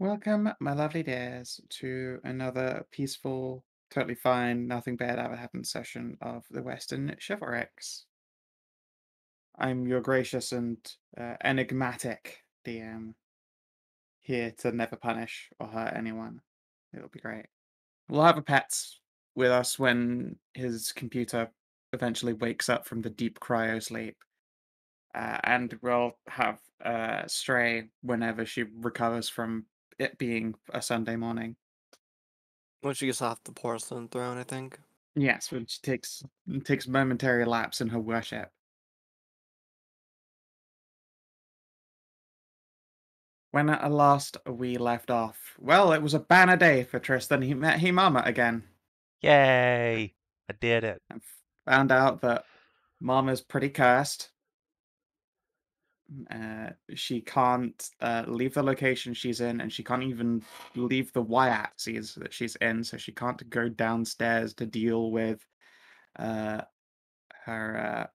Welcome, my lovely dears, to another peaceful, totally fine, nothing bad ever happened session of the Western Chivalrix. I'm your gracious and enigmatic DM, here to never punish or hurt anyone. It'll be great. We'll have a pet with us when his computer eventually wakes up from the deep cryo sleep. And we'll have Stray whenever she recovers from it being a Sunday morning. When she gets off the porcelain throne, I think. Yes, when she takes momentary lapse in her worship. When at last we left off, well, it was a banner day for Tristan. He met Mama again Yay! I did it. and found out that Mama's pretty cursed. She can't leave the location she's in, and she can't even leave the y-axis that she's in, so she can't go downstairs to deal with uh, her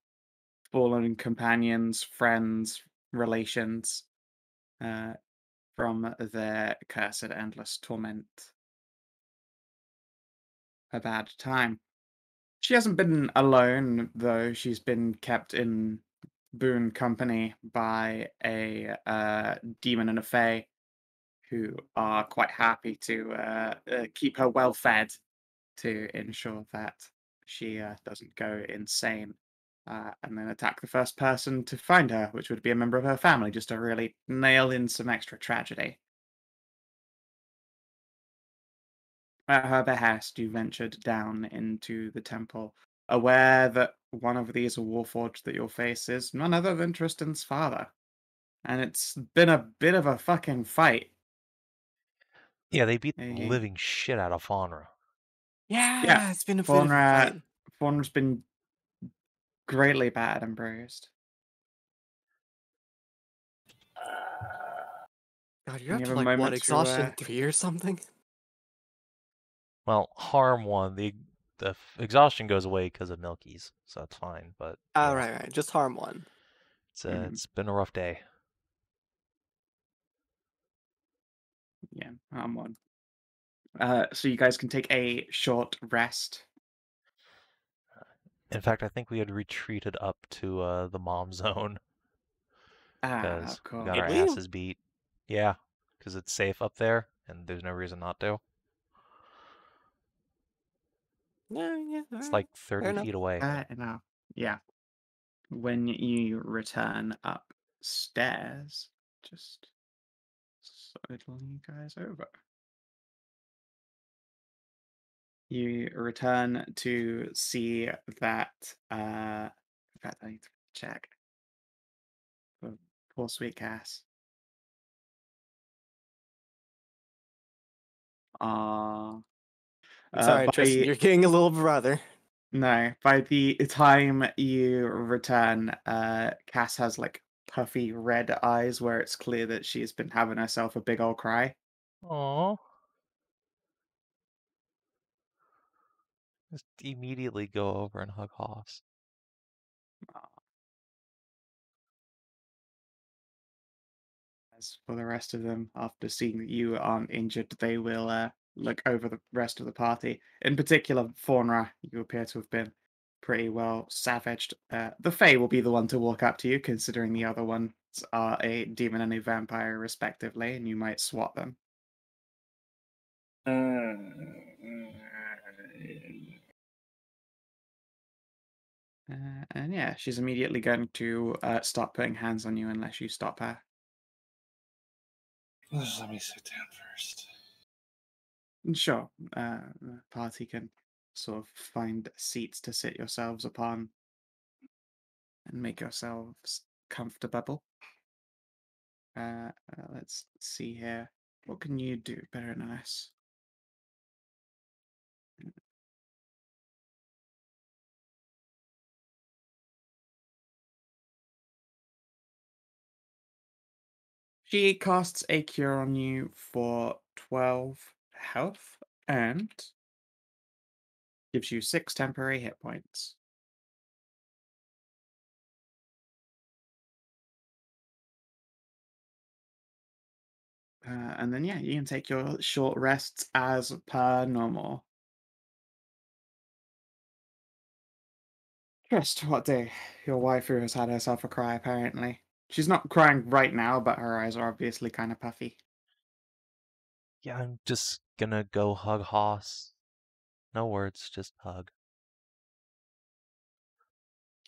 fallen companions, friends, relations. From their cursed endless torment. A bad time. She hasn't been alone, though. She's been kept in boon company by a demon and a fae who are quite happy to keep her well fed to ensure that she doesn't go insane. And then attack the first person to find her, which would be a member of her family, just to really nail in some extra tragedy. At her behest, you ventured down into the temple, aware that one of these warforged that you'll face is none other than Tristan's father. And it's been a bit of a fucking fight. Yeah, they beat the Eh, living shit out of Faunra. Yeah, Yeah, it's been a bit of a Faunra, fight. Faunra's been greatly battered and bruised. God, you're Can up you to have a like what, moment to exhaustion 3 or something? Well, harm one. The exhaustion goes away because of Milky's, so that's fine. But Oh, yeah, right. Just harm one. Mhm. it's been a rough day. Yeah, I'm one. So you guys can take a short rest. In fact, I think we had retreated up to the mom zone Ah, because of we got our Did we? course. asses beat. Yeah, because it's safe up there, and there's no reason not to. Yeah, It's alright. like Fair 30 enough. feet away. Enough. Yeah. When you return upstairs, just sidling you guys over. You return to see that. In fact, I need to check. For poor sweet Cass. Ah, Sorry, Tristan, by you're getting a little brother. no, by the time you return, Cass has like puffy red eyes, where it's clear that she's been having herself a big old cry. Aww. Just immediately go over and hug Hoss. As for the rest of them, after seeing that you aren't injured, they will look over the rest of the party. In particular, Faunra, you appear to have been pretty well savaged. The Fae will be the one to walk up to you, considering the other ones are a demon and a vampire, respectively, and you might swap them. And yeah, she's immediately going to start putting hands on you unless you stop her. Just let me sit down first. Sure, the party can sort of find seats to sit yourselves upon and make yourselves comfortable. Let's see here. What can you do, Berenice? She casts a cure on you for 12 health and gives you 6 temporary hit points. And then, yeah, you can take your short rests as per normal. Trist, what day? Your waifu has had herself a cry, apparently. She's not crying right now, but her eyes are obviously kind of puffy. Yeah, I'm just gonna go hug Hoss. No words, just hug.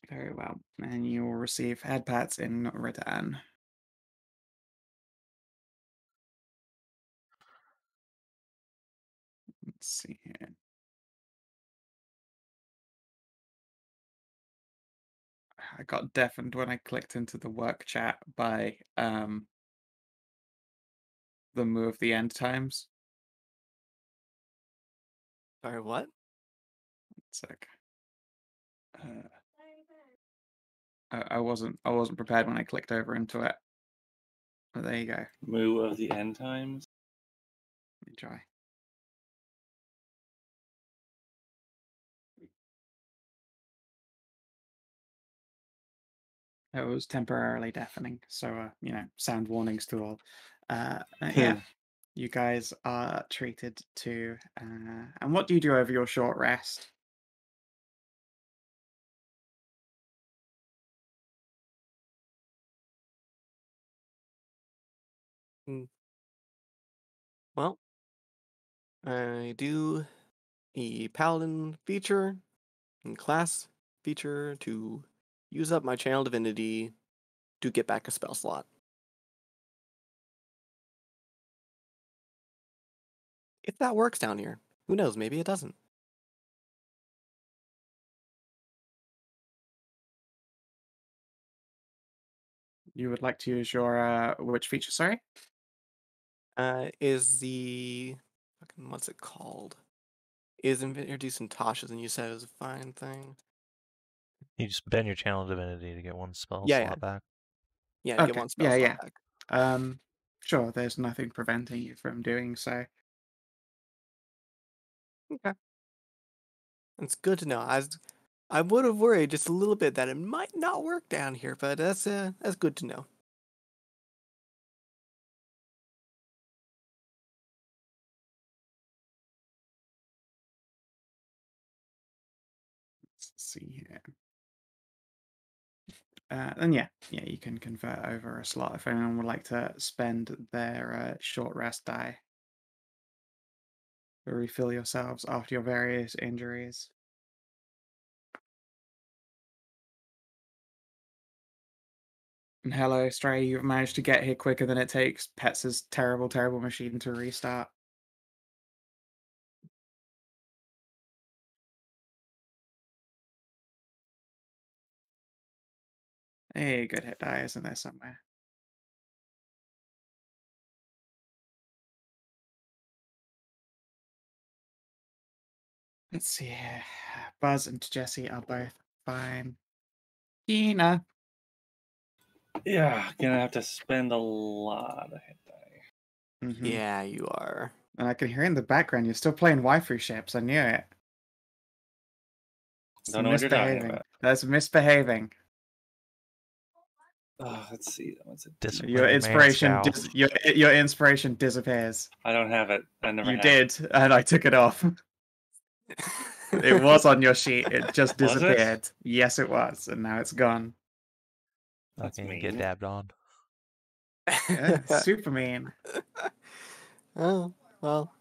Very well. And you will receive head pats in return. Let's see here. I got deafened when I clicked into the work chat by the move the end times. Sorry, what? It's like I wasn't prepared when I clicked over into it. But there you go. Moo of the end times. Let me try. It was temporarily deafening, so sound warnings to all. Yeah, you guys are treated to. And what do you do over your short rest? Well, I do a Paladin feature and class feature to use up my Channel Divinity to get back a spell slot. If that works down here, who knows? Maybe it doesn't. You would like to use your which feature? Sorry. Is the what's it called? Is introducing Tasha's, and you said it was a fine thing. You just bend your channel divinity to get one spell Yeah, slot back. Yeah, to get Okay. one spell slot back. Sure. There's nothing preventing you from doing so. Okay. It's good to know. I would have worried just a little bit that it might not work down here, but that's good to know. Let's see here. And yeah, you can convert over a slot if anyone would like to spend their short rest die. Refill yourselves after your various injuries. And hello, Stray, you've managed to get here quicker than it takes Pets' terrible, terrible machine to restart. Hey, good hit die, isn't there somewhere? Let's see here. Buzz and Jesse are both fine. Kina. Yeah, gonna have to spend a lot of hit die. Mm-hmm. Yeah, you are. And I can hear in the background you're still playing waifu ships. I knew it. Don't know what you're talking Misbehaving. about. That's misbehaving. Let's see. What's it? Discipline Your man, inspiration, Skow. your inspiration disappears. I don't have it. I never You had did, and I took it off. It was on your sheet. It just Was it? disappeared. Yes, it was, and now it's gone. That's Okay, get mean. dabbed on. Yeah, super mean. Oh, well,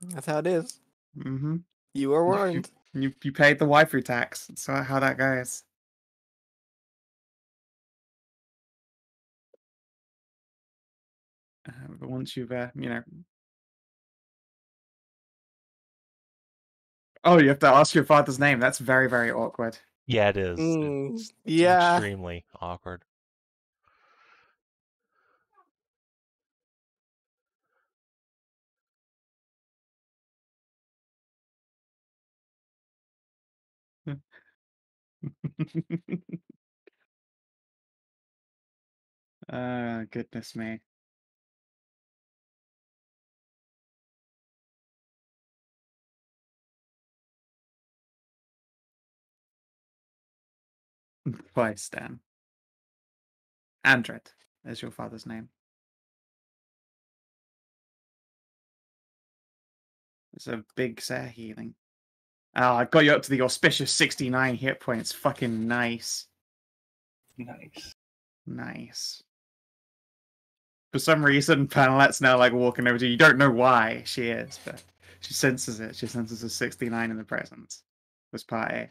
that's how it is. Mm-hmm. You were warned. You paid the waifu tax. That's how that goes. But once you've oh, you have to ask your father's name. That's very, very awkward. Yeah, it is. It's Yeah. extremely awkward. Goodness me. Twice, Dan. Andret is your father's name. It's a big set healing. Oh, I got you up to the auspicious 69 hit points. Fucking nice. Nice. Nice. For some reason, Panelette's now like walking over to you. You don't know why she is, but she senses it. She senses a 69 in the presence. Was party.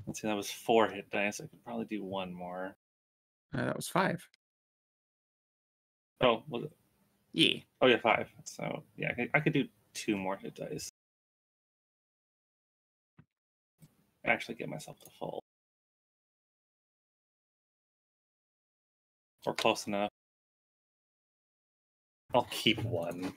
Let's see, that was 4 hit dice. I could probably do one more. That was 5. Oh, was it? Yeah. Oh, yeah, 5. So, yeah, I could do 2 more hit dice. Actually get myself to full. Or close enough. I'll keep 1.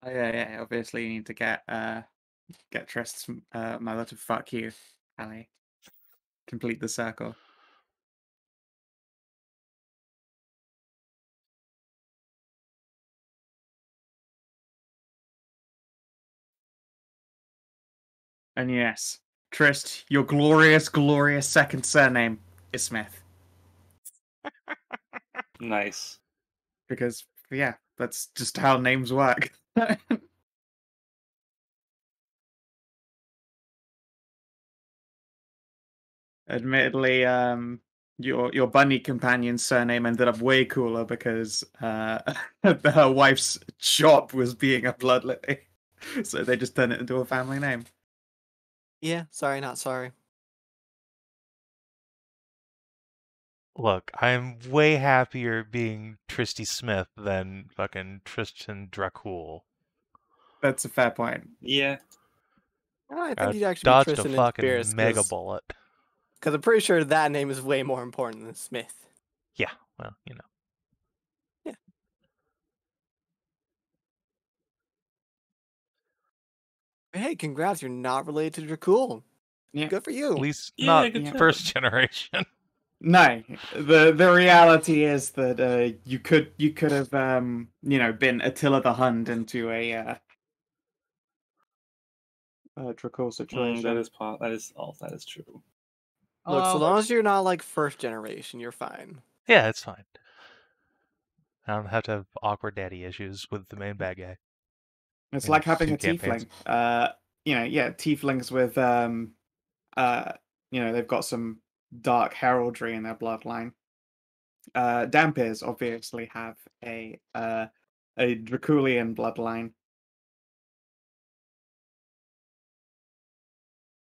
Oh, yeah. Obviously, you need to get Trist's mother to fuck you, Ali. Complete the circle. And yes, Trist, your glorious, glorious second surname is Smith. Nice. Because, yeah, that's just how names work. Admittedly, your bunny companion's surname ended up way cooler because her wife's shop was being a blood lily. So they just turned it into a family name. Yeah, sorry, not sorry. Look, I'm way happier being Tristy Smith than fucking Tristan Dracul. That's a fair point. Yeah. I think you'd actually be Dodged a Tristan in fucking spirits mega bullet. because I'm pretty sure that name is way more important than Smith. Yeah, well, you know. Yeah. Hey, congrats! You're not related to Dracul. Yeah. Good for you. At least Yeah, not good job. first generation. No, the reality is that you could have been Attila the Hun into a Dracul situation. That is true. Look, so Hello. long as you're not like first generation, you're fine. Yeah, it's fine. I don't have to have awkward daddy issues with the main bad guy. It's in like having a 2 campaigns. tiefling. Tieflings with they've got some dark heraldry in their bloodline. Dampirs obviously have a Draculian bloodline.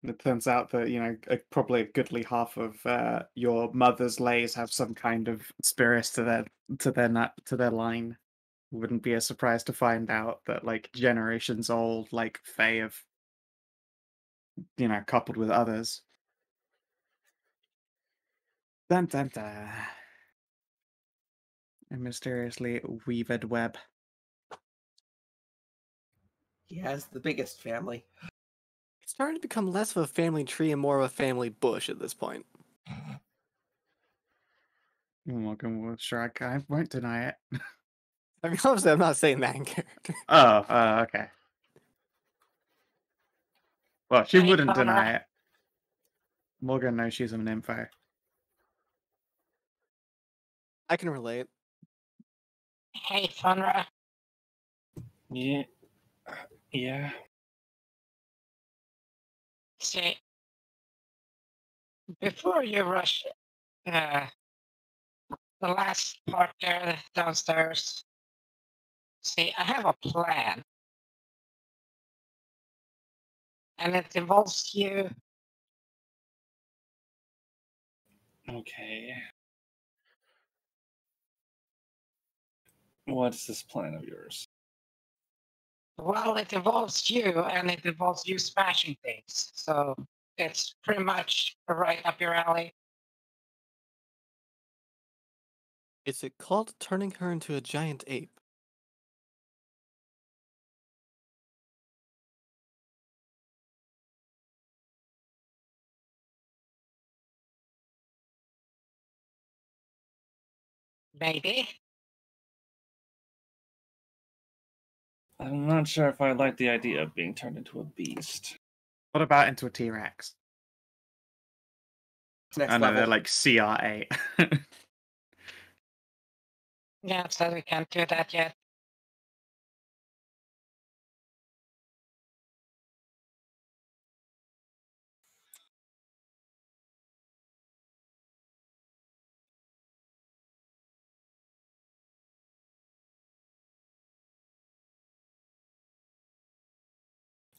It turns out that probably a goodly half of your mother's lays have some kind of spirits to their line. Wouldn't be a surprise to find out that like generations old, like fae of coupled with others. Dun dun dun. A mysteriously weaved web. He has the biggest family. It's starting to become less of a family tree and more of a family bush at this point. Welcome, Shrek. I won't deny it. I mean, obviously, I'm not saying that in character. Oh, okay. Well, she wouldn't Faunra. deny it. Morgan knows she's an info. I can relate. Hey, Faunra. Yeah. Yeah. See, before you rush the last part there downstairs, see, I have a plan. And it involves you. Okay. What's this plan of yours? Well, it involves you, and it involves you smashing things. So it's pretty much right up your alley. Is it called turning her into a giant ape? Maybe. I'm not sure if I like the idea of being turned into a beast. What about into a T-Rex? Next I know level. they're like CR8. Yeah, so we can't do that yet.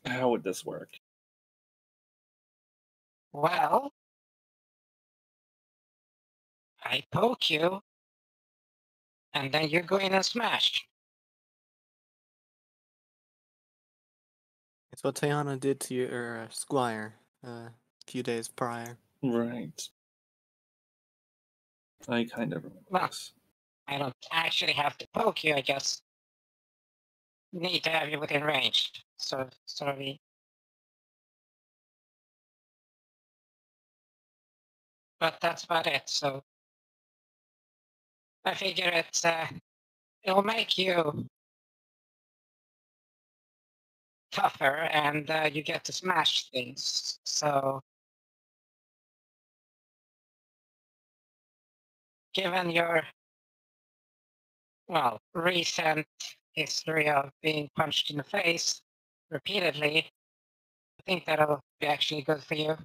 How would this work? Well, I poke you, and then you go in and smash. It's what Tajana did to your squire a few days prior. Right. I kind of remember Well, this. I don't actually have to poke you, I just need to have you within range. So, sorry. But that's about it, so I figure it'll make you tougher and you get to smash things. So, given your, well, recent history of being punched in the face repeatedly, I think that'll be actually good for you.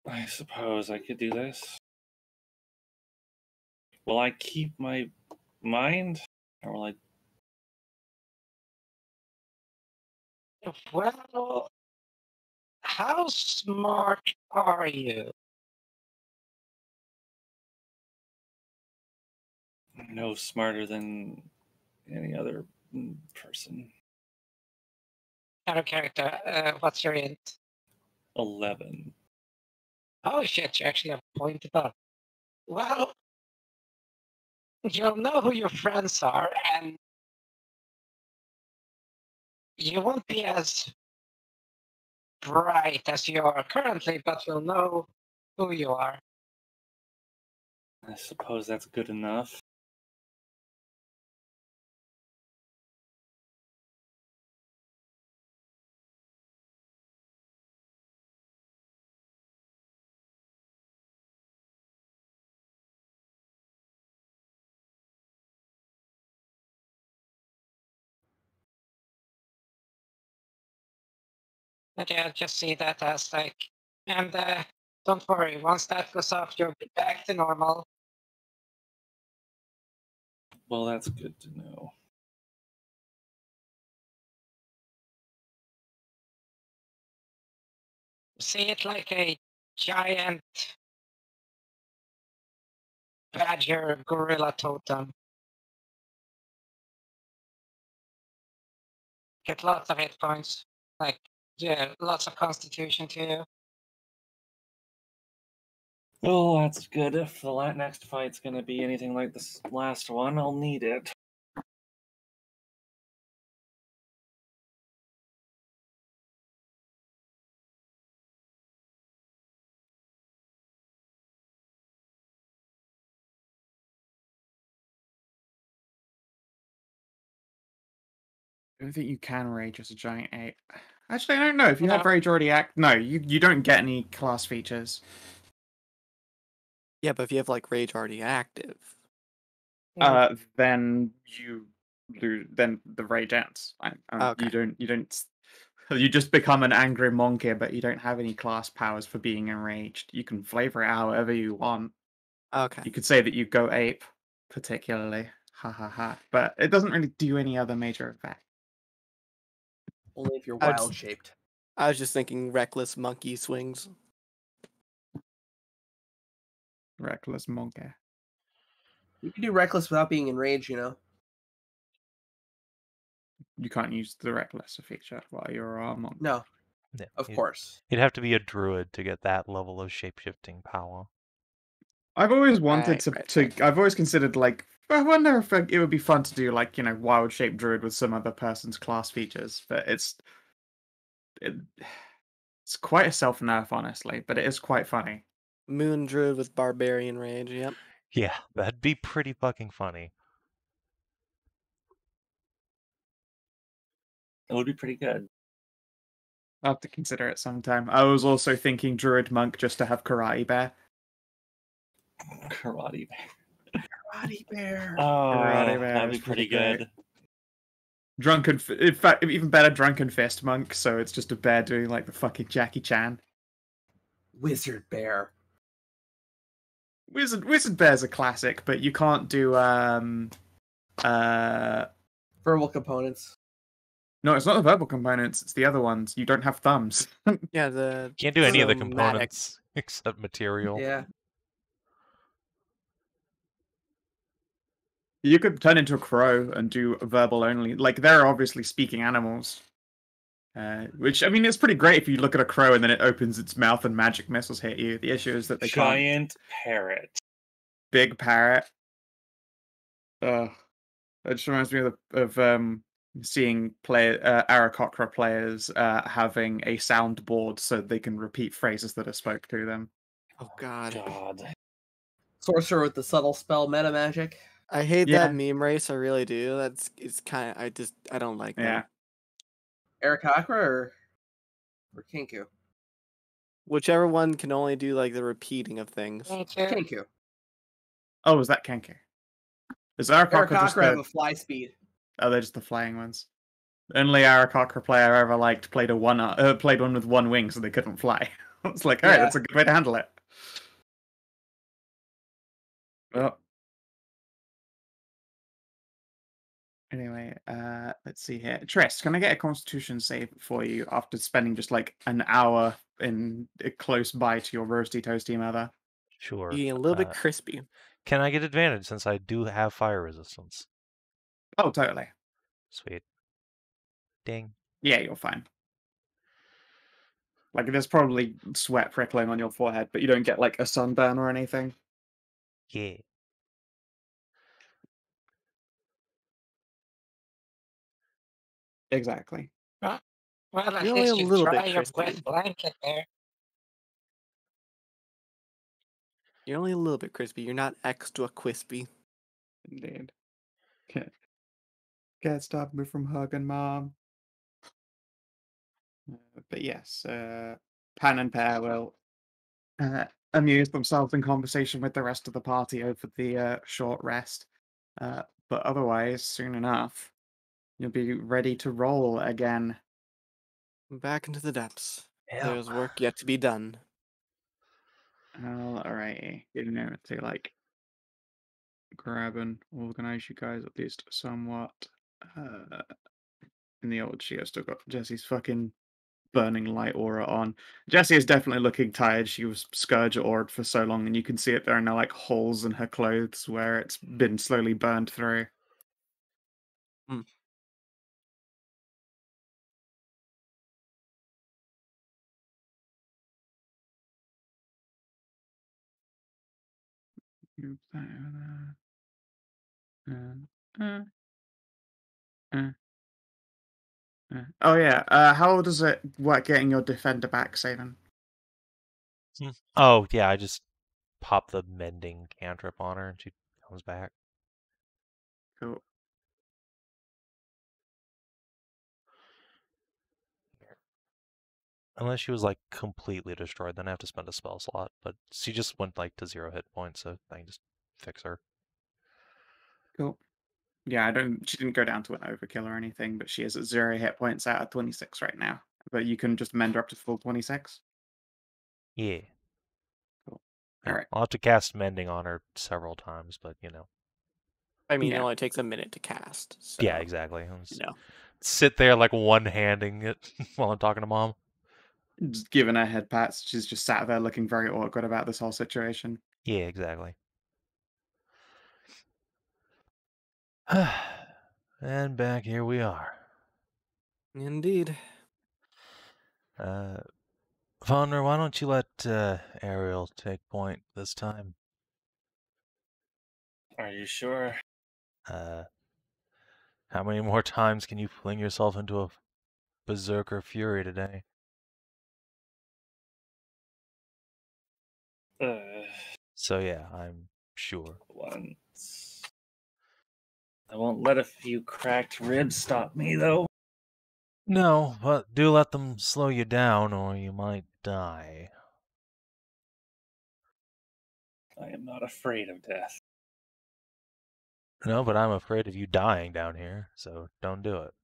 I suppose I could do this. Will I keep my mind? Or will I... Well, how smart are you? no smarter than any other person? Out of character, what's your int? 11. Oh shit, you actually have a point above. Well, you'll know who your friends are, and you won't be as bright as you are currently, but you'll know who you are. I suppose that's good enough. But yeah, just see that as like, and don't worry, once that goes off, you'll be back to normal. Well, that's good to know. See it like a giant badger gorilla totem. Get lots of hit points. Like, yeah, lots of constitution too. Well, that's good. If the next fight's gonna be anything like this last one, I'll need it. I don't think you can rage as a giant ape. Actually, I don't know. If you have No. rage already no, you don't get any class features. Yeah, but if you have like rage already active, Then you lose. Then the rage ends. Okay. You don't. You just become an angry monkey, but you don't have any class powers for being enraged. You can flavor it however you want. okay. You could say that you go ape, particularly. Ha ha ha. But it doesn't really do any other major effect. Only if you're I'd- wild shaped. I was just thinking reckless monkey swings. Reckless monkey. You can do reckless without being enraged, you know. You can't use the reckless feature while you're a monk. No. Yeah, Of course. you'd have to be a druid to get that level of shapeshifting power. I've always wanted Right. I've always considered, like, I wonder if it would be fun to do, like, wild shape druid with some other person's class features, but it's quite a self nerf, honestly, but it is quite funny. Moon Druid with Barbarian Rage, yep. Yeah, that'd be pretty fucking funny. It would be pretty good. I'll have to consider it sometime. I was also thinking druid monk just to have karate bear. Karate bear. Karate bear. Oh, Karate bear that'd is be pretty great. good. In fact, even better, drunken fist monk. So it's just a bear doing like the fucking Jackie Chan. Wizard bear. Wizard bear's a classic, but you can't do Verbal components. No, it's not the verbal components. It's the other ones. You don't have thumbs. Yeah, the Can't do any of the somatic. components except material. Yeah. You could turn into a crow and do verbal only. Like, they're obviously speaking animals. Which, I mean, it's pretty great if you look at a crow and then it opens its mouth and magic missiles hit you. The issue is that they can't. Giant parrot. Big parrot. That just reminds me of seeing Aarakocra players having a soundboard so they can repeat phrases that are spoke to them. Oh god. God. Sorcerer with the subtle spell meta magic. I hate Yeah. that meme race, I really do. It's kind of I don't like Yeah. them. Aarakocra or Kinku? Whichever one can only do like the repeating of things. Thank you. Kinku. Oh, is that Kenku? Is Aarakocra just Aarakocra have the... a fly speed. Oh, they're just the flying ones. Only Aarakocra player I ever liked played one with one wing, so they couldn't fly. I was like, alright, Yeah. that's a good way to handle it. Well, anyway, let's see here. Trist, can I get a Constitution save for you after spending just like an hour close by to your roasty toasty mother? Sure. Eating a little bit crispy. Can I get advantage since I do have fire resistance? Oh, totally. Sweet. Ding. Yeah, you're fine. Like, there's probably sweat prickling on your forehead, but you don't get like a sunburn or anything. Yeah. Exactly. Well, at You're only least a you little try bit your crispy. best blanket there. You're only a little bit crispy. You're not extra crispy. Indeed. Can't stop me from hugging mom. But yes, Pan and Pear will amuse themselves in conversation with the rest of the party over the short rest. But otherwise, soon enough, you'll be ready to roll again. Back into the depths. Yep. There's work yet to be done. Alrighty. You know, to like grab and organize you guys at least somewhat. In the old, she has still got Jesse's fucking burning light aura on. Jessie is definitely looking tired. She was scourge aured for so long, and you can see it. There are now like holes in her clothes where it's been slowly burned through. Hmm. Oh yeah. How does it work getting your defender back, Savin? Oh, yeah, I just pop the mending cantrip on her and she comes back. Cool. Unless she was like completely destroyed, then I have to spend a spell slot. But she just went like to 0 hit points, so I can just fix her. Cool. Yeah, she didn't go down to an overkill or anything, but she is at 0 hit points out of 26 right now. But you can just mend her up to full 26. Yeah. Cool. Yeah, Alright. I'll have to cast mending on her several times, but you know. I mean, Yeah. it only takes a minute to cast. So, Yeah, exactly. I'll just You know. sit there like one-handing it while I'm talking to mom. Just giving her head pats. She's just sat there looking very awkward about this whole situation. Yeah, exactly. And back here we are. Indeed. Faunra, why don't you let Ariel take point this time? Are you sure? How many more times can you fling yourself into a berserker fury today? So yeah, I'm sure. Once. I won't let a few cracked ribs stop me, though. No, but do let them slow you down or you might die. I am not afraid of death. No, but I'm afraid of you dying down here, so don't do it.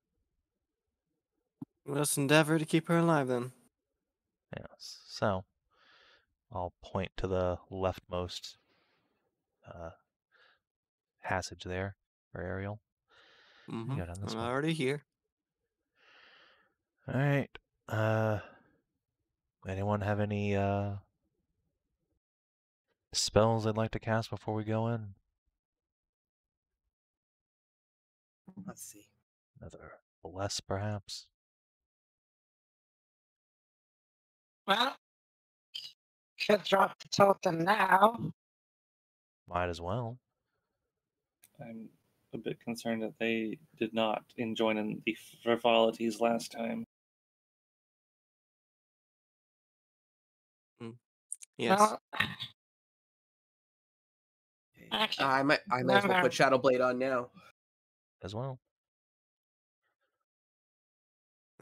Let's endeavor to keep her alive then. Yes, so I'll point to the leftmost passage there for Ariel. Mm-hmm. Go down this I'm one. already here. Alright, anyone have any spells they'd like to cast before we go in? Let's see. Another bless, perhaps? Well, could drop the totem now. Might as well. I'm a bit concerned that they did not join in the frivolities last time. Yes. Well, I might as well put Shadow Blade on now. As well.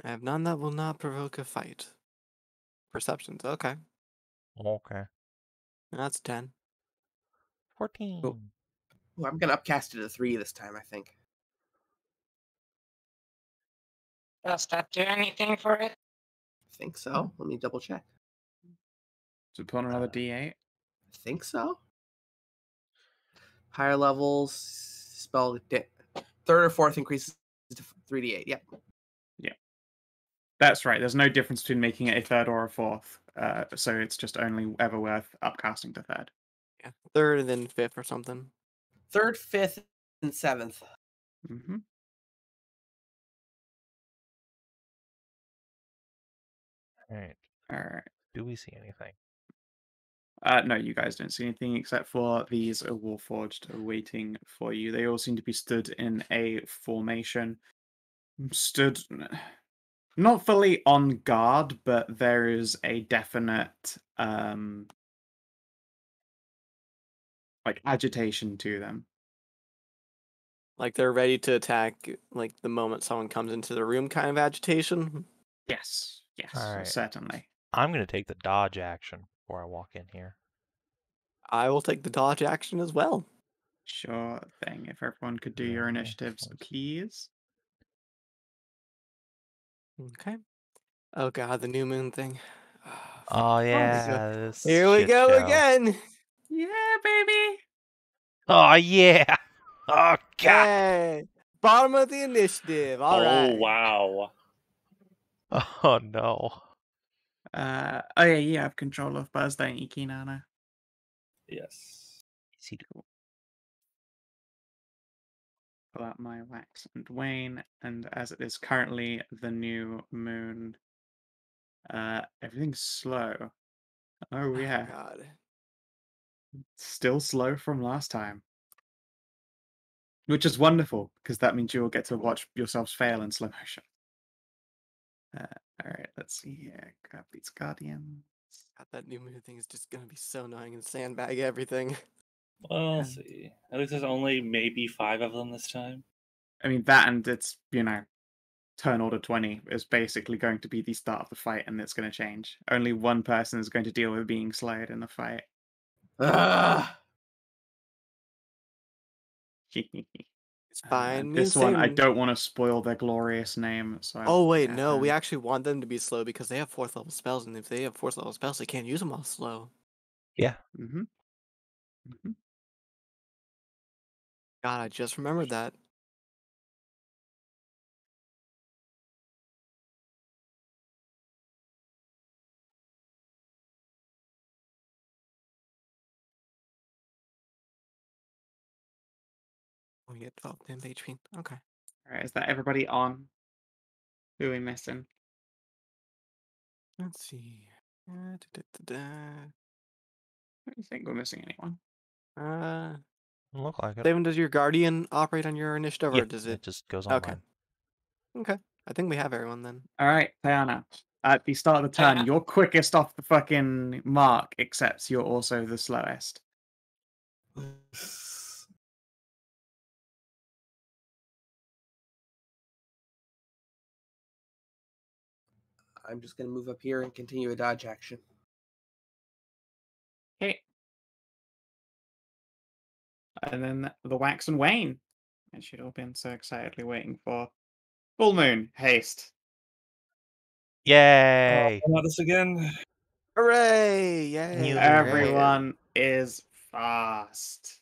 I have none that will not provoke a fight. Perceptions, okay. Okay. That's 10. 14. Cool. Ooh, I'm gonna upcast it to 3 this time, I think. does that do anything for it? I think so. Let me double check. So put on another D8. I think so. Higher levels, third or fourth increases to 3d8. Yep. Yeah. That's right. There's no difference between making it a third or a fourth. So it's just only ever worth upcasting to third. Yeah. Third and then fifth or something. Third, fifth, and seventh. Mm-hmm. Alright. Alright. Do we see anything? No, you guys don't see anything except for these Warforged waiting for you. They all seem to be stood in a formation. Stood not fully on guard, but there is a definite like agitation to them. Like they're ready to attack like the moment someone comes into the room kind of agitation. Yes, yes, Alright. certainly. I'm going to take the dodge action before I walk in here. I will take the dodge action as well. Sure thing. If everyone could do Yeah, your yeah, initiatives, let's- please. Okay. Oh god, the new moon thing. Oh Here we go. yeah, this Here we shit go show. again. Yeah, baby. Oh yeah. Oh god. Hey, bottom of the initiative. All right. Oh, wow. Oh no. Oh yeah, you have control of Buzz, don't you, Kinana? Yes. Pull out my wax and wane, and as it is currently the new moon, everything's slow. Oh yeah, God. still slow from last time, which is wonderful because that means you'll get to watch yourselves fail in slow motion. All right, let's see here. Grab these guardians. God, that new moon thing is just gonna be so annoying and sandbag everything. Well, we'll see. At least there's only maybe 5 of them this time. I mean that, and it's turn order 20 is basically going to be the start of the fight, and it's going to change. Only one person is going to deal with being slowed in the fight. It's fine. Me This and one, I Savin. don't want to spoil their glorious name. So Oh wait, no. We actually want them to be slow because they have 4th level spells, and if they have 4th level spells, they can't use them all slow. Yeah. Mm-hmm. Mm-hmm. God, I just remembered that. We get 12 10 HP. Okay. All right, is that everybody on? Who are we missing? Let's see. I don't think we're missing anyone. Look like it. Savin, does your guardian operate on your initiative, Yeah, or does it? it just goes Okay. online. Okay. I think we have everyone then. All right, Tajana. At the start of the turn, Yeah. you're quickest off the fucking mark, except you're also the slowest. I'm just gonna move up here and continue a dodge action. Okay. And then the Wax and Wane. It should all been so excitedly waiting for. Full Moon, haste. Yay! Not this again. Hooray! Yay! New Everyone is fast.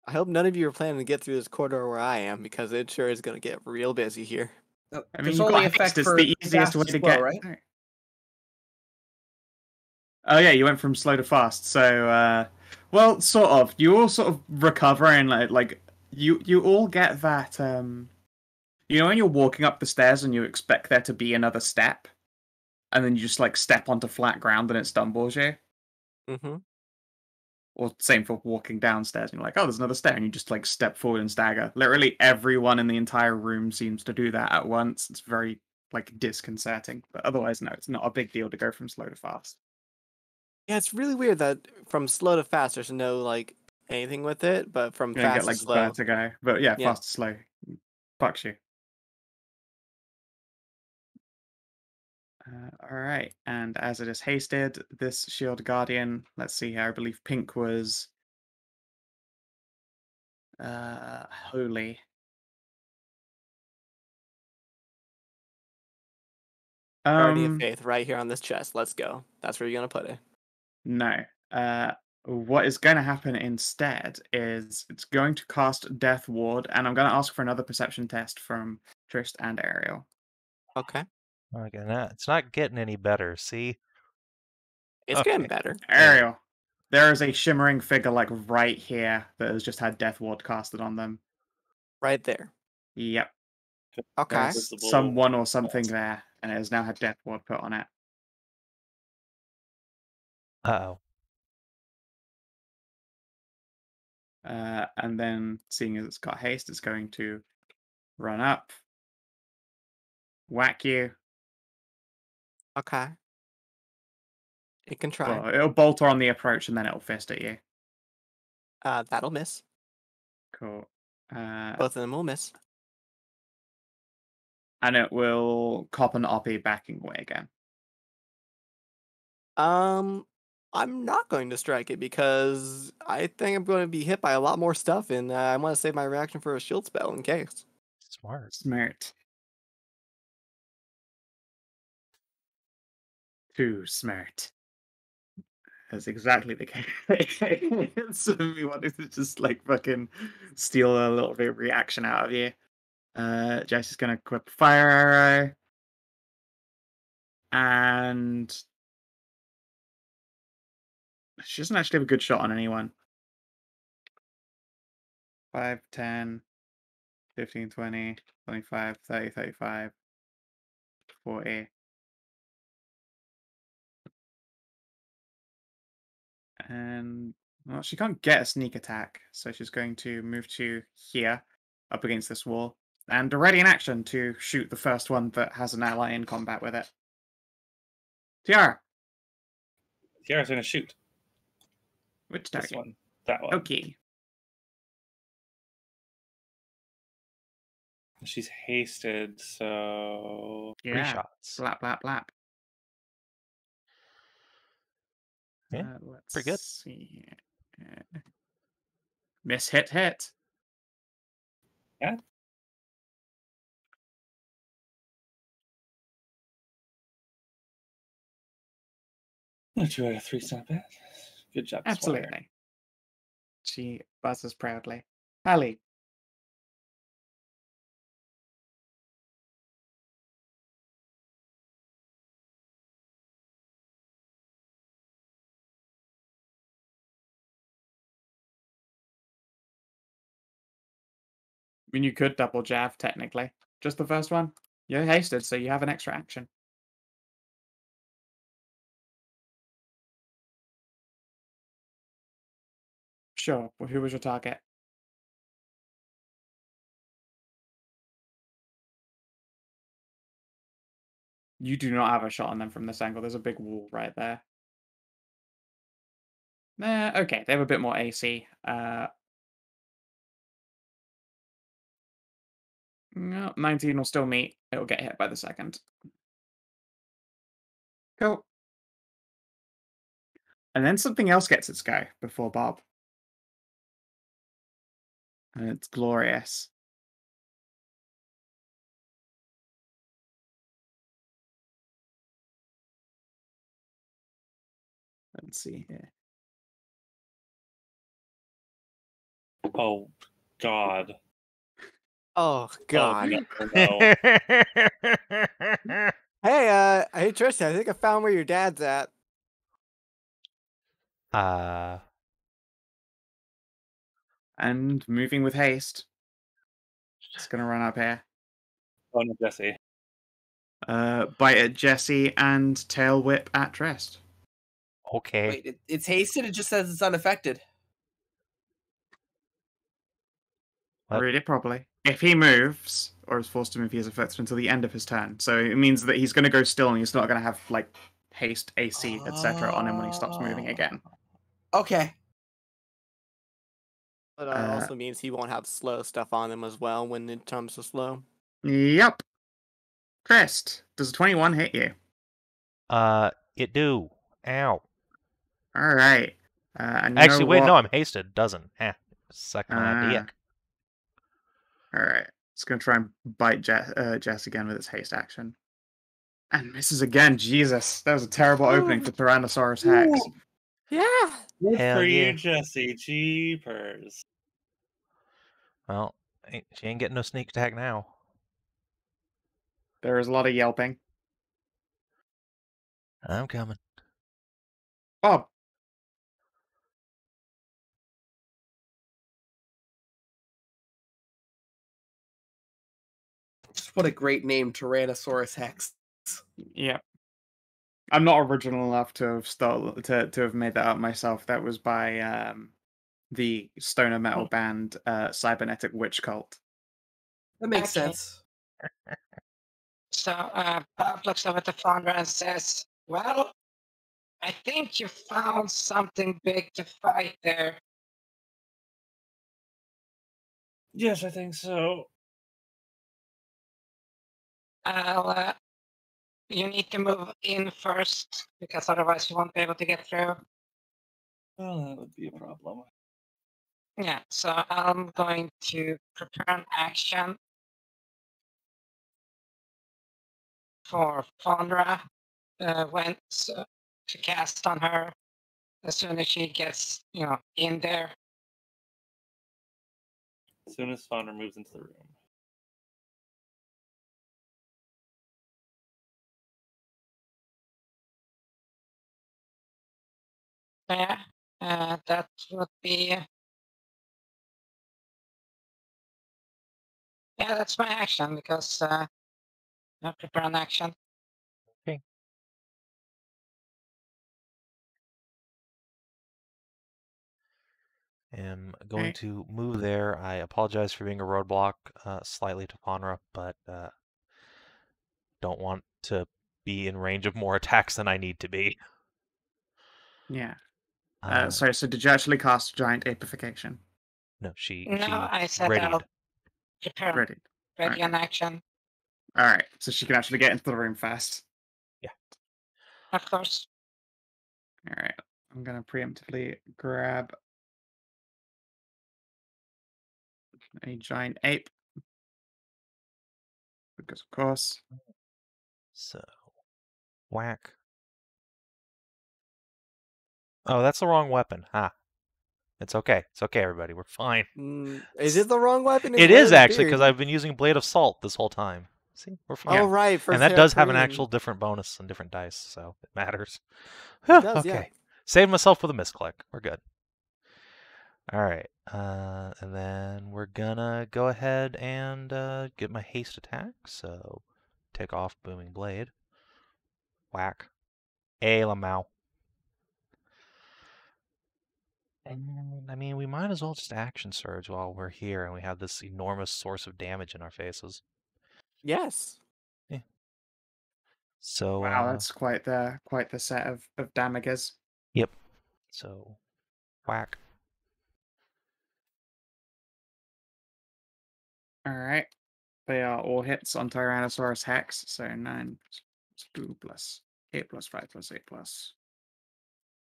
I hope none of you are planning to get through this corridor where I am, because it sure is going to get real busy here. Oh, I mean, there's you've only got effect haste. It's for the easiest fast way to to slow, get. right? Oh yeah, you went from slow to fast. So, well, sort of. You all sort of recover and like you all get that. You know when you're walking up the stairs and you expect there to be another step, and then you just like step onto flat ground and it stumbles you. Mm-hmm. Or same for walking downstairs. And you're like, oh, there's another stair, and you just like step forward and stagger. Literally everyone in the entire room seems to do that at once. It's very like disconcerting, but otherwise, no, it's not a big deal to go from slow to fast. Yeah, it's really weird that from slow to fast, there's no like anything with it, but from You're gonna fast get like to slow. vertigo, but yeah, Yeah. fast to slow fucks you. All right, and as it is hasted, this Shield Guardian. Let's see here. I believe pink was holy. Guardian of Faith, right here on this chest. Let's go. That's where you're gonna put it. No. What is going to happen instead is it's going to cast Death Ward, and I'm going to ask for another perception test from Tristan and Ariel. Okay. Okay, it's not getting any better. See, It's Okay. getting better. Ariel, there is a shimmering figure like right here that has just had Death Ward casted on them. Right there. Yep. Okay. There's Visible someone or something there, and it has now had Death Ward put on it. uh-oh. And then, seeing as it's got haste, it's going to run up, whack you. Okay. It can try. Well, it'll bolter on the approach, and then it'll fist at you. That'll miss. Cool. Both of them will miss. And it will cop an OP backing away again. I'm not going to strike it because I think I'm going to be hit by a lot more stuff, and I want to save my reaction for a shield spell in case. Smart. Smart. Too smart. That's exactly the case. So we wanted to just like fucking steal a little bit of reaction out of you. Jess is gonna equip fire arrow. And she doesn't actually have a good shot on anyone. 5, 10, 15, 20, 25, 30, 35, 40. And well, she can't get a sneak attack, so she's going to move to here, up against this wall, and ready in action to shoot the first one that has an ally in combat with it. Tiara, Tiara's gonna shoot which this target? one. That one. Okay. She's hasted, so 3 Yeah. shots. Blap, blap, blap. Yeah, Let's pretty good. see. Miss hit hit. yeah. A 2 out of 3 is not bad. Good job, Squire. Absolutely. She buzzes proudly. Ali. I mean, you could double jab, technically. Just the first one? You're hasted, so you have an extra action. Sure. Well, who was your target? You do not have a shot on them from this angle. There's a big wall right there. Okay, they have a bit more AC. No, 19 will still meet. It'll get hit by the second. Cool. And then something else gets its go before Bob. And it's glorious. Let's see here. Oh, God. Oh God. No. Hey, Tristan, I think I found where your dad's at. And moving with haste. It's gonna run up here. Oh, no, Jesse. Bite at Jesse and tail whip at Trist. Okay. Wait, it's hasted. It just says it's unaffected. What? Read it properly. If he moves, or is forced to move, he is affected until the end of his turn. So it means that he's going to go still and he's not going to have, like, haste, AC, etc. on him when he stops moving again. Okay. But it also means he won't have slow stuff on him as well when it comes to slow. Yep. Trist, does a 21 hit you? It do. Ow. Alright. And you Actually, know wait, what? no, I'm hasted. Doesn't. Suck my dick. Alright. It's going to try and bite Jess again with its haste action. And misses again. Jesus. That was a terrible opening for Tyrannosaurus Hex. Yeah. Good Hell for yeah. you, Jesse. Jeepers. Well, she ain't getting no sneak attack now. There is a lot of yelping. I'm coming. Bob. What a great name, Tyrannosaurus Hex. Yep. I'm not original enough to have to have made that up myself. That was by the stoner metal band Cybernetic Witch Cult. That makes Okay. sense. So Bob looks over to Faunra and says, "Well, I think you found something big to fight there." Yes, I think so. You need to move in first, because otherwise you won't be able to get through. Well, that would be a problem. Yeah, so I'm going to prepare an action for Faunra to cast on her as soon as she gets, in there. As soon as Faunra moves into the room. Yeah, that would be... Yeah, that's my action, because I prepare an action. Okay. Am going to move there. I apologize for being a roadblock slightly to Faunra, but don't want to be in range of more attacks than I need to be. Yeah. So did you actually cast Giant Apification? No, she I said readied. I'll prepare Ready. an action. Alright, so she can actually get into the room fast. Yeah. Of course. Alright, I'm going to preemptively grab a giant ape. Because, of course. So, whack. Oh, that's the wrong weapon. It's okay. It's okay, everybody. We're fine. Is it the wrong weapon? It is actually, because I've been using Blade of Salt this whole time. See, we're fine. Oh, right. And that does have an actual different bonus and different dice, so it matters. It does, okay. yeah. Saved myself with a misclick. We're good. All right. And then we're gonna go ahead and get my haste attack. So take off Booming Blade. Whack. A Lamau. And I mean, we might as well just action surge while we're here and we have this enormous source of damage in our faces. Yes. So Wow, that's quite the set of damages. Yep. So whack. Alright. They are all hits on Tyrannosaurus Hex, so 9 plus 2 plus 8 plus 5 plus 8 plus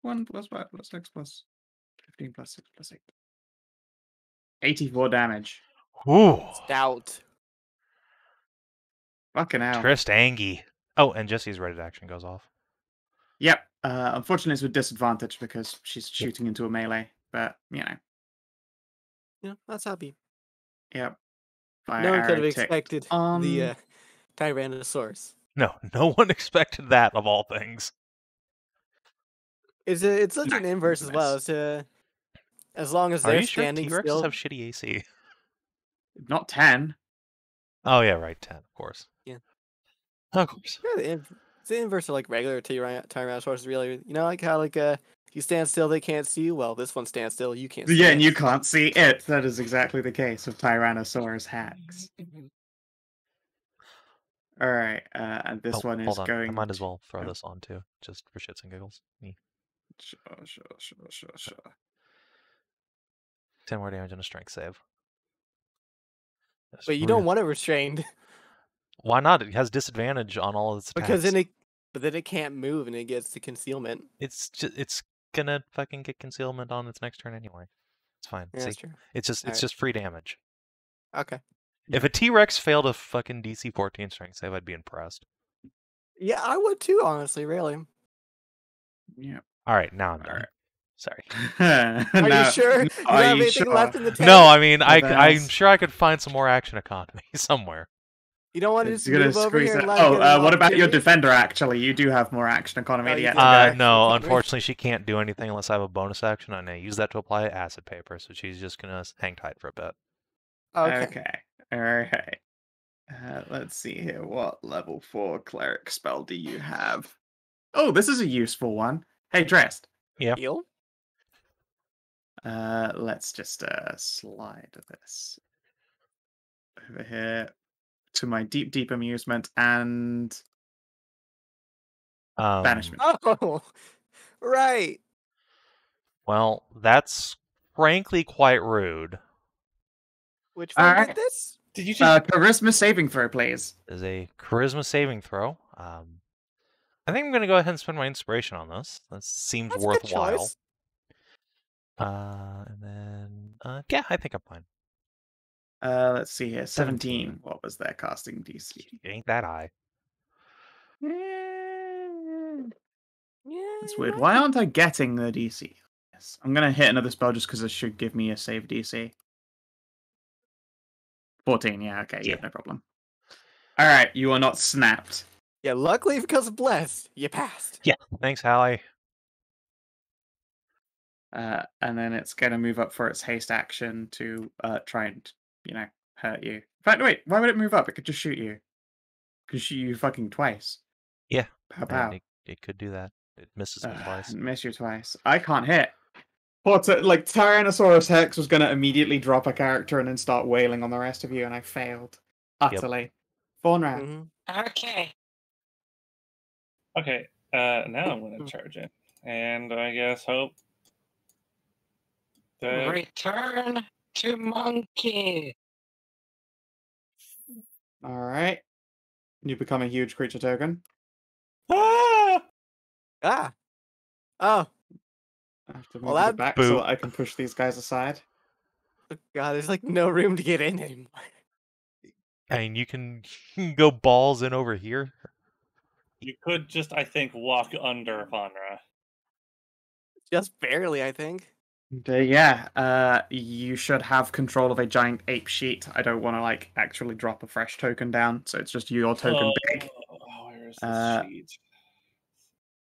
1 plus 5 plus 6 plus 15 plus 6 plus 8. 84 damage. Ooh. Stout. Fucking hell. Tristangy. Oh, and Jesse's ready to action goes off. Yep. Unfortunately, it's with disadvantage because she's shooting into a melee, but, you know. Yeah, that's happy. Yep. No one could have Arrow ticked expected on. the Tyrannosaurus. No one expected that of all things. It's such an inverse as well. As long as Are they're you sure standing T-Rexes still. have shitty AC? Not 10. Oh yeah, right, 10, of course. Yeah. Of course. Yeah, it's the inverse of like regular Tyrannosaurus. Really, you know, like how you stand still, they can't see you. Well, this one stands still, you can't. Yeah, and you can't see it. That is exactly the case with Tyrannosaurus Hex. All right, and this one is hold on. going. I might as well throw this on too, just for shits and giggles. Sure. 10 more damage and a strength save. But you don't want it restrained. Why not? It has disadvantage on all of its attacks. Because then it can't move and it gets the concealment. It's gonna fucking get concealment on its next turn anyway. It's fine. Yeah, See? that's true. It's just free damage. Okay. If a T-Rex failed a fucking DC 14 strength save, I'd be impressed. Yeah, I would too, honestly, really. Yeah. All right, now I'm done. All right. Sorry. Are you sure? You don't have anything left in the tank? No, I mean, I'm That's- sure I could find some more action economy somewhere. You don't want to It's just gonna move over squeeze here and that- let Oh, what about your defender? Actually, you do have more action economy Oh, to you get do. to go. No, Sorry. unfortunately, she can't do anything unless I have a bonus action, and I use that to apply acid paper, so she's just gonna hang tight for a bit. Okay. All right. Let's see here. What level 4 cleric spell do you have? Oh, this is a useful one. Hey, Dressed. Yeah. Heal? Let's just slide this over here to my deep amusement and banishment. Oh, right. Well, that's frankly quite rude. Which one Alright. did this? Did you just Charisma saving throw, please. Is a charisma saving throw. I think I'm gonna go ahead and spend my inspiration on this. That seems That's a good worthwhile. choice. And then yeah, I think I'm fine. Let's see here. 17. 17. What was their casting DC? It ain't that high. Yeah. It's weird. Why aren't I getting the DC? Yes. I'm gonna hit another spell just because it should give me a save DC. 14, yeah, okay, Yeah. no problem. Alright, you are not snapped. Yeah, luckily because of Blessed, you passed. Yeah. Thanks, Hallie. And then it's gonna move up for its haste action to try and, hurt you. In fact, wait, why would it move up? It could just shoot you. Could shoot you fucking twice. Yeah. Pow pow. And it could do that. It misses me twice. Miss you twice. I can't hit. Tyrannosaurus Hex was gonna immediately drop a character and then start wailing on the rest of you, and I failed. Utterly. Faunra. Mm-hmm. Okay. Okay, now I'm going to charge in. And I guess hope that... Return to monkey. Alright. You become a huge creature token. Ah! Ah. Oh. I have to Well, move it that- back Boo. so that I can push these guys aside. God, there's like no room to get in anymore. I mean, you can go balls in over here. You could just, I think, walk under Faunra. Just barely, I think. You should have control of a giant ape sheet. I don't want to actually drop a fresh token down, so it's just your token big. Where is this sheet?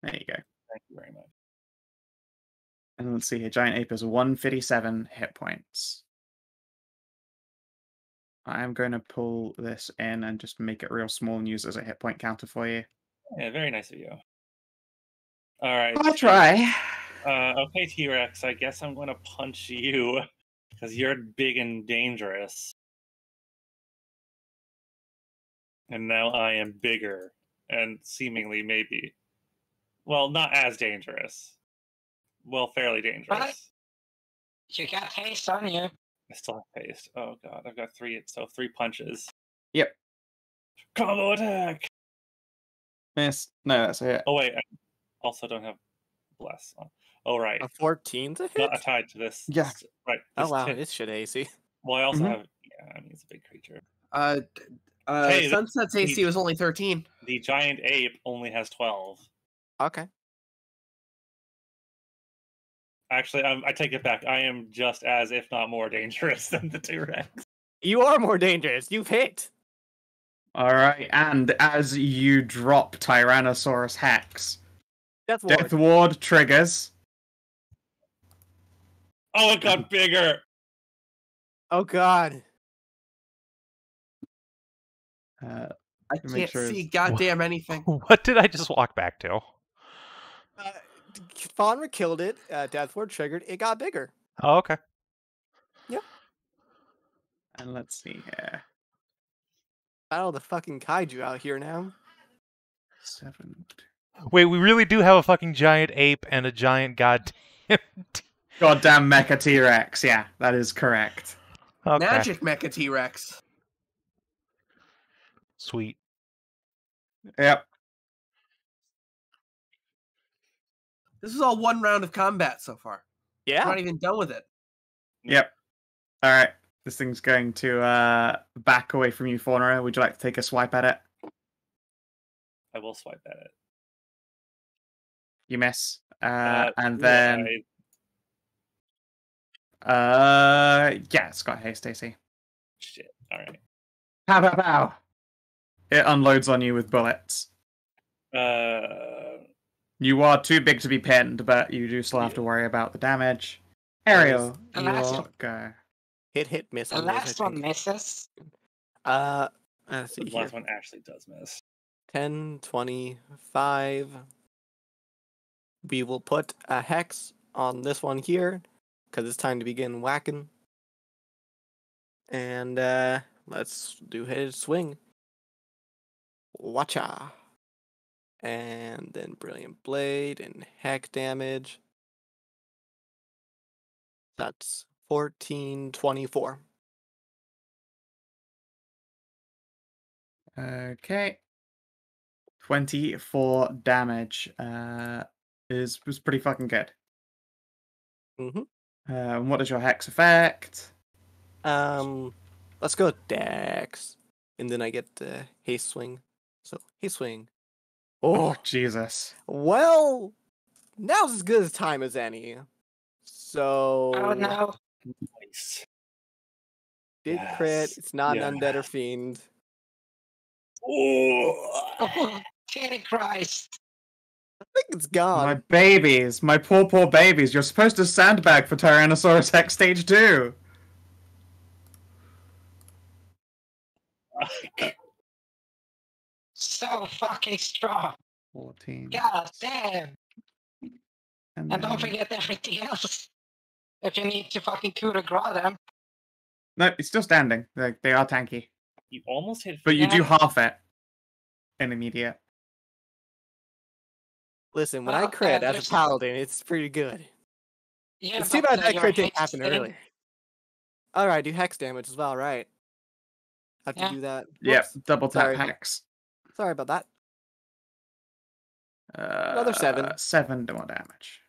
There you go. Thank you very much. And let's see here. Giant Ape is 157 hit points. I am going to pull this in and just make it real small and use it as a hit point counter for you. Yeah, very nice of you. All right. I'll try. Okay, T-Rex, I guess I'm going to punch you because you're big and dangerous. And now I am bigger and seemingly maybe, well, not as dangerous. Well, fairly dangerous. What? You got haste on you. I still have haste. Oh god, I've got 3 punches. Yep. Combo attack! Miss. No, that's a hit. Oh wait, I also don't have bless on. Oh right. A 14's a hit? Not tied to this. Yeah. Right. Oh this wow, hit. this shit AC. Well, I also Mhm. have, yeah, I mean, it's a big creature. Sunset's AC was only 13. The giant ape only has 12. Okay. Actually, I take it back. I am just as, if not more, dangerous than the T-Rex. You are more dangerous. You've hit. All right, and as you drop Tyrannosaurus Hex, Death Ward. Death Ward triggers. Oh, it got bigger! Oh god. Uh, I Make can't sure see it's- goddamn anything. What did I just walk back to? Faunra killed it. Death Ward triggered. It got bigger. Oh, okay. and let's see here. Battle the fucking kaiju out here now. 7. Wait, we really do have a fucking giant ape and a giant goddamn. Goddamn Mecha T-Rex. Yeah, that is correct. Okay. Magic Mecha T-Rex. Sweet. Yep. This is all one round of combat so far. Yeah. We're not even done with it. Yep. All right. This thing's going to back away from you, Faunra. Would you like to take a swipe at it? I will swipe at it. You miss. Yeah, And then... yeah, it's got haste AC. Shit. Alright. Pow, pow, pow. It unloads on you with bullets. You are too big to be pinned, but you do still have to worry about the damage. Ariel, The you last will one. go. Hit, miss. The on those, I last one think. misses. Let's see The here. last one actually does miss. 10, 25. We will put a hex on this one here, because it's time to begin whacking. And let's do his swing. Watcha. And then Brilliant Blade and heck damage. That's 14, 24. Okay. 24 damage was pretty fucking good. Mm-hmm. What is your hex effect? Let's go Dex. And then I get haste swing. So haste swing. Oh, Oh, Jesus. well, now's as good a time as any. So Oh no. Nice. did crit. Yes. It's not Yeah. an undead or fiend. Oh, Kitty Christ. I think it's gone. My babies. My poor, poor babies. You're supposed to sandbag for Tyrannosaurus Hex Stage 2. So fucking strong. 14. God damn. And And don't then- forget everything else. If you need to fucking coup de grace them. No, it's still standing. They are tanky. You almost hit. But you do Yeah. half it in immediate. Listen, when I Oh, crit as there's- a paladin, it's pretty good. Yeah, It's too but, bad that your crit didn't haste happen thing- earlier. Alright, do hex damage as well, right? Have to Yeah. do that. Yep, Whoops. double tap Sorry. hex. Sorry about that. Another 7. 7 more damage.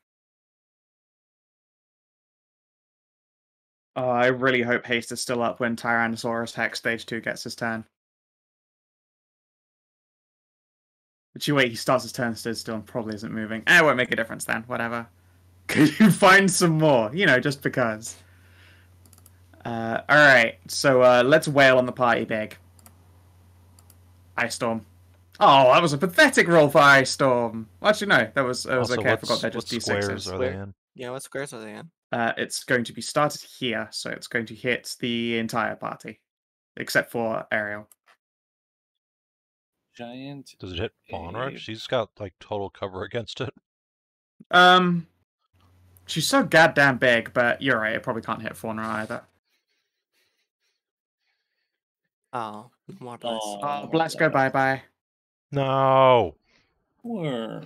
Oh, I really hope haste is still up when Tyrannosaurus Hex Stage 2 gets his turn. But you wait, he starts his turn stood still and probably isn't moving. It won't make a difference then, whatever. Could you find some more? You know, just because. Alright, so let's wail on the party big. Ice Storm. Oh, that was a pathetic roll for Ice Storm. Actually, no, that was Also, okay. I what forgot they're just squares D6s. are they in? Yeah, what squares are they in? It's going to be started here, so it's going to hit the entire party, except for Ariel. Giant. Does it hit Faunra? Cave. She's got like total cover against it. She's so goddamn big, but you're right, it probably can't hit Fauna either. Oh, more bliss. Oh, Bless go bye-bye. No. Wah,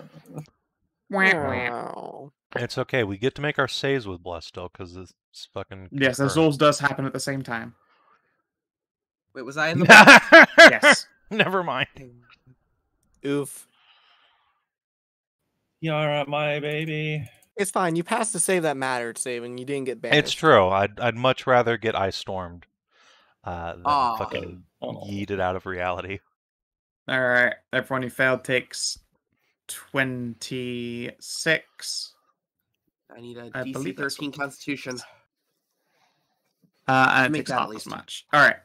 wah. Oh. It's okay. We get to make our saves with Bless still because it's fucking. Yes, this all does happen at the same time. Wait, was I in the Yes. Never mind. Oof. Yara, my baby. It's fine. You passed the save that mattered, saving. You didn't get banished. It's true. I'd much rather get ice stormed than Aw. fucking Oh. yeeted out of reality. Alright, everyone who failed takes 26. I need a I DC believe that's 13 Constitution. And it Make takes that at half as least. much. Alright.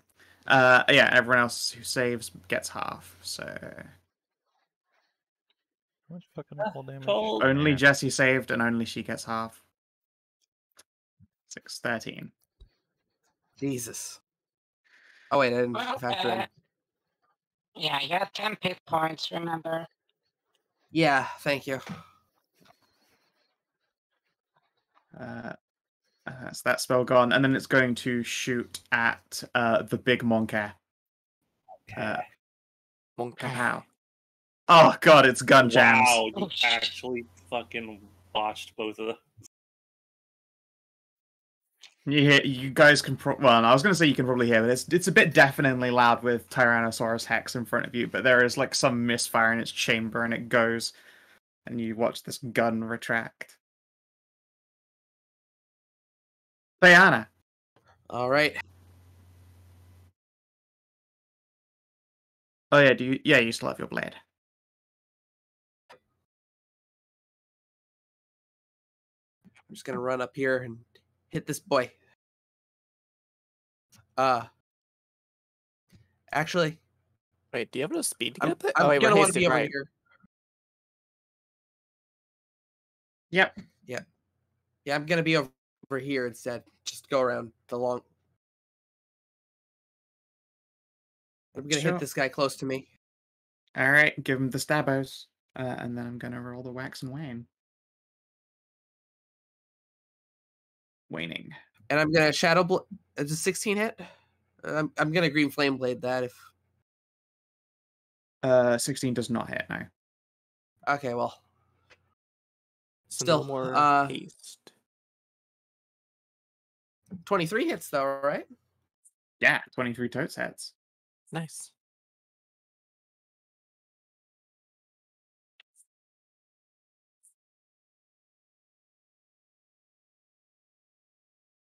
Yeah, everyone else who saves gets half, so... How much fucking full damage? cold. Only Yeah. Jessie saved, and only she gets half. 6, 13. Jesus. Oh wait, I didn't Well, factor in. yeah, you had 10 hit points, remember? Yeah, thank you. That's that spell gone, and then it's going to shoot at the big monkey. Monkey. How? Oh god, it's gun jams. Wow, you Oh, shit. actually fucking botched both of them. You guys can well, I was going to say you can probably hear, but it's a bit deafeningly loud with Tyrannosaurus Hex in front of you, but there is like some misfire in its chamber, and it goes, and you watch this gun retract. Tajana. All right. Oh yeah, you still have your blade. I'm just gonna run up here and hit this boy. Actually, Wait, do you have enough speed to get I'm, up there? I'm Oh, wait, gonna we're want to hasted, be over right? here. Yep. Yeah, I'm gonna be over here instead. Just go around the long. I'm gonna Sure. hit this guy close to me. Alright, give him the stabos. And then I'm gonna roll the wax and wane. Waning. And I'm gonna shadow. Is a 16 hit? I'm gonna green flame blade that if. 16 does not hit now. Okay, well. So Still, no more haste. 23 hits though, right? Yeah, 23 totes hits. Nice.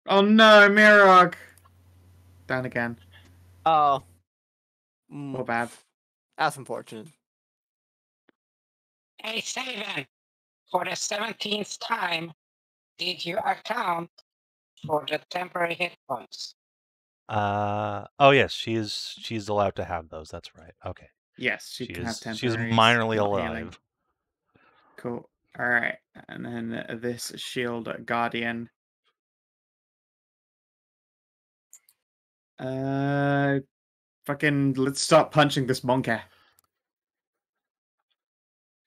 Oh no, Mirog! Down again. Oh. Poor bad. That's unfortunate. Hey, Savin, for the 17th time, did you account for the temporary hit points? Oh yes, she's allowed to have those. That's right. Okay. Yes, she can have She's temporaries. minorly not alive. healing. Cool. Alright, and then this shield guardian. Fucking, let's start punching this monkey.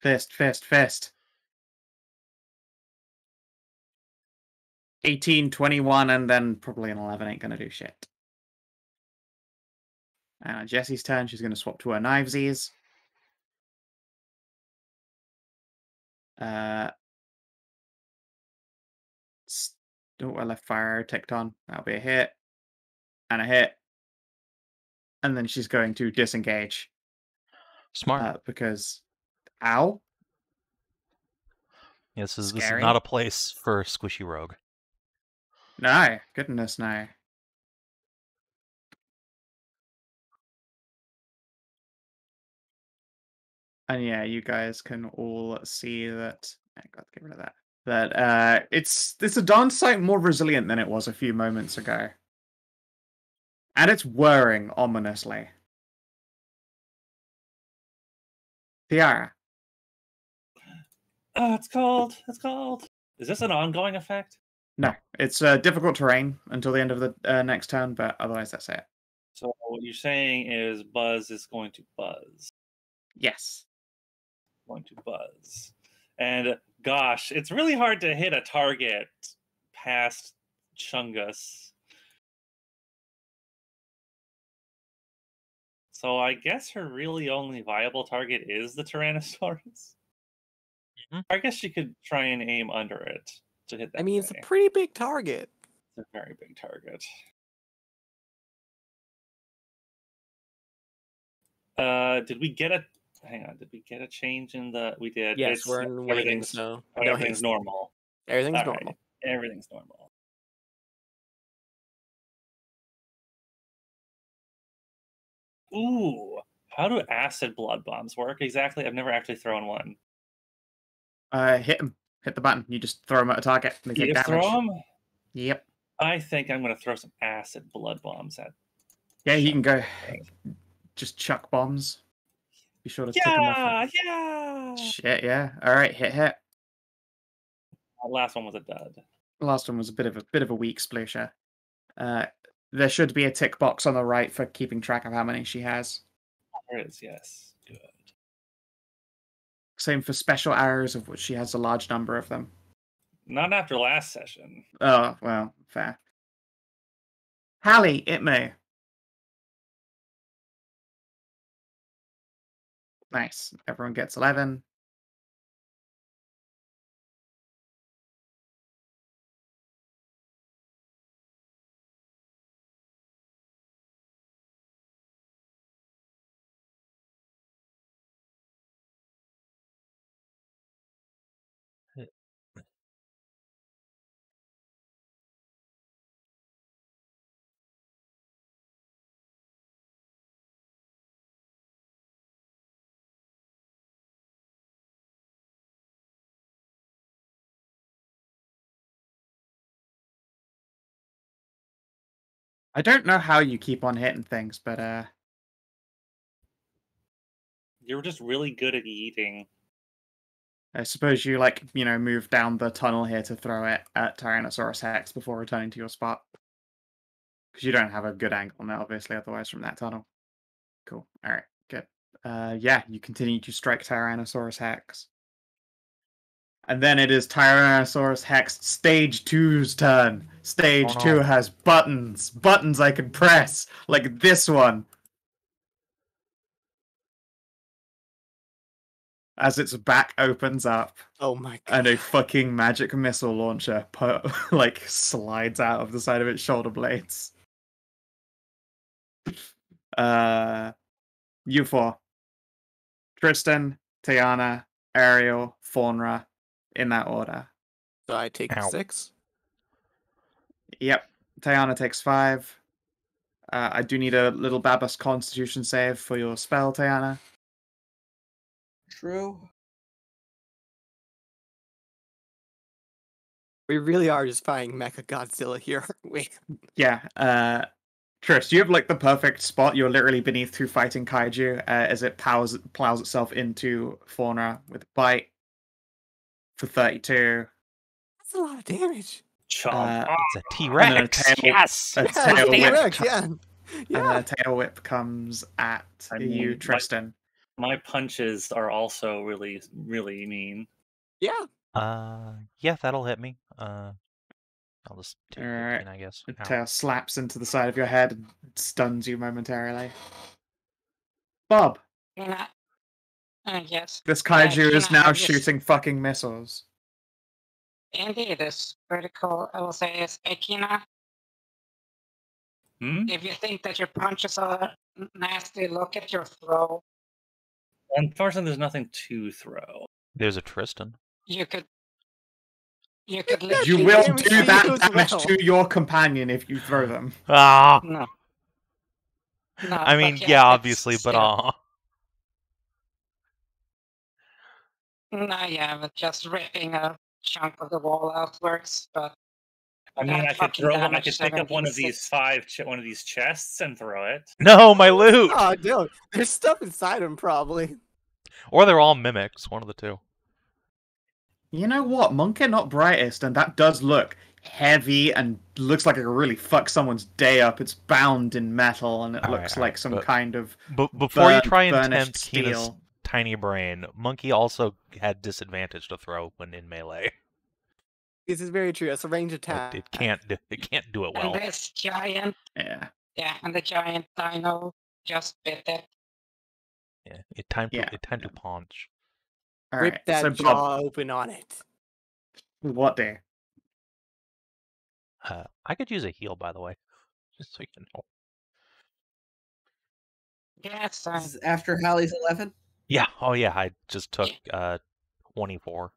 Fist, fist, fist. 18, 21, and then probably an 11 ain't gonna do shit. Jessie's turn, she's gonna swap to her knivesies. Oh, I left fire arrow ticked on. That'll be a hit. And a hit. And then she's going to disengage. Smart. Because, ow. Yeah, this is Scary. not a place for squishy rogue. No, goodness no. And yeah, you guys can all see that. I got to get rid of that. That it's a darn sight more resilient than it was a few moments ago. And it's whirring ominously. Tiara. Oh, it's cold. It's cold. Is this an ongoing effect? No, it's difficult terrain until the end of the next turn, but otherwise that's it. So what you're saying is Buzz is going to buzz. Yes. Going to buzz. And gosh, it's really hard to hit a target past Chungus. So I guess her really only viable target is the Tyrannosaurus. I guess she could try and aim under it to hit that. I mean, it's a pretty big target. It's a very big target. Did we get a... Hang on, did we get a change in the... We did. Yes, we're in waiting, so... Everything's normal. Everything's normal. Right. Everything's normal. Ooh, how do acid blood bombs work exactly? I've never actually thrown one. Hit them. Hit the button. You just throw them at a target. They take You just damage. throw them? Yep. I think I'm going to throw some acid blood bombs at... Yeah, you can go. Just chuck bombs. Be sure to tick them off. Yeah! Shit, yeah. All right, hit. That last one was a dud. The last one was a bit of a weak sploosher. There should be a tick box on the right for keeping track of how many she has. There is, yes. Good. Same for special arrows, of which she has a large number of them. Not after last session. Oh, well, fair. Hallie, hit me. Nice. Everyone gets 11. I don't know how you keep on hitting things, but You're just really good at eating. I suppose you move down the tunnel here to throw it at Tyrannosaurus Hex before returning to your spot. Because you don't have a good angle now, obviously, otherwise from that tunnel. Cool. Alright, good. Yeah, you continue to strike Tyrannosaurus Hex. And then it is Tyrannosaurus Hex Stage 2's turn. Stage 2 has buttons. Buttons I can press. Like this one. As its back opens up. Oh my god. And a fucking magic missile launcher slides out of the side of its shoulder blades. You four. Tristan, Tajana, Ariel, Faunra, in that order. So I take 6? Yep. Tajana takes 5. I do need a little Babus Constitution save for your spell, Tajana. True. We really are just fighting Mecha Godzilla here, aren't we? Yeah. Tris, you have the perfect spot. You're literally beneath 2 fighting kaiju as it plows itself into Faunra with a bite for 32. That's a lot of damage. It's a T-Rex. Yes. A tail T-Rex, whip. yeah. And a tail whip comes at you, Tristan. My punches are also really, really mean. Yeah. Yeah, that'll hit me. I'll just take 15, Alright. I guess. It Ow. slaps into the side of your head and stuns you momentarily. Bob, Yes. this kaiju is now yes. shooting fucking missiles. Indeed, it's pretty cool. I will say is, Akina, if you think that your punches are nasty, look at your throw. Unfortunately, there's nothing to throw. There's a Tristan. You could You literally... will damage do to that you as damage well. to your companion if you throw them. Ah! No. I mean, but yeah, it's obviously, but still- No, yeah, but just ripping a chunk of the wall out works, but... I mean, that I could fucking throw them. I damage could pick up one of 76. these one of these chests and throw it. No, my loot! Oh, dude. There's stuff inside him, probably. Or they're all mimics, one of the two. You know what? Monkey not brightest, and that does look heavy and looks like it could really fuck someone's day up. It's bound in metal, and it All right, looks all right. like some But kind of before you burnt, try and burnished tempt Kina's steel. tiny brain, Monkey also had disadvantage to throw when in melee. This is very true. It's a range attack. It can't do it And well. this giant, Yeah. yeah, and the giant dino just bit it. Yeah, it time Yeah, to punch. All Rip right. that So jaw Bob, open on it. what do? I could use a heal, by the way, just so you know. Yes, This is after Hallie's 11. Yeah. Oh yeah, I just took 24.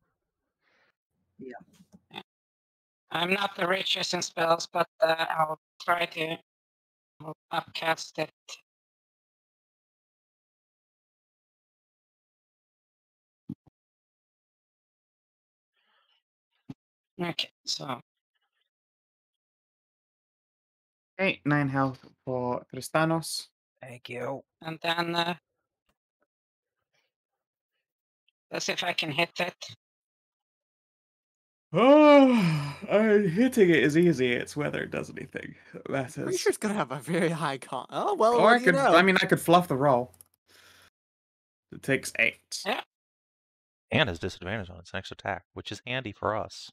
I'm not the richest in spells, but I'll try to upcast it. Okay, so Okay, 9 health for Tristanos. Thank you. and then let's see if I can hit it. Oh, hitting it is easy. It's whether it does anything that Pretty matters. sure it's gonna have a very high con. Oh well, Or what I do you could, know? I mean, I could fluff the roll. It takes 8. Yeah. And has disadvantage on its next attack, which is handy for us.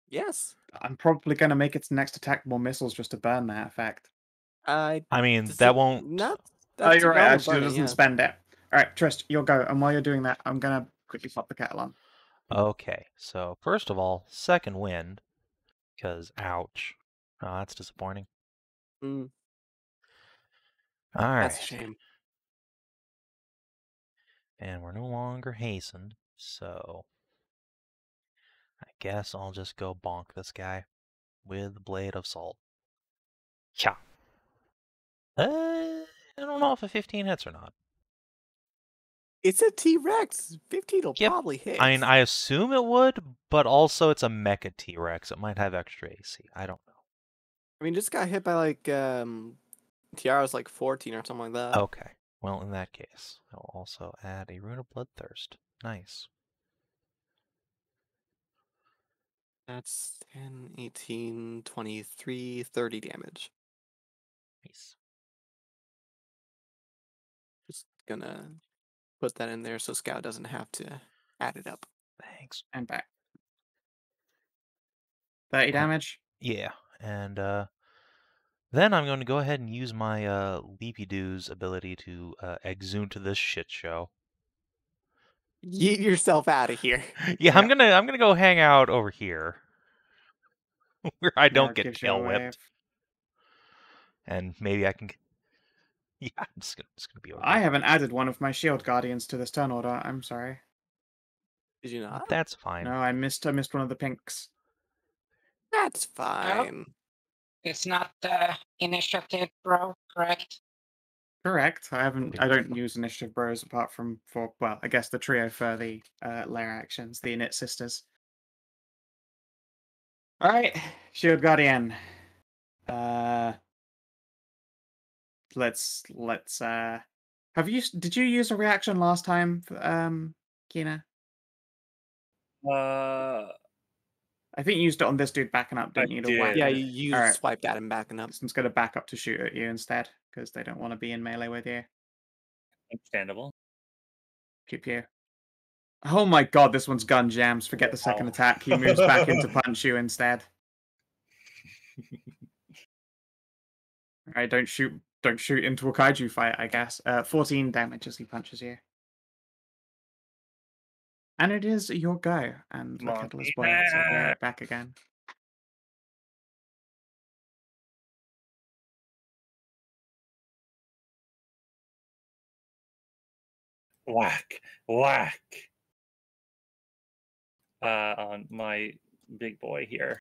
Yes. I'm probably going to make its next attack more missiles just to burn that effect. I mean, Does that it won't. Not. Oh, you're right. normal Actually, it burning, doesn't yeah. spend it. All right, Trist, you'll go. And while you're doing that, I'm going to quickly pop the kettle on. Okay, so first of all, second wind, because ouch. Oh, that's disappointing. Mm, All right. that's a shame. And we're no longer hastened, so I guess I'll just go bonk this guy with Blade of Salt. Yeah. I don't know if a 15 hits or not. It's a T-Rex. 15 will Yep. probably hit. I mean, I assume it would, but also it's a Mecha T-Rex. It might have extra AC. I don't know. I mean, just got hit by like Tiara's like 14 or something like that. Okay. Well, in that case, I'll also add a Rune of Bloodthirst. Nice. That's 10, 18, 23, 30 damage. Nice. Just gonna put that in there so Scout doesn't have to add it up. Thanks. And back. 30 damage. Yeah, and then I'm going to go ahead and use my Leapy Doo's ability to exhume to this shit show. Yeet yourself out of here. Yeah, I'm gonna go hang out over here where I don't get Gives you tail a whipped, wave. and maybe I can. Yeah, I'm just gonna be over I here. haven't added one of my shield guardians to this turn order. I'm sorry. Did you not? That's fine. No, I missed one of the pinks. That's fine. It's not the initiative, bro, correct? Correct. I don't use initiative bros apart from for, well, I guess the trio for the lair actions, the Init sisters. All right, shield guardian. Let's did you use a reaction last time, Kina? I think you used it on this dude backing up, didn't I you? To did. whack Yeah, it? you All right. swiped at him backing up. This one's gonna back up to shoot at you instead because they don't want to be in melee with you. Understandable. Keep you. Oh my god, this one's gun jams. Forget the second Wow. attack. He moves back in to punch you instead. Alright, don't shoot into a kaiju fight, I guess. 14 damage as he punches you. And it is your go. And the kettle is boiling, so I'll be right back again. Whack, whack. On my big boy here.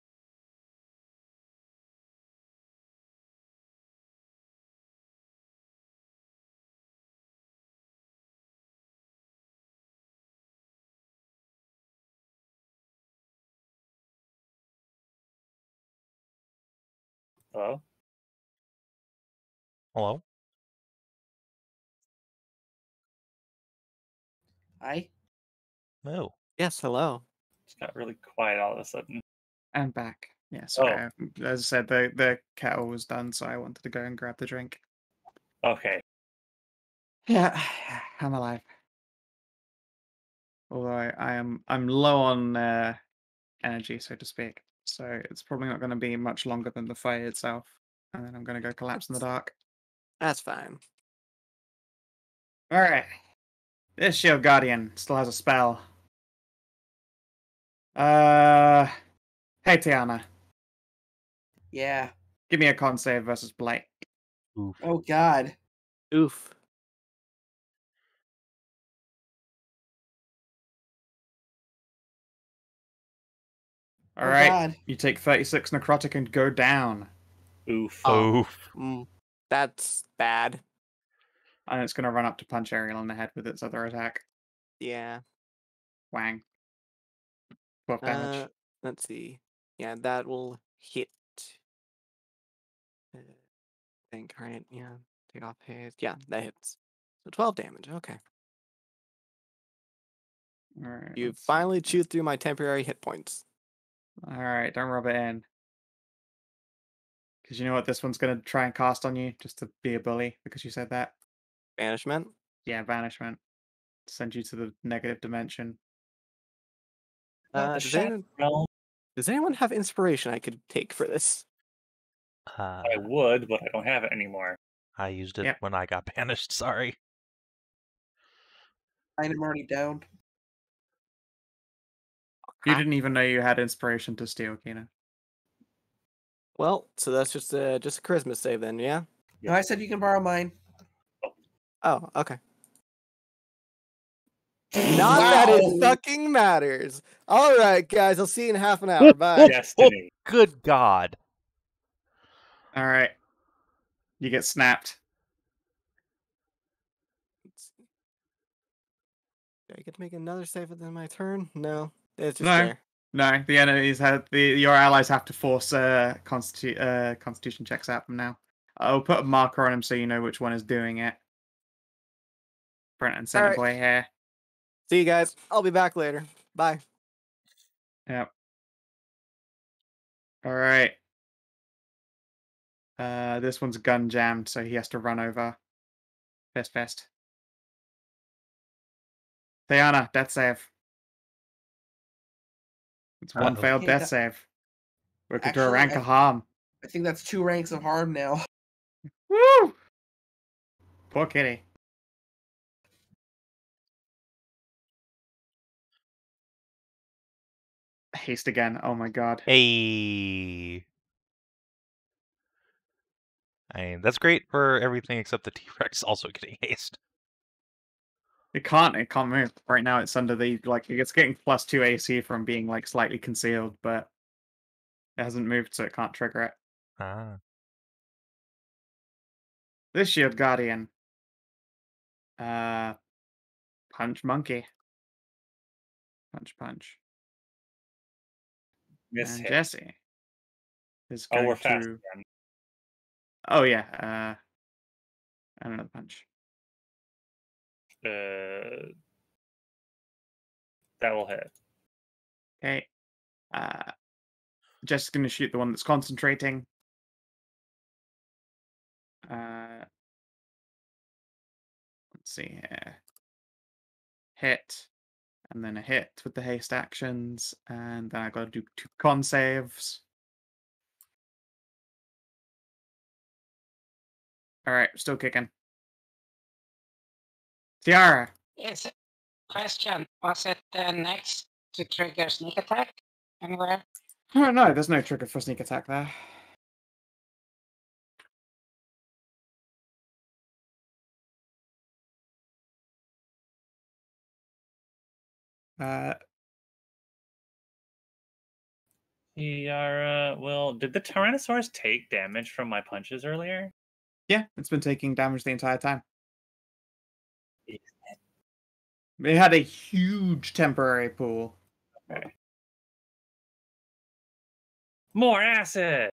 Hello? Hello. Hi. Moo. Yes, hello. Just got really quiet all of a sudden. And back. Yeah, sorry. As I said, the kettle was done, so I wanted to go and grab the drink. Okay. Yeah, I'm alive. Although I'm low on energy, so to speak. So it's probably not going to be much longer than the fight itself. And then I'm going to go collapse in the dark. That's fine. All right. This Shield Guardian still has a spell. Hey Tiana, Yeah. give me a con save versus Blight. Oof. Oh God. Oof. All Oh, right. God. You take 36 necrotic and go down. Oof. Oh. Oof. That's bad. And it's going to run up to punch Ariel in the head with its other attack. Yeah. Wang. 12 damage. Let's see. Yeah, that will hit. I think, right? Yeah. Take off his. Yeah, that hits. So 12 damage. Okay. All right. You let's see. finally chewed through my temporary hit points. All right, don't rub it in. Because you know what this one's going to try and cast on you, just to be a bully, because you said that. Banishment. Yeah, banishment. Send you to the negative dimension. The Does Shadow anyone, Realm, does anyone have inspiration I could take for this? I would, but I don't have it anymore. I used it Yep. when I got banished. Sorry. I'm already down. You Okay. didn't even know you had inspiration to steal, Kina. Well, so that's just a Christmas save then, yeah? No, I said you can borrow mine. Oh, okay. Not that it fucking matters. All right, guys, I'll see you in half an hour. Bye. Destiny. Good God. All right. You get snapped. Let's see. Do I get to make another save within my turn? No, it's just No. there. No, the enemies have your allies have to force constitution checks out from now. I'll put a marker on him so you know which one is doing it. Brent and Center Alright. Boy here. See you guys. I'll be back later. Bye. Yep. All right. This one's gun jammed, so he has to run over. Fist. Tajana, death save. It's one Uh-oh. failed Okay, death that- save. Working to a Actually, rank of harm. I think that's 2 ranks of harm now. Woo! Poor kitty. Haste again. Oh my god. Hey. I mean, that's great for everything except the T-Rex also getting haste. It can't move. Right now it's under the, it's getting +2 AC from being, slightly concealed, but it hasn't moved, so it can't trigger it. Ah. This Shield Guardian. Punch Monkey. Punch. Miss And hit. Jesse is Oh, going we're fast to... again. Oh, yeah. And another punch. That will hit. Okay. Jesse's going to shoot the one that's concentrating. Let's see here. Hit. And then a hit with the haste actions. And then I got to do 2 con saves. Alright, still kicking. Tiara. Yes. Question: was it next to trigger sneak attack anywhere? Oh, no, there's no trigger for sneak attack there. Well, did the Tyrannosaurus take damage from my punches earlier? Yeah, it's been taking damage the entire time. Is It had a huge temporary pool. Okay. More acid!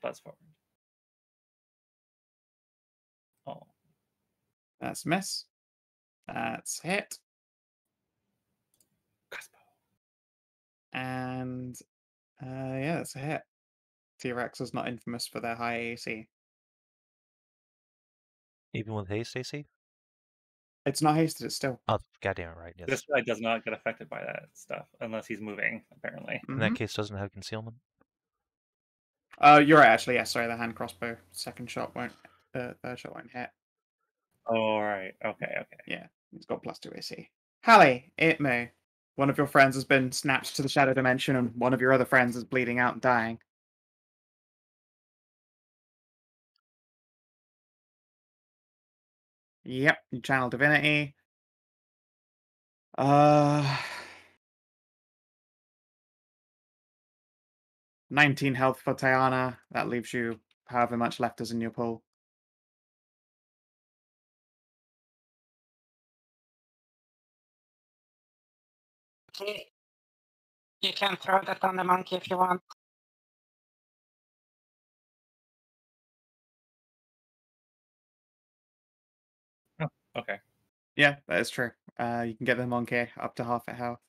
Fast forward. Oh. That's a miss. That's a hit. And yeah, that's a hit. T-Rex is not infamous for their high AC. Even with haste AC? It's not hasted, it's still. Oh, goddamn right, yes. This guy does not get affected by that stuff unless he's moving, apparently. In that case, doesn't have concealment. You're right, actually. Yeah, sorry, the hand crossbow. Second shot won't. Third shot won't hit. All right. Okay. Yeah, it's got +2 AC. Hallie, Itmo. One of your friends has been snatched to the shadow dimension, and one of your other friends is bleeding out and dying. Yep, you channel divinity. 19 health for Tajana. That leaves you however much left is in your pool. Okay. You can throw that on the monkey if you want. Okay. Yeah, that is true. You can get the monkey up to half at health.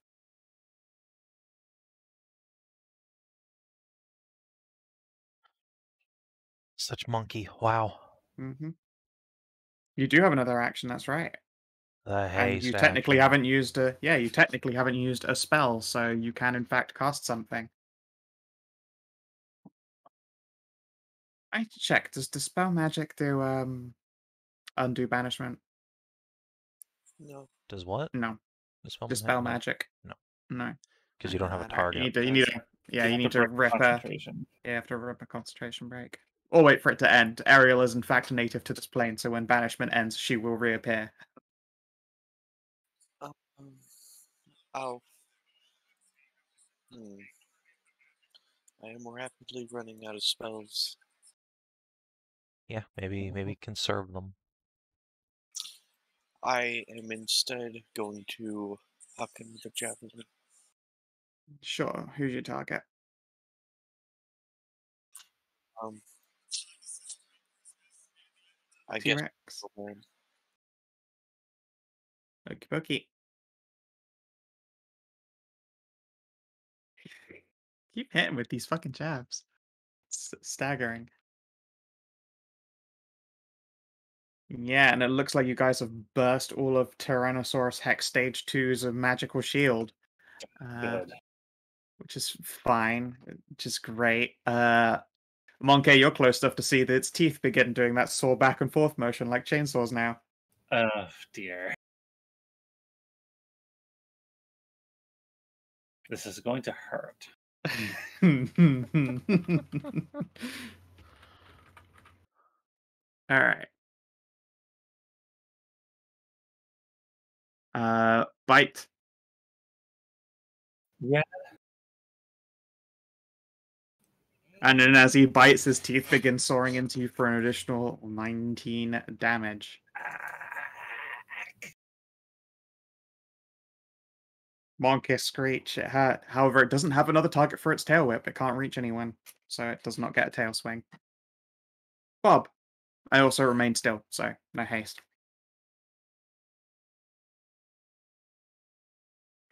Such monkey. Wow. You do have another action, that's right. The And haste you technically action. haven't used a you technically haven't used a spell, so you can in fact cast something. I need to check. Does Dispel Magic do undo banishment? No. Does what? No. Dispel Dispel no. magic. No. No. Because you don't have a I don't- target. You need to rip a concentration. you have to rip a concentration break. Or wait for it to end. Ariel is in fact native to this plane, so when banishment ends, she will reappear. Um, oh. Hmm. I am rapidly running out of spells. Yeah, maybe conserve them. I am instead going to huck in the javelin. Sure. Who's your target? I guess. T-Rex. Okie dokie. Keep hitting with these fucking jabs. It's staggering. Yeah, and it looks like you guys have burst all of Tyrannosaurus Hex Stage 2's of Magical Shield. Good. Which is fine, which is great. Monkey, you're close enough to see that its teeth begin doing that saw back and forth motion like chainsaws now. Oh dear. This is going to hurt. All right. Bite. Yeah. And then as he bites, his teeth begin soaring into you for an additional 19 damage. Monkey screech. It hurt. However, it doesn't have another target for its tail whip. It can't reach anyone, so it does not get a tail swing. Bob. I also remain still, so no haste.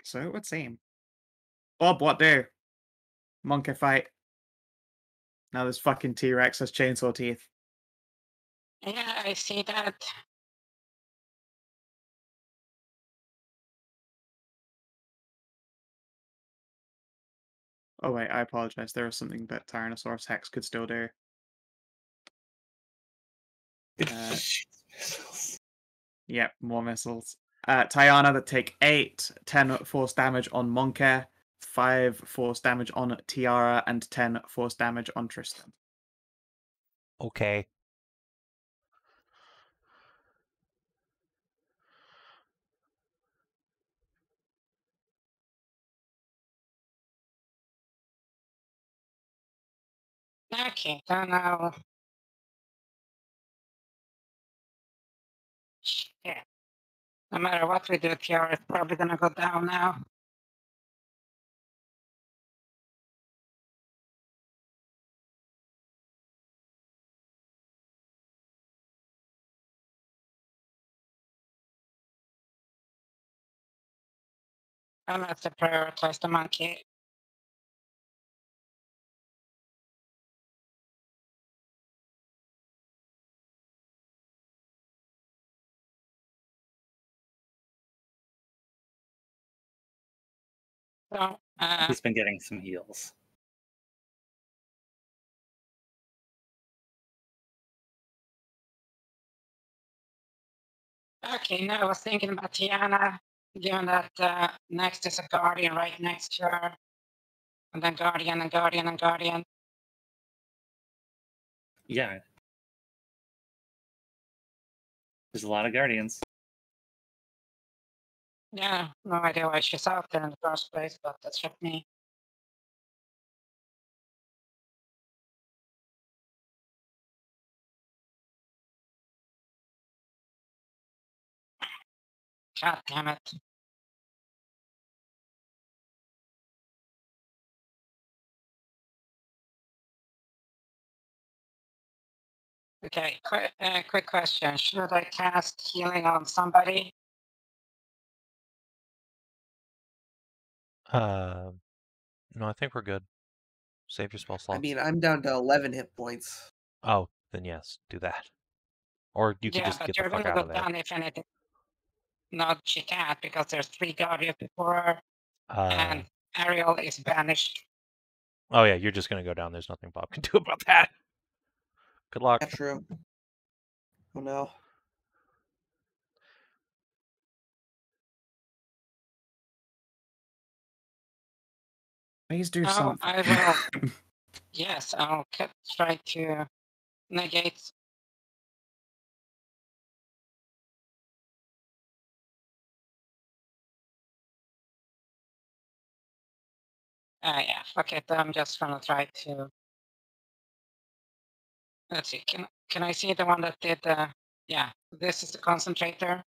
So it would seem. Bob, what do? Monkey fight. Now this fucking T-Rex has chainsaw teeth. Yeah, I see that. Oh wait, I apologize. There is something that Tyrannosaurus Hex could still do. Yep, more missiles. Tajana that take 10 force damage on Monkey, 5 force damage on Tiara, and 10 force damage on Tristan. Okay. Okay, so now. Shit. No matter what we do, Tiara is probably gonna go down now. I'm going to prioritize the monkey. So, He's been getting some heals. okay, now I was thinking about Tiana, given that next is a Guardian right next to her. And then Guardian and Guardian and Guardian. Yeah. There's a lot of guardians. Yeah, no idea why she's out there in the first place, but that's just me. God damn it. Okay, quick question. Should I cast healing on somebody? No, I think we're good. Save your spell slots. I mean, I'm down to 11 hit points. Oh, then yes, do that. Or you could Yeah, just but get the you're fuck gonna out go of there. down if anything. No, she can't because there's 3 Guardians before her, and Ariel is banished. Oh yeah, you're just gonna go down. There's nothing Bob can do about that. Good luck. Yeah, true. Oh no. Please do Oh, something. I will. Yes, I'll try to negate. Yeah, fuck it. I'm just gonna try to. Let's see. Can I see the one that did? Yeah, this is the concentrator.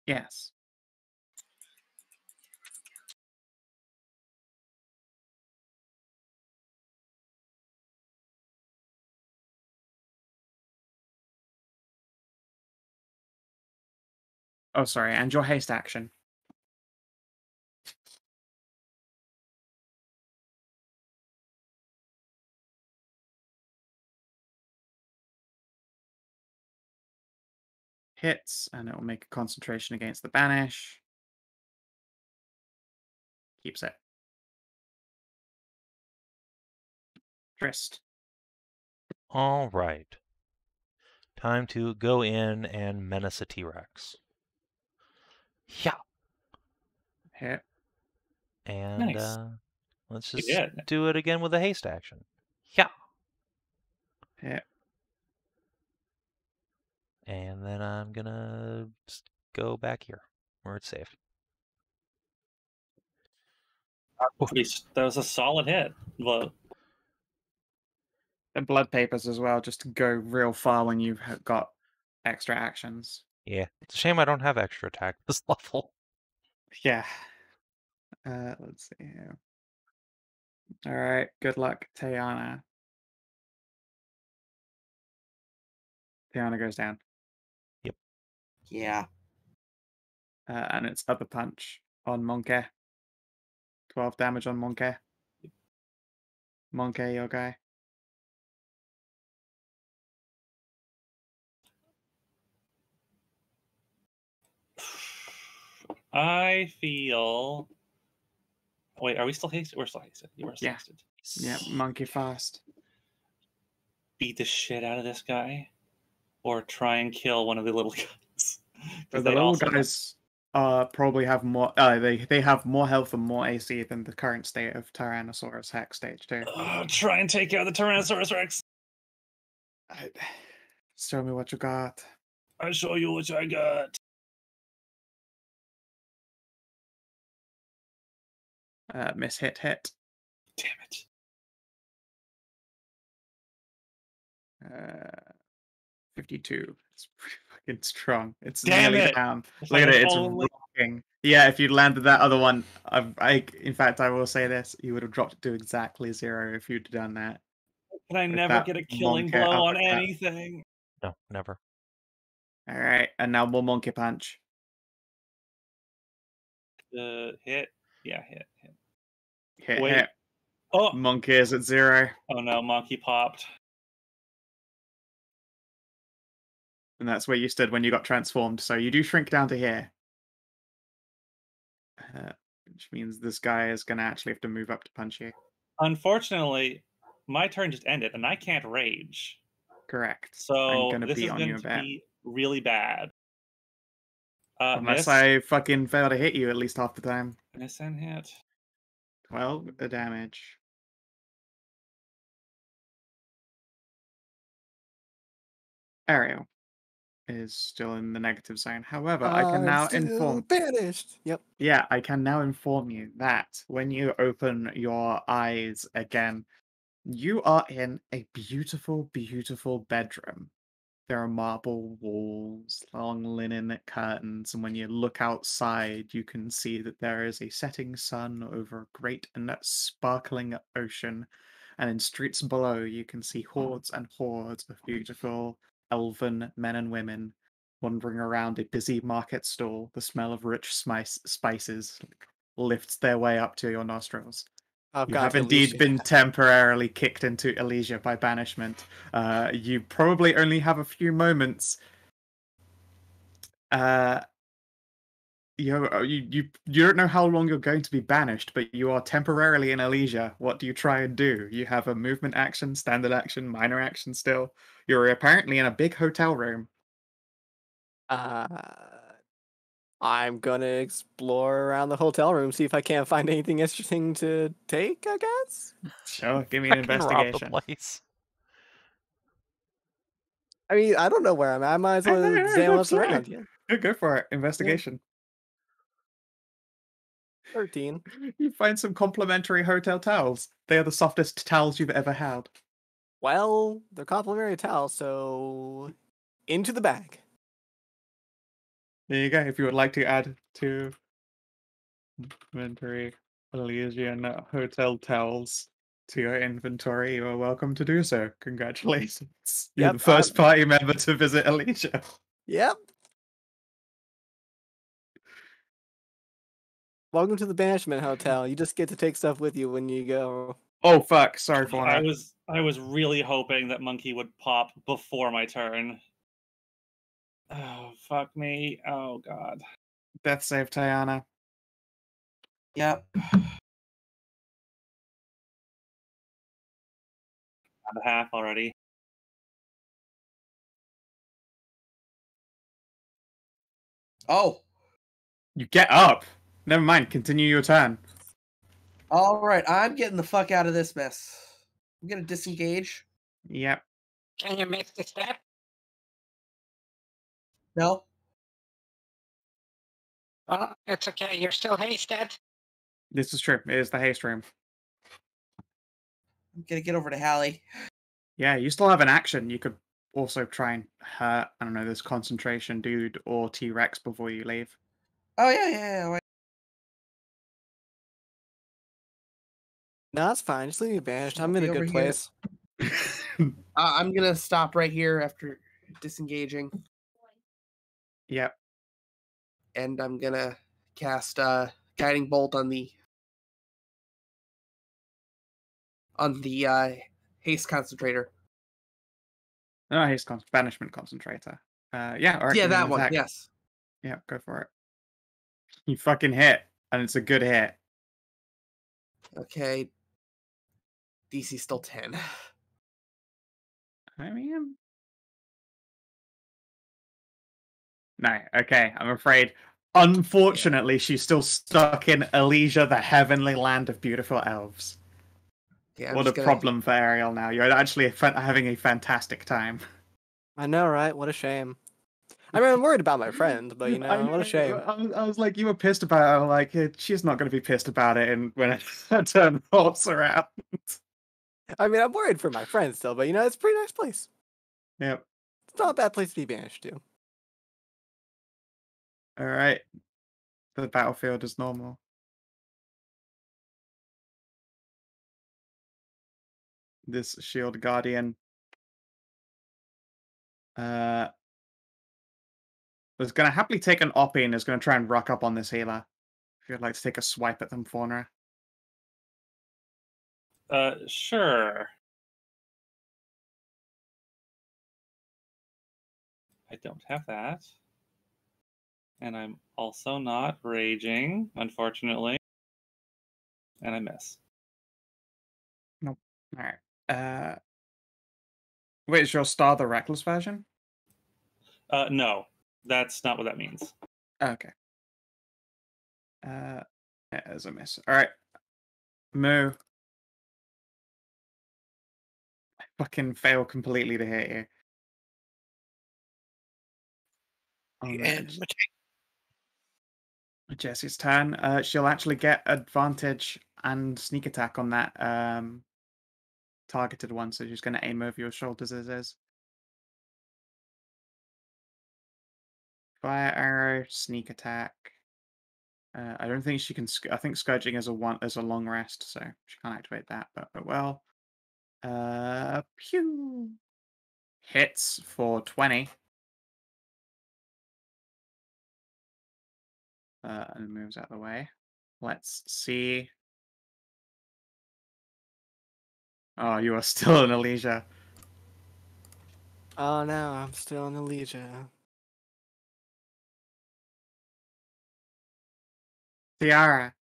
Yes. Oh, sorry, and your haste action. Hits, and it will make a concentration against the banish. Keeps it. Trist. All right. Time to go in and menace a T-Rex. Yeah. Hit. And Nice. let's You just did. do it again with a haste action. Yeah. Hit. And then I'm gonna just go back here where it's safe. That was a solid hit. Well, The blood papers as well, just to go real far when you've got extra actions. Yeah, it's a shame I don't have extra attack this level. Yeah. Let's see here. All right. Good luck, Tajana. Tajana goes down. Yeah. And it's other punch on Monkey. 12 damage on Monkey. Monkey, your guy. I feel. Wait, are we still hasted? We're still hasted. You were still Yeah. hasted. Yeah, monkey fast. Beat the shit out of this guy, or try and kill one of the little guys. The little guys probably have more. They have more health and more AC than the current state of Tyrannosaurus Hex stage 2. Try and take out the Tyrannosaurus Rex. Show me what you got. I'll show you what I got. Miss hit. Damn it. 52. It's pretty fucking strong. It's Damn nearly it! down. If Look I at had it. It's only- rocking. Yeah, if you'd landed that other one, in fact, I will say this: you would have dropped it to exactly 0 if you'd done that. Can I With never that get a killing monkey blow on uppercut. anything? No, never. All right, and now more monkey punch. Hit. Yeah, hit. Hit, Wait. hit. Oh! Monkey is at 0. Oh no, monkey popped. And that's where you stood when you got transformed. So you do shrink down to here. Which means this guy is going to actually have to move up to punch you. Unfortunately, my turn just ended, and I can't rage. Correct. I'm So going to this beat is on you going a to bit. be really bad. Unless Miss. I fucking fail to hit you at least half the time. Miss and hit. 12 the damage. Ariel is still in the negative zone. However, I can now inform. Banished. Yep. Yeah, I can now inform you that when you open your eyes again, you are in a beautiful, beautiful bedroom. There are marble walls, long linen curtains, and when you look outside, you can see that there is a setting sun over a great and sparkling ocean. And in streets below, you can see hordes and hordes of beautiful elven men and women wandering around a busy market stall. The smell of rich spices lifts their way up to your nostrils. I've You got have to indeed Alicia. been temporarily kicked into Elysia by banishment. You probably only have a few moments. You don't know how long you're going to be banished, but you are temporarily in Elysia. What do you try and do? You have a movement action, standard action, minor action still. You're apparently in a big hotel room. I'm gonna explore around the hotel room, see if I can't find anything interesting to take, I guess. Sure, give me an Fucking rob the investigation. place. I mean, I don't know where I'm at. I might as well examine what's around. Yeah. Go for it. Investigation. 13. You find some complimentary hotel towels. They are the softest towels you've ever had. Well, they're complimentary towels, so into the bag. There you go. If you would like to add to inventory Elysian hotel towels to your inventory, you are welcome to do so. Congratulations. You're Yep, the first party member to visit Elysia. Yep. Welcome to the Banishment Hotel. You just get to take stuff with you when you go. Oh fuck! Sorry, Faunra. I was really hoping that monkey would pop before my turn. Oh fuck me! Oh god. Death save, Tajana. Yep. And a half already. Oh. You get up. Never mind. Continue your turn. All right. I'm getting the fuck out of this mess. I'm gonna disengage. Yep. Can you make the step? No. Well, it's okay. You're still hasted. This is true. It is the haste room. I'm gonna get over to Hallie. Yeah, you still have an action. You could also try and hurt, I don't know, this concentration dude or T-Rex before you leave. Oh yeah. Wait. No, that's fine. Just leave me banished. I'm in a Over good here. place. I'm gonna stop right here after disengaging, Yep. and I'm gonna cast guiding bolt on the haste concentrator. No, haste banishment concentrator. Yeah, alright. Yeah, give me that an one. attack. Yes. Yeah, go for it. You fucking hit, and it's a good hit. Okay. DC still 10. I mean, no. Okay, I'm afraid. Unfortunately, she's still stuck in Elysia, the heavenly land of beautiful elves. Yeah, What a problem for Ariel now. You're actually having a fantastic time. I know, right? What a shame. I mean, I'm worried about my friend, but what a shame. I was like, you were pissed about it. I'm like, she's not going to be pissed about it when her turn rolls around. I mean, I'm worried for my friend still, but it's a pretty nice place. Yep. It's not a bad place to be banished to. All right. The battlefield is normal. This shield guardian was going to happily take an Oppie and is going to try and ruck up on this healer. If you'd like to take a swipe at them, Faunra. Sure. I don't have that. And I'm also not raging, unfortunately. And I miss. Nope. Alright. Wait, is your star the reckless version? No, that's not what that means. Okay. It is a miss. Alright. Moo. I fucking fail completely to hit you. Oh, no. And Jessie's turn. She'll actually get advantage and sneak attack on that targeted one, so she's going to aim over your shoulders as is. Fire arrow, sneak attack. I don't think she can. I think Scourging is a long rest, so she can't activate that. But well, pew hits for 20. And moves out of the way. Let's see. Oh, you are still in Elysia. Oh no, I'm still in Elysia. Tiara.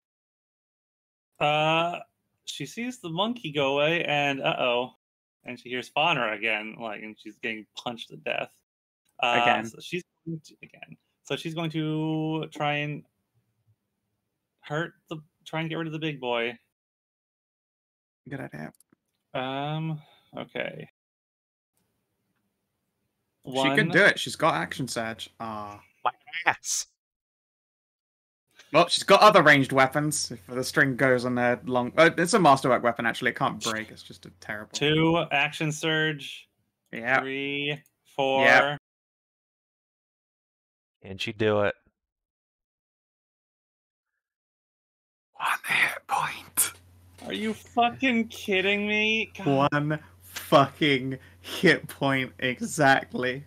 She sees the monkey go away, and and she hears Faunra again, and she's getting punched to death. Again. So she's going to, So she's going to try and get rid of the big boy. Good idea. Okay. She could do it. She's got action surge. My ass. Well, she's got other ranged weapons. If the string goes on a long... it's a masterwork weapon, actually. It can't break. It's just a terrible... 2 action surge. Yeah. 3, 4. Yep. Can she do it? 1 hit point. Are you fucking kidding me? God. 1 fucking hit point exactly.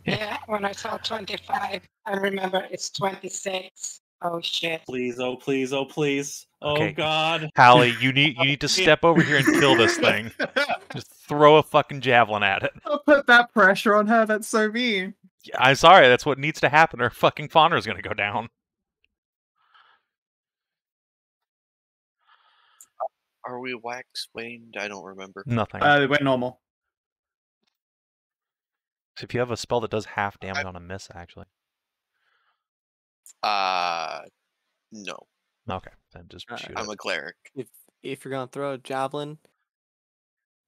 Yeah, when I saw 25, I remember it's 26. Oh shit. Please, oh please, oh please. Okay. Oh god. Hallie, you need to step over here and kill this thing. Just throw a fucking javelin at it. I'll put that pressure on her. That's so mean. I'm sorry, that's what needs to happen, or fucking Faunra's gonna go down. are we wax waned? I don't remember. Nothing. We're normal. So if you have a spell that does half damage on a miss, actually. No. Okay, then just shoot I'm it. a cleric. If you're gonna throw a javelin,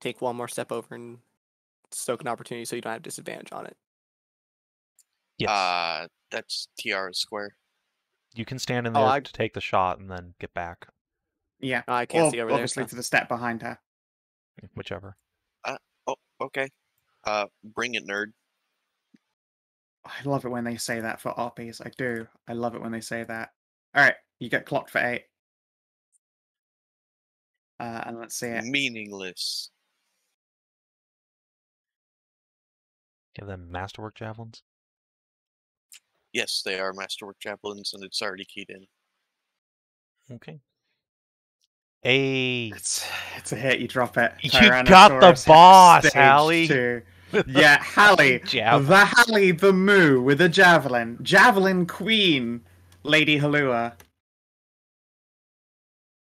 take 1 more step over and soak an opportunity so you don't have disadvantage on it. Yes. That's Tiara's square. You can stand in there to take the shot and then get back. Yeah. I can't see over there. Obviously to the step behind her. Whichever. Oh, okay. Bring it, nerd. I love it when they say that for RPs. I do. I love it when they say that. Alright, you get clocked for 8. And let's see it. Meaningless. Give them masterwork javelins. Yes, they are masterwork javelins, and it's already keyed in. Okay. Hey. It's a hit, you drop it. You got the Tyrannosaurus boss, stage Hallie. 2. Yeah, Hallie. The Hallie the Moo with a javelin. Javelin Queen, Lady Halua.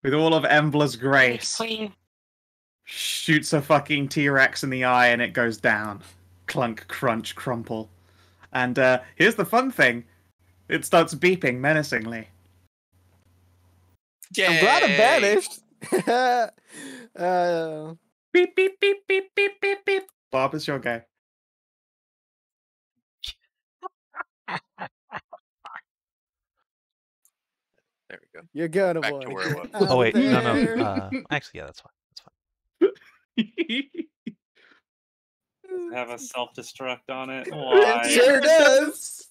With all of Embla's grace. Queen. Shoots a fucking T-Rex in the eye and it goes down. Clunk, crunch, crumple. And here's the fun thing. It starts beeping menacingly. Yay! I'm glad I'm banished. Beep, beep, beep, beep, beep, beep, beep. Bob, it's your go. There we go. You're good, Back boy. to where it was. Oh wait, no. Actually, yeah, that's fine. Does it have a self-destruct on it? It sure does.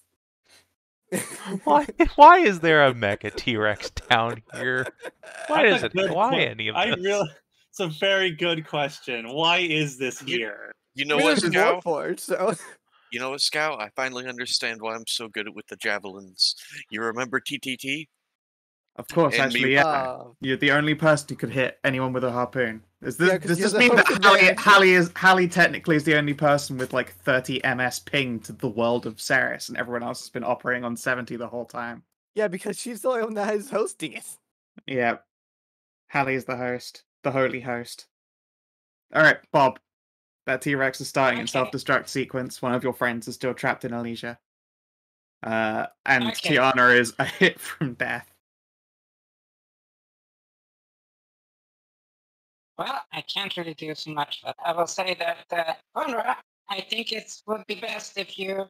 Why is there a mecha T-Rex down here? Why That's is a it? good Why point. any of this? It's a very good question. Why is this here? You know what, There's Scow? Warforged, so You know what, Scow? I finally understand why I'm so good with the javelins. You remember TTT? Of course, And actually, me- yeah. You're the only person who could hit anyone with a harpoon. Does Yeah, 'cause this you have just the mean host that advantage. Hallie technically is the only person with like 30 MS ping to the world of Ceres, and everyone else has been operating on 70 the whole time? Yeah, because she's the only one that is hosting it. Yeah. Hallie is the host. The holy host. Alright, Bob. That T-Rex is starting its Okay. self-destruct sequence. One of your friends is still trapped in Alicia. And Okay. Tiana is a hit from death. Well, I can't really do so much, but I will say that, Faunra, I think it would be best if you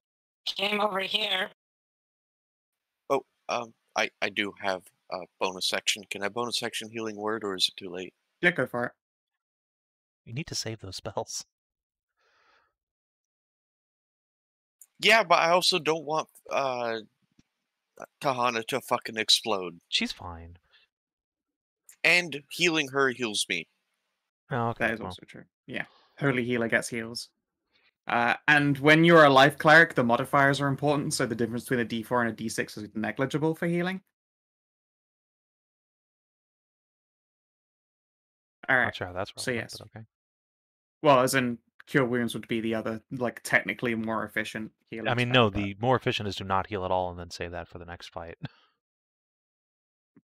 came over here. I do have a bonus section. Can I bonus section healing word, or is it too late? Yeah, go for it. You need to save those spells. Yeah, but I also don't want Tajana to fucking explode. She's fine. And healing her heals me. Oh, okay. That is well, also true. Yeah. Holy Healer gets heals. And when you're a life cleric, the modifiers are important, so the difference between a d4 and a d6 is negligible for healing. Alright. not sure how that's So relevant, yes. but okay. Well, as in Cure Wounds would be the other, like, technically more efficient healing I mean, spell, no, but- the more efficient is to not heal at all and then save that for the next fight.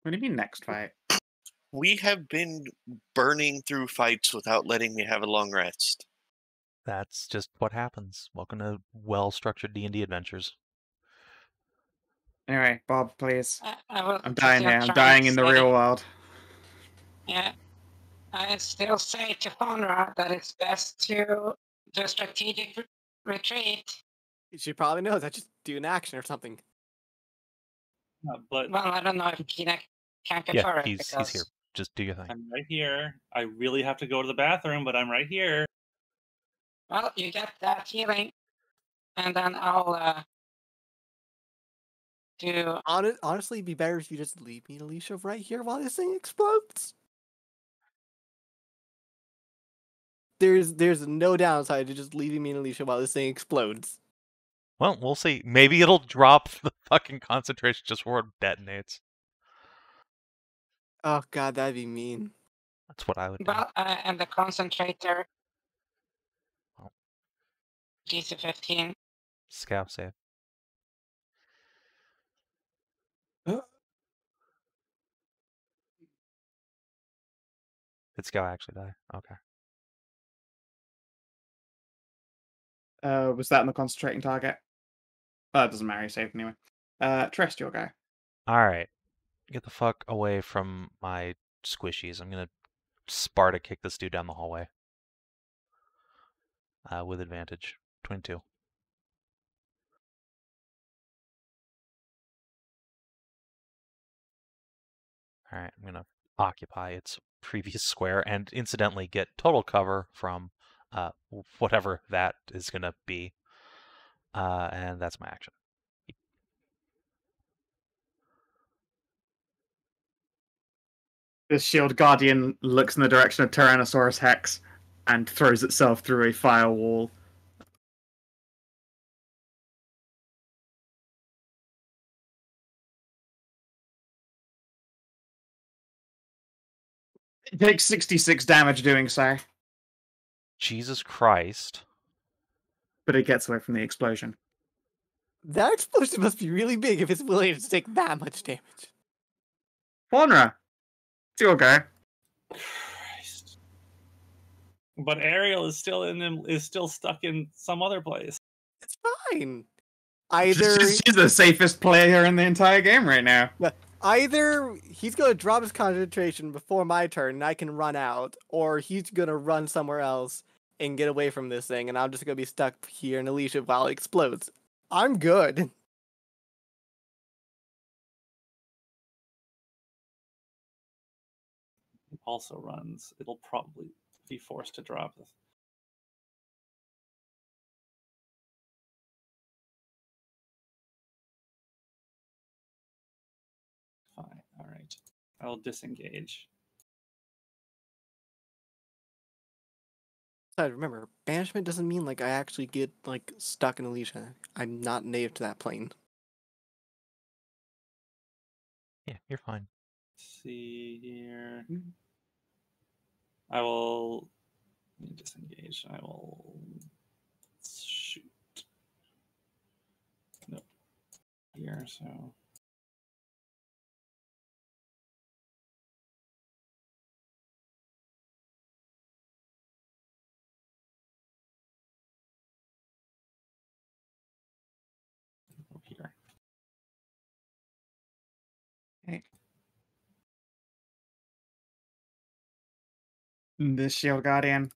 What do you mean next fight? We have been burning through fights without letting me have a long rest. That's just what happens. Welcome to well-structured D&D adventures. Anyway, Bob, please. I will I'm dying still here. I'm try dying and in the say- real world. Yeah. I still say to Faunra that it's best to do a strategic retreat. She probably knows. I just do an action or something. But Well, I don't know if Kina can Yeah, control it he's because here. Just do your thing. I'm right here. I really have to go to the bathroom, but I'm right here. well, you get that healing, and then I'll do. Honestly, it'd be better if you just leave me and Alicia right here while this thing explodes. There's no downside to just leaving me and Alicia while this thing explodes. Well, we'll see. Maybe it'll drop the fucking concentration just before it detonates. Oh god, that'd be mean. That's what I would do. Well, and the concentrator. Oh. DC 15. Scout save. Did Scout actually die? Okay. Was that on the concentrating target? It doesn't matter, you saved anyway. Trust your guy. Alright. Get the fuck away from my squishies. I'm gonna Sparta kick this dude down the hallway. With advantage. 22. Alright, I'm gonna occupy its previous square and incidentally get total cover from whatever that is gonna be. And that's my action. This shield guardian looks in the direction of Tyrannosaurus Hex and throws itself through a firewall. It takes 66 damage doing so, Jesus Christ. but it gets away from the explosion. That explosion must be really big if it's willing to take that much damage. Faunra, it's your go. Christ. But Ariel is still stuck in some other place. It's fine. Either She's the safest player in the entire game right now. Either he's gonna drop his concentration before my turn and I can run out, or he's gonna run somewhere else and get away from this thing, and I'm just gonna be stuck here in Alicia while it explodes. I'm good. It also runs. It'll probably be forced to drop this. Fine. All right. I'll disengage. So remember, banishment doesn't mean like I actually get like stuck in Alicia. I'm not native to that plane. Yeah, you're fine. see here. I will disengage. I will shoot. Nope. Here, so. Here. Okay. The Shield Guardian.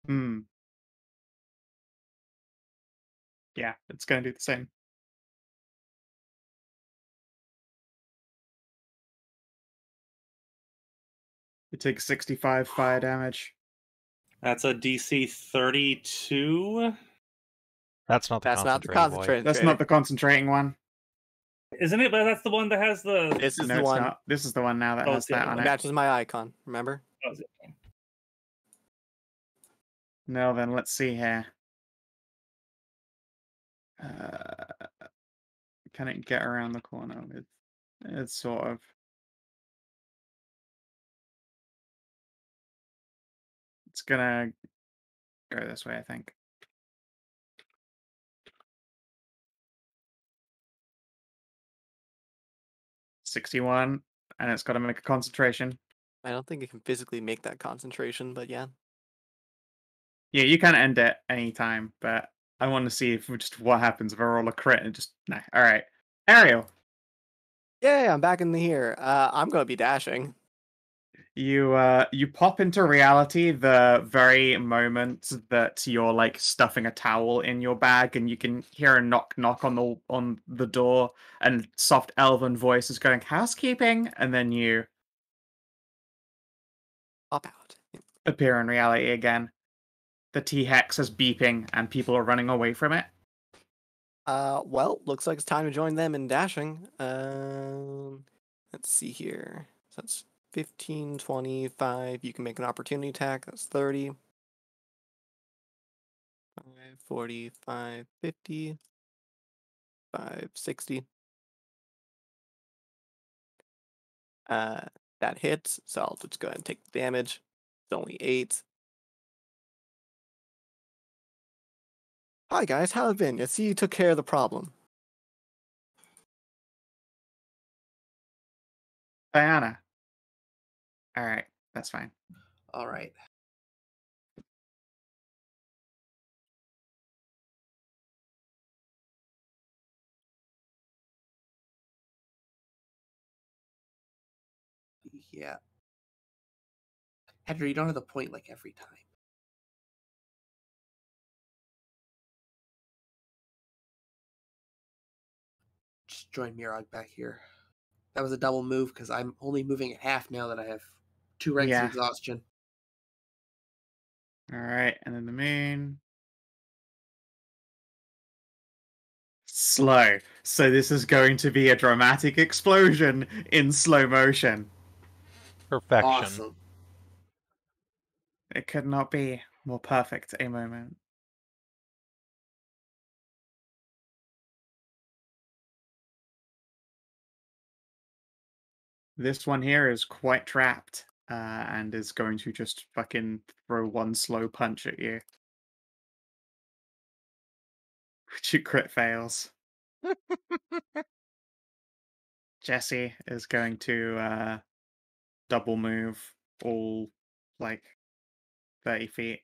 Hmm. Yeah, it's gonna do the same. It takes 65 fire damage. That's a DC 32. That's not the That's not the concentrated boy. concentrated. That's not the concentrating one. Isn't it? But that's the one that has the. This is No, the it's one. not. This is the one now that Oh, has it's the that other on one. it. Matches my icon. Remember? Oh, it's the other one. No, then let's see here. Can it get around the corner? It's sort of. It's gonna go this way, I think. $61, and it's got to make a concentration. I don't think it can physically make that concentration, but yeah. Yeah, you can end it anytime, but I want to see if just what happens if I roll a crit and just no. All right, Ariel, Yeah, I'm back in here. I'm gonna be dashing. you pop into reality the very moment that you're like stuffing a towel in your bag, and you can hear a knock on the door, and soft elven voice is going housekeeping, and then you Pop out. appear in reality again. The T-Hex is beeping, and people are running away from it. Well, looks like it's time to join them in dashing. Let's see here. So that's 15, 25. You can make an opportunity attack. That's 30. 5, 45, 50. 5, 60. That hits, so I'll just go ahead and take the damage. It's only 8. Hi guys, how have you been? I see you took care of the problem. Diana. All right, that's fine. All right. Yeah. Hedrah, you don't have to point like every time. Just join Mirog back here. That was a double move because I'm only moving at half now that I have 2 ranks Yeah. of exhaustion. All right, and then the moon. Slow. So this is going to be a dramatic explosion in slow motion. Perfection. Awesome. It could not be more perfect a moment. This one here is quite trapped, and is going to just fucking throw one slow punch at you. Which it crit fails. Jesse is going to double move all like 30 feet.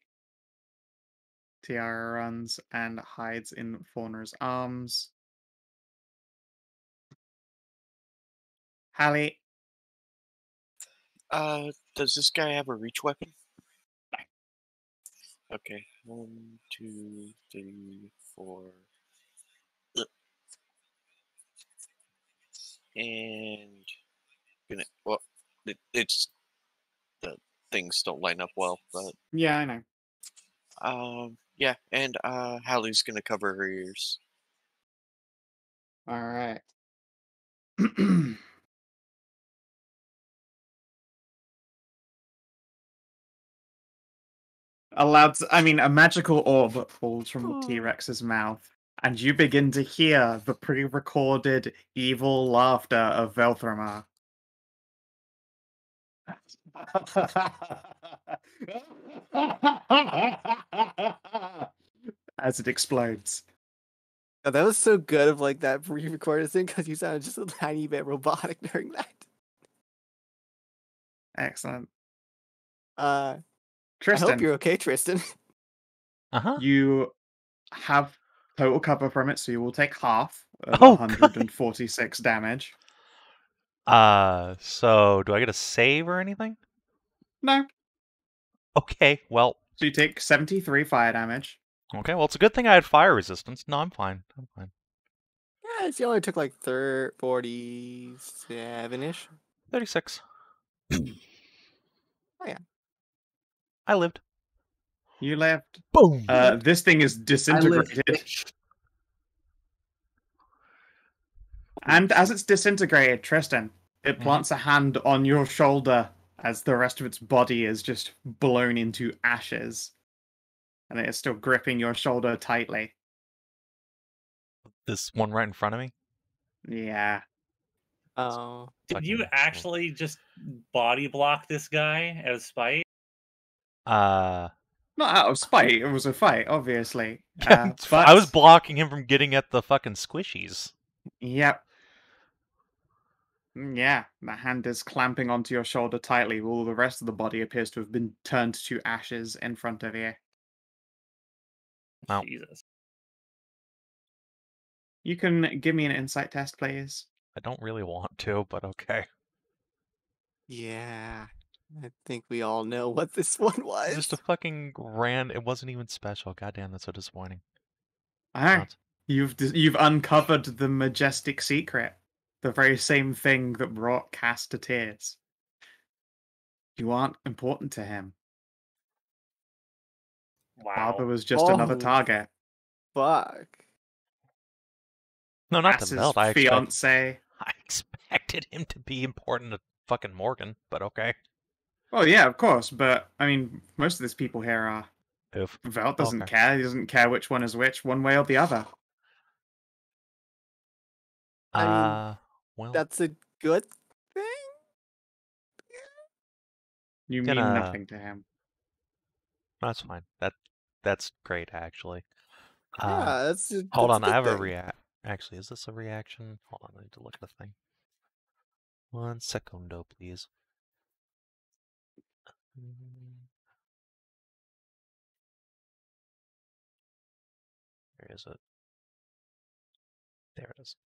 Tiara runs and hides in Faunra's arms. Hallie. Does this guy have a reach weapon? Okay. 1, 2, 3, 4. And well, it's the things don't line up well, but Yeah, I know. yeah, and Hallie's gonna cover her ears. All right. a magical orb falls from the T-Rex's mouth, and you begin to hear the pre-recorded evil laughter of Velthramar. As it explodes. Oh, that was so good of like that pre-recorded thing because you sounded just a tiny bit robotic during that. Excellent. I hope Tristan, you're okay, Tristan. Uh-huh. you have total cover from it, so you will take half of Oh, 146 damage. So do I get a save or anything? No. Okay, well, So you take 73 fire damage. okay, well, it's a good thing I had fire resistance. No, I'm fine. I'm fine. Yeah, she only took like 47-ish. 36. Oh, yeah. I lived. You lived. Boom. This thing is I live, disintegrated. bitch. And as it's disintegrated, Tristan, it plants a hand on your shoulder as the rest of its body is just blown into ashes. And it is still gripping your shoulder tightly. This one right in front of me? Yeah. Oh. Did you Fucking- actually just body block this guy as spite? Uh, Not out of spite, it was a fight, obviously. yeah, But I was blocking him from getting at the fucking squishies. Yep. Yeah, the hand is clamping onto your shoulder tightly, while the rest of the body appears to have been turned to ashes in front of you. Wow. Jesus. You can give me an insight test, please. I don't really want to, but okay. Yeah. I think we all know what this one was. Just a fucking it wasn't even special. Goddamn, that's so disappointing. Ah, Not- you've uncovered the majestic secret. The very same thing that brought Cass to tears. You aren't important to him. Barbara Wow. was just another Oh. target. Fuck. No, not to Cass's melt. I fiance. expected him to be important to fucking Morgan, but okay. Oh yeah, of course, but I mean, most of these people here are. Oof. Velt doesn't Okay. care. He doesn't care which one is which, one way or the other. I mean, Well, That's a good thing? You Gonna- mean nothing to him. that's fine. That's great, actually. Yeah, that's Hold that's on, I have a thing. react. Actually, is this a reaction? Hold on, I need to look at the thing. 1 secundo, please. Where is it? There it is.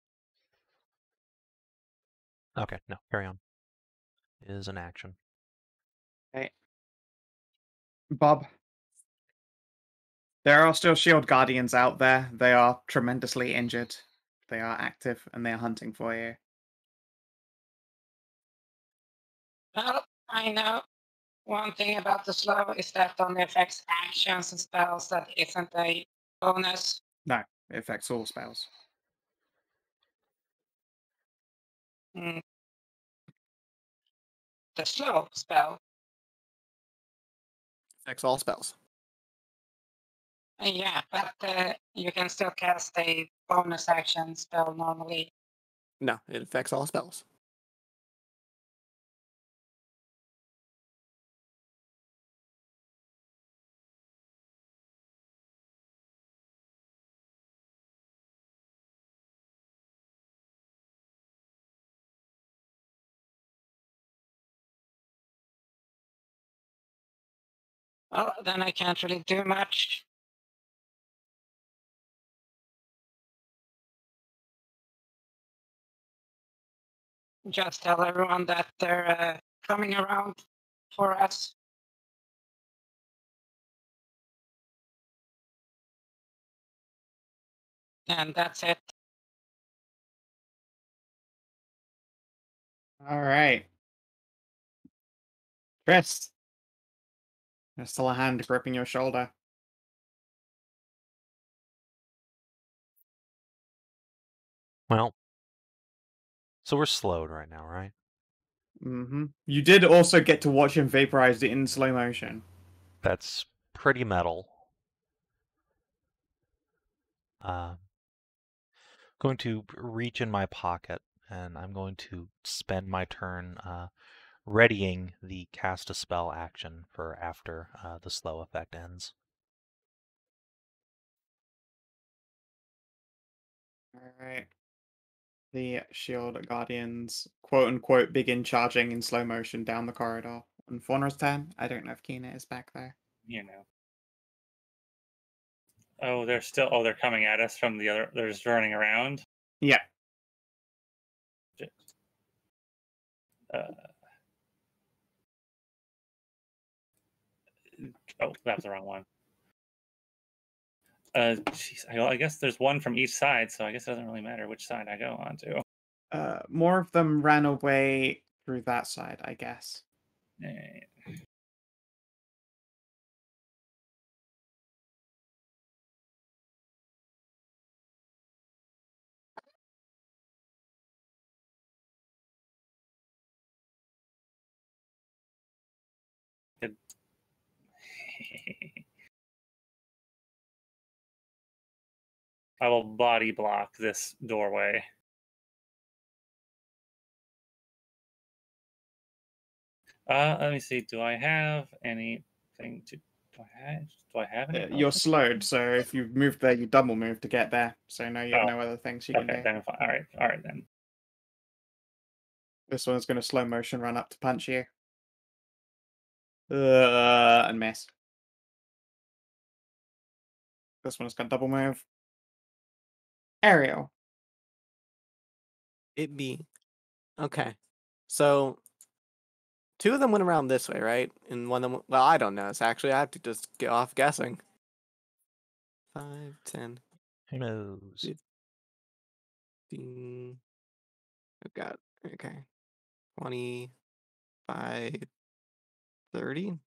Okay, no, carry on. It is an action. Okay. Bob. There are still shield guardians out there. They are tremendously injured. They are active and they are hunting for you. Well, I know one thing about the slow is that only affects actions and spells. That isn't a bonus. No, it affects all spells. Mm. The slow spell. Affects all spells. Yeah, but you can still cast a bonus action spell normally. No, it affects all spells. Well, then I can't really do much. Just tell everyone that they're coming around for us. And that's it. All right. Chris. There's still a hand gripping your shoulder. Well, so we're slowed right now, right? Mm-hmm. You did also get to watch him vaporize it in slow motion. That's pretty metal. Going to reach in my pocket, and I'm going to spend my turn readying the cast a spell action for after the slow effect ends. Alright. The shield guardians, quote unquote, begin charging in slow motion down the corridor. On Faunra's turn, I don't know if Kina is back there. You know. Oh, they're still. Oh, they're coming at us from the other. They're just running around. Yeah. Oh, that was the wrong one. Geez, I guess there's one from each side, so I guess it doesn't really matter which side I go on to. More of them ran away through that side, I guess. I will body block this doorway. Let me see. Do I have anything to? Do I have any? You're slowed, so if you move there, you double move to get there. So now you have no other things you can do. Then fine. All right then. This one's going to slow motion run up to punch you. And miss. This one's got double move. Ariel. It be. Okay. So, two of them went around this way, right? And one of them, well, I don't know. So actually, I have to just get off guessing. 5, 10. Who knows? 15. I've got, okay. 25, 30.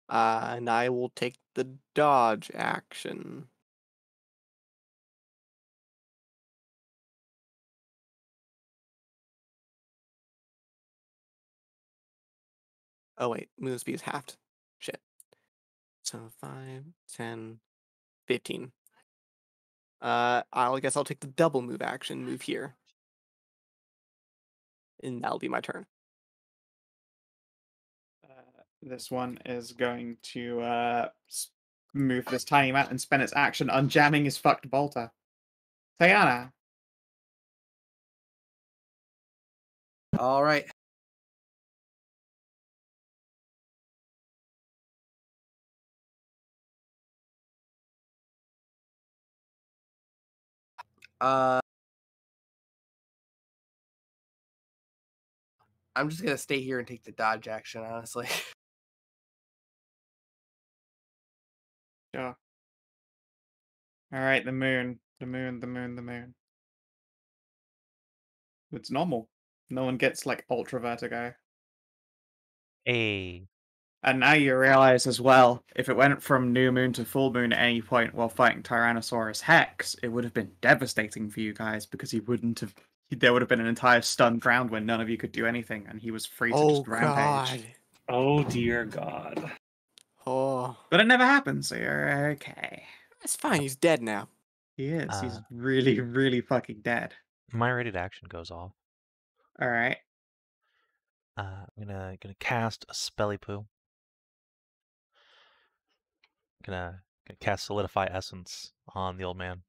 And I will take the dodge action. Oh, wait. Move speed is halved. Shit. So 5, 10, 15. I guess I'll take the double move action, move here. And that'll be my turn. This one is going to move this tiny mat and spend its action unjamming his fucked bolter. Tajana. All right. I'm just gonna stay here and take the dodge action, honestly. Sure. Alright, the moon. The moon. It's normal. No one gets, like, ultra vertigo. Hey. And now you realize as well, if it went from new moon to full moon at any point while fighting Tyrannosaurus Hex, it would have been devastating for you guys because he wouldn't have. There would have been an entire stunned round when none of you could do anything, and he was free to just rampage. Oh dear God. Oh. But it never happened, so you're okay. It's fine. He's dead now. He is. He's really, really fucking dead. My ready action goes off. All right. I'm gonna cast a Spelly Poo. Gonna cast Solidify Essence on the old man.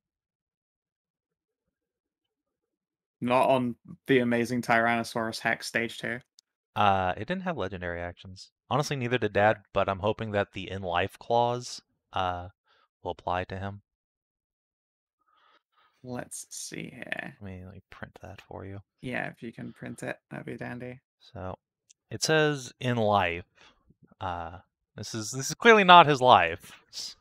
Not on the amazing Tyrannosaurus Hex stage 2. It didn't have legendary actions. Honestly, neither did Dad, but I'm hoping that the in-life clause will apply to him. Let's see here. Let me print that for you. Yeah, if you can print it, that'd be dandy. So, it says in life. This is clearly not his life. So.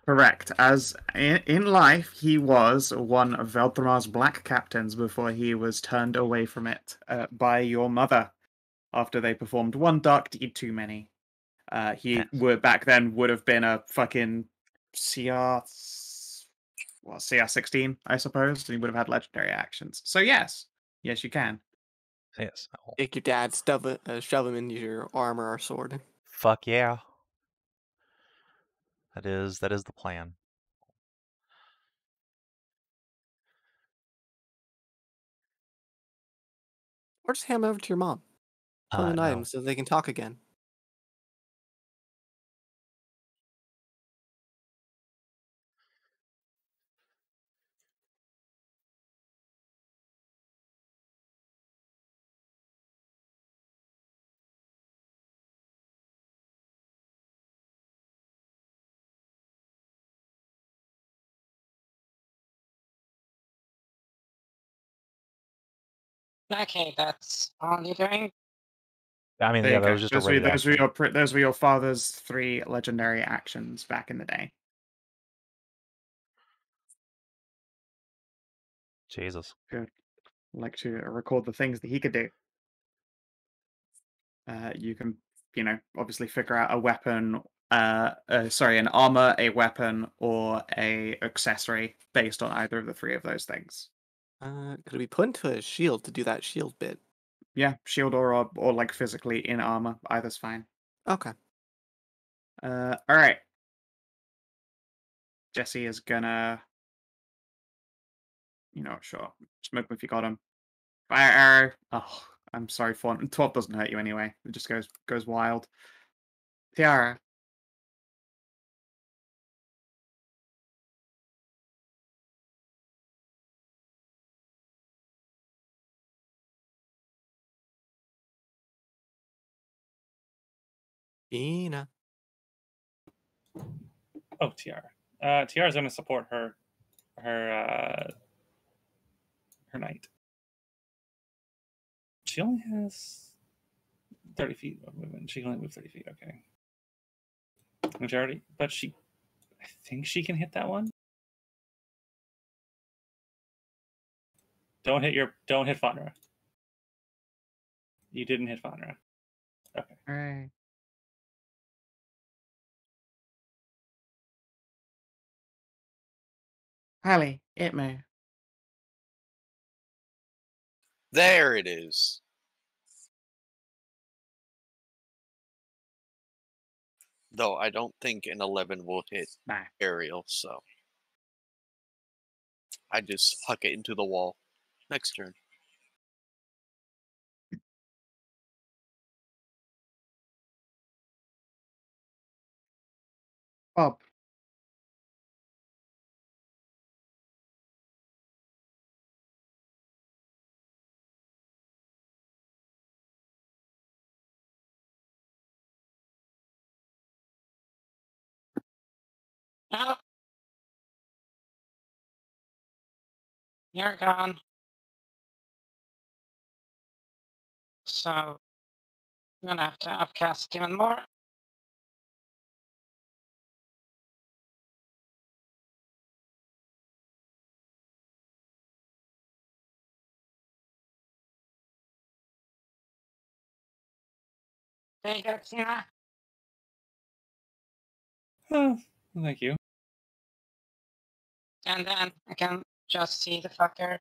Correct. As in life, he was one of Veldramar's black captains before he was turned away from it by your mother after they performed one dark deed too many. He back then would have been a fucking CR16, I suppose, and he would have had legendary actions. So yes, you can. Yes. Take your dad, shove him into your armor or sword. Fuck yeah. That is the plan. Or just hand them over to your mom. Put them in No. items so they can talk again. Okay, that's all you're doing. I mean, There yeah, you that go. was just a ready to action. Those were your father's 3 legendary actions back in the day. Jesus. Good. Like to record the things that he could do. You can, obviously figure out a weapon, an armor, a weapon, or a accessory based on either of the 3 of those things. Could it be put into a shield to do that shield bit? Yeah, shield or like physically in armor, either's fine. Okay. All right. Jesse is gonna, sure. Smoke him if you got him. Fire arrow. Oh, I'm sorry, Fawn. 12 doesn't hurt you anyway. It just goes wild. Tiara. Ina. Oh, Tiara. Tiara's going to support her knight. She only has 30 feet of movement. She can only move 30 feet. Okay. Majority, but I think she can hit that one. Don't hit Faunra. You didn't hit Faunra. Okay. All right. Hallie, hit me. There it is. Though I don't think an 11 will hit Nah. Ariel, so I just huck it into the wall. Next turn. Bob. No. You're gone. So, I'm gonna have to upcast even more. There you go, Tina. Oh, thank you. And then I can just see the fucker.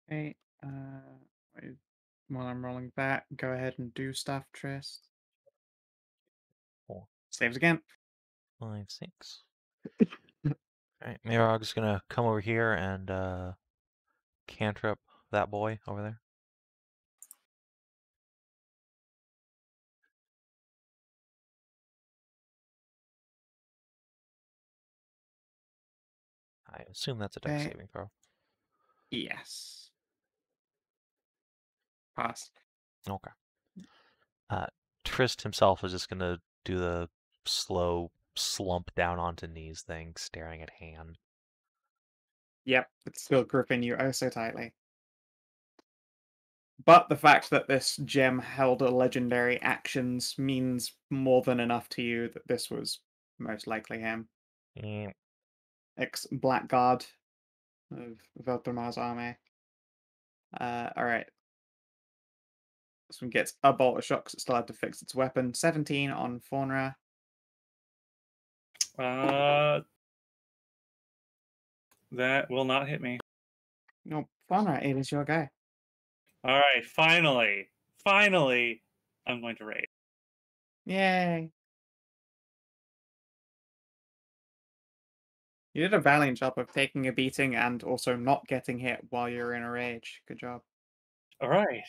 Okay. Wait, while I'm rolling that, go ahead and do stuff, Tris. 4, Saves again. 5, 6. Alright, Mirog's gonna come over here and cantrip that boy over there. I assume that's a dex Okay. saving throw. Yes. Pass. Okay. Trist himself is just gonna do the slow slump down onto knees thing, staring at hand. Yep, it's still gripping you oh so tightly. But the fact that this gem held a legendary actions means more than enough to you that this was most likely him. Eh, Ex-Blackguard of Veldramar's army. Alright. This one gets a bolt of shock, 'cause it still had to fix its weapon. 17 on Faunra. That will not hit me. No, Faunra, it is your guy. All right, finally, I'm going to raid. Yay. You did a valiant job of taking a beating and also not getting hit while you're in a rage. Good job. All right.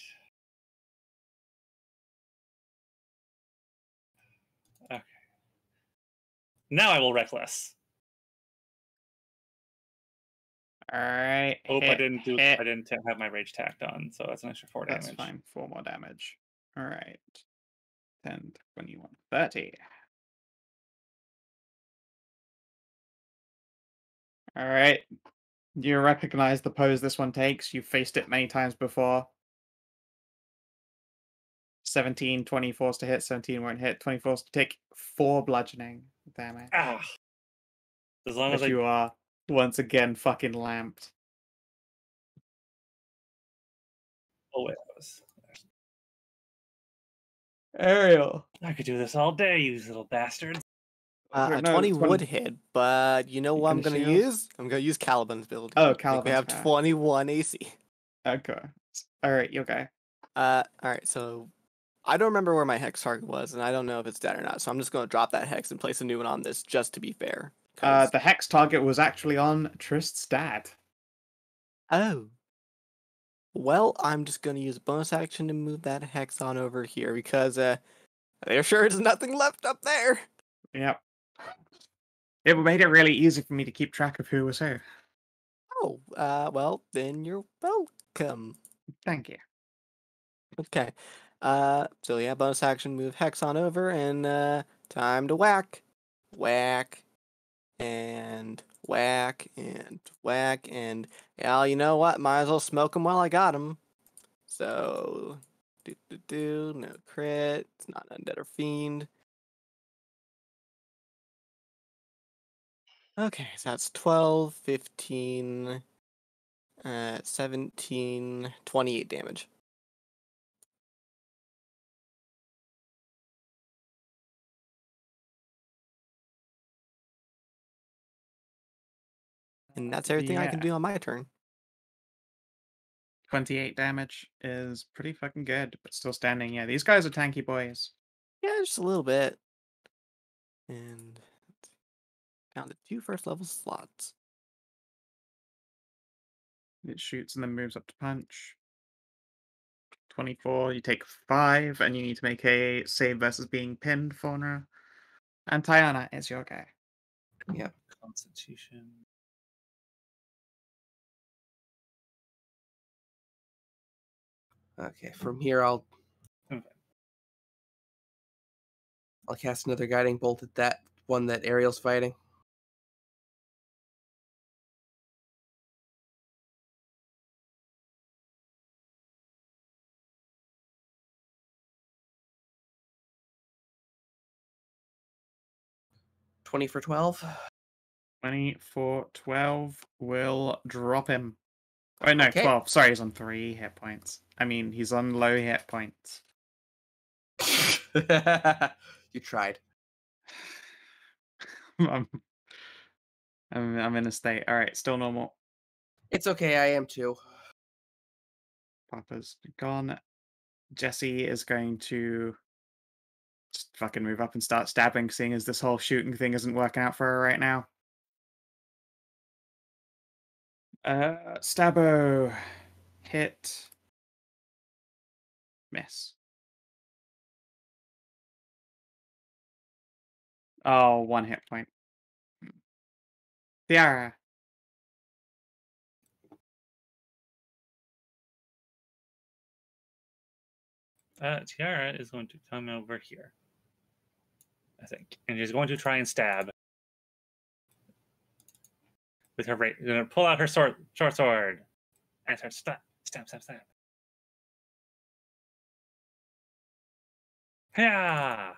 Okay. Now I will reckless. All right. Oh, I hit, didn't hit. have my rage tacked on, so that's an extra 4 That's damage. fine. 4 more damage. All right. 10, 21, 30. All right. You recognize the pose this one takes. You've faced it many times before. 17, 24 to hit. 17 won't hit. 24 to take 4 bludgeoning damage. Ah. As long As as you are once again fucking lamped. Oh, it was. Ariel. I could do this all day, you little bastards. A No, 20 it's one- would hit, but you know You what I'm gonna going to shield? use? I'm going to use Caliban's ability. Oh, Make me Caliban's have power. 21 AC. Okay. All right, you okay. All right, so I don't remember where my hex target was, and I don't know if it's dead or not, so I'm just going to drop that hex and place a new one on this just to be fair. The hex target was actually on Trist's dad. Oh. Well, I'm just going to use a bonus action to move that hex on over here because there sure is nothing left up there. Yep. It made it really easy for me to keep track of who was who. Oh, well, then you're welcome. Thank you. Okay. So yeah, bonus action, move hex on over, and time to whack. Whack. And whack, and whack, and yeah, you know what? Might as well smoke him while I got him. So, no crit. It's not undead or fiend. Okay, so that's 12, 15, 17, 28 damage. And that's everything I can do on my turn. 28 damage is pretty fucking good, but still standing. Yeah, these guys are tanky boys. Yeah, just a little bit. And down to 2 first level slots. It shoots and then moves up to punch. 24, you take 5, and you need to make a save versus being pinned, Faunra. And Tajana is your guy. Yep. Constitution. Okay, from here I'll cast another guiding bolt at that one that Ariel's fighting. $20 for 12. 20 for 12 will drop him. Oh, no, Okay. 12. Sorry, he's on 3 hit points. I mean, he's on low hit points. You tried. I'm in a state. All right, still normal. It's okay, I am too. Papa's gone. Jesse is going to just fucking move up and start stabbing, seeing as this whole shooting thing isn't working out for her right now. Stabbo. Hit. Miss. Oh, 1 hit point. Tiara. Tiara is going to come over here, I think, and she's going to try and stab with her right. She's going to pull out her short sword and start stab. Yeah.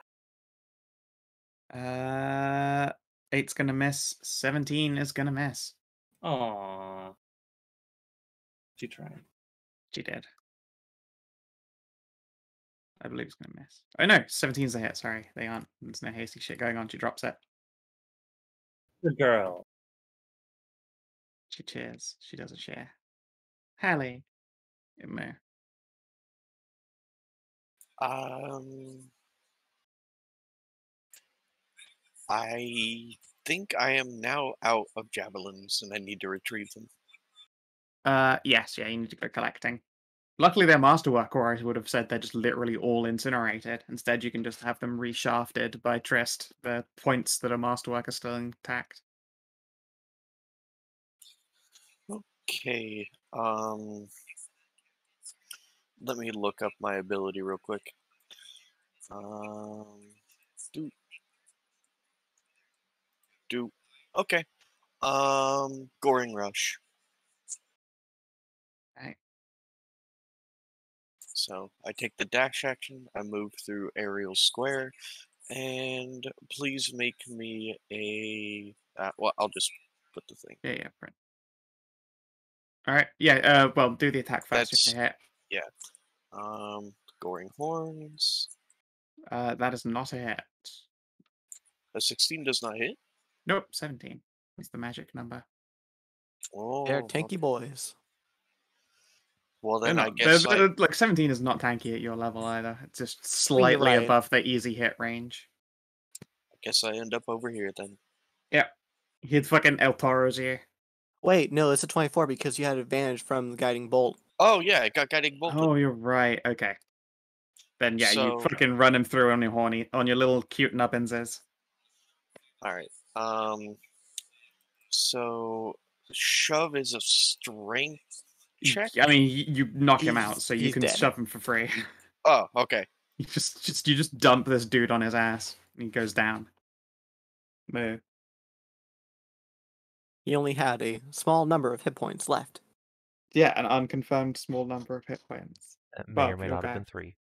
8's gonna miss. 17 is gonna miss. Aww. She tried. She did. I believe it's gonna miss. Oh no, 17's a hit. Sorry, they aren't. There's no hasty shit going on. She drops it. Good girl. She cheers. She doesn't share. Hallie. I think I am now out of javelins and I need to retrieve them. Yes, yeah, you need to go collecting. Luckily, their masterwork, or I would have said they're just literally all incinerated. Instead, you can just have them reshafted by Trist. The points that are masterwork are still intact. Okay. Let me look up my ability real quick. Do. Okay. Goring Rush. Okay. So I take the dash action, I move through Ariel's square, and please make me a. Well, I'll just put the thing. Yeah, print. All right. Yeah. Well, do the attack first if That's you hit. yeah. Goring Horns. That is not a hit. A 16 does not hit. Nope. 17 is the magic number. Oh, They're tanky okay. boys. Well, They're then I not. guess Like 17 is not tanky at your level either. It's just slightly right. above the easy hit range. I end up over here then. Yep. He'd fucking El Toro's you. Wait, no, it's a 24 because you had advantage from the guiding bolt. Oh yeah, I got guiding bolted. Oh, you're right. Okay. Then yeah, you So- fucking run him through on your little cute nubbinses. All right. So shove is a strength check. I mean, you knock him out, He's- so you he's can dead. shove him for free. Oh, okay. You just dump this dude on his ass, and he goes down. Moo. He only had a small number of hit points left. Yeah, an unconfirmed small number of hit points. That may Well, or may you're not have been back. 3.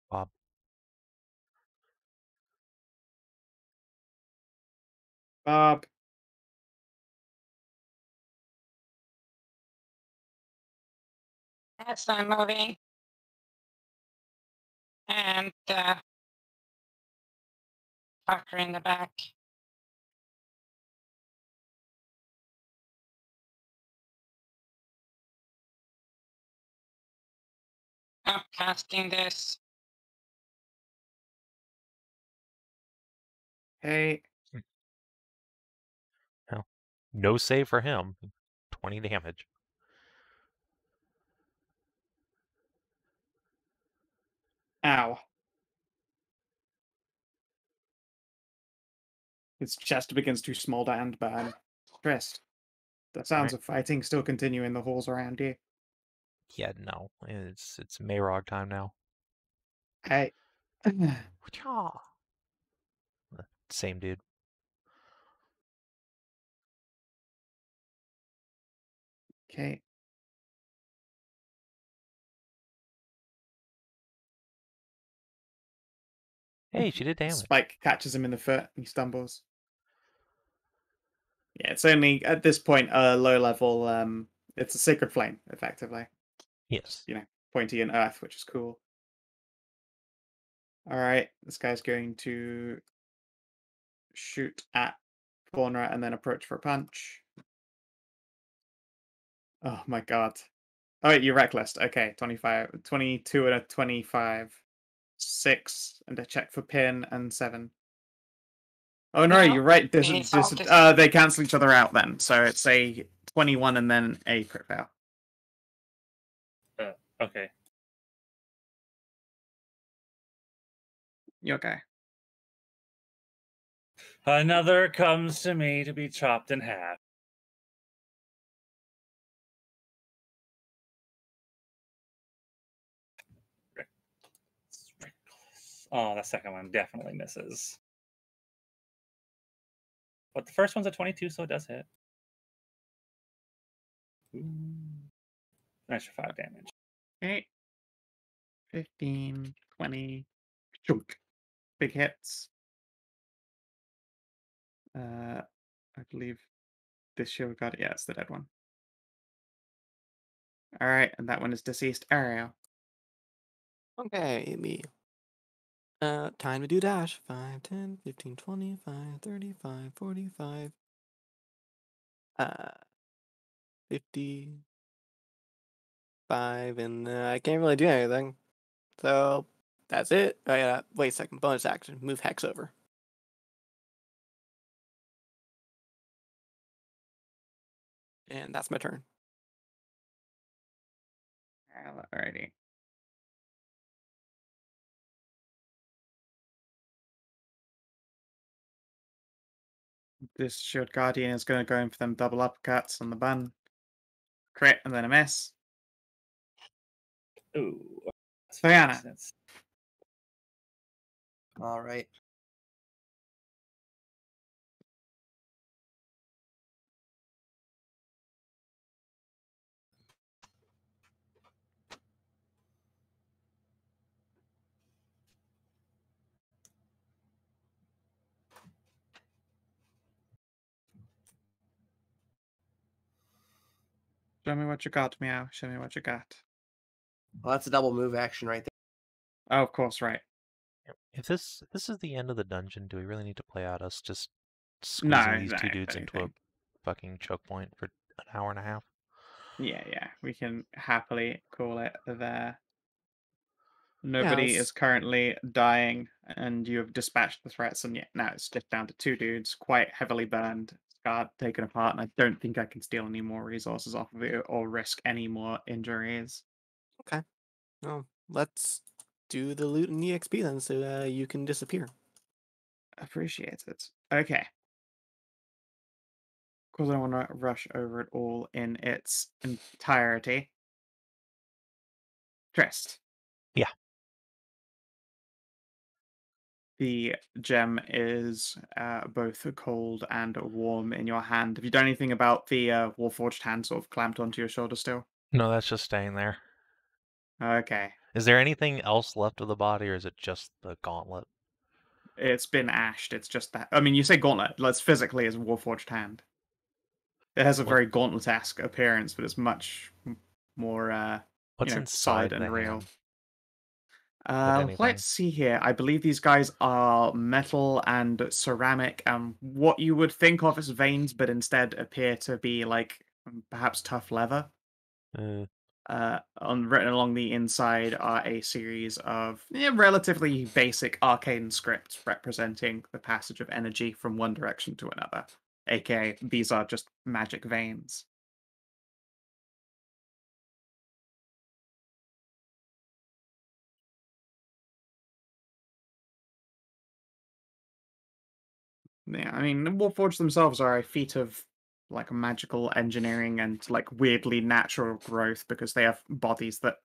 Bob. Bob. Yes, I'm moving. And fucker in the back. I'm casting this. Hey. Well, no save for him. 20 damage. Ow. His chest begins to smolder and burn. Trist. The sounds Right. of fighting still continue in the halls around you. Yeah, no. It's Mayrog time now. Hey. Same dude. Okay. Hey, she did damage. Spike catches him in the foot and he stumbles. Yeah, it's only at this point a low level. It's a sacred flame, effectively. Yes. You know, pointy and earth, which is cool. All right, this guy's going to shoot at Faunra and then approach for a punch. Oh my god. Oh, wait, you're reckless. Okay, 25, 22 and a 25. 6 and a check for pin and 7. Oh no, No, you're right. it's all just- They cancel each other out then. So it's a 21 and then a crit fail. Okay. You okay? Another comes to me to be chopped in half. Oh, the second one definitely misses. But the first one's a 22, so it does hit. Ooh. An extra 5 damage. Okay. 15, 20. Chunk. Big hits. I believe this shield got it. Yeah, it's the dead one. Alright, and that one is deceased. Ariel. Okay, me. Time to do dash. 5, 10, 15, 20, 5, 35, 45. 55, and I can't really do anything. So that's it. Wait a second. Bonus action. Move Hex over. And that's my turn. Alrighty. This Shield Guardian is going to go in for them double uppercuts on the bun. Crit and then a miss. Ooh. Tajana. All right. Show me what you got, meow. Show me what you got. Well, that's a double move action right there. Oh, of course, right. If this is the end of the dungeon, do we really need to play out us just No, squeezing these no, two dudes I don't into a think. fucking choke point for an hour and a half? Yeah. We can happily call it there. Yeah, Nobody is currently dying, and you have dispatched the threats, and now it's just down to two dudes, quite heavily burned, scarred, taken apart, and I don't think I can steal any more resources off of you or risk any more injuries. Okay. Well, let's do the loot and EXP then, so you can disappear. Appreciate it. Okay. Of course, I don't want to rush over it all in its entirety. Trist. Yeah. The gem is both cold and warm in your hand. Have you done anything about the Warforged hand sort of clamped onto your shoulder still? No, that's just staying there. Okay. Is there anything else left of the body, or is it just the gauntlet? It's been ashed. It's just that. I mean, you say gauntlet. Let's physically as a Warforged hand. It has a What- very gauntlet-esque appearance, but it's much more, What's solid inside and the real. hand? If anything? Let's see here. I believe these guys are metal and ceramic, and what you would think of as veins, but instead appear to be like perhaps tough leather. Written along the inside are a series of relatively basic arcane scripts representing the passage of energy from one direction to another. AKA, these are just magic veins. Yeah, I mean, the Warforged themselves are a feat of like magical engineering and like weirdly natural growth because they have bodies that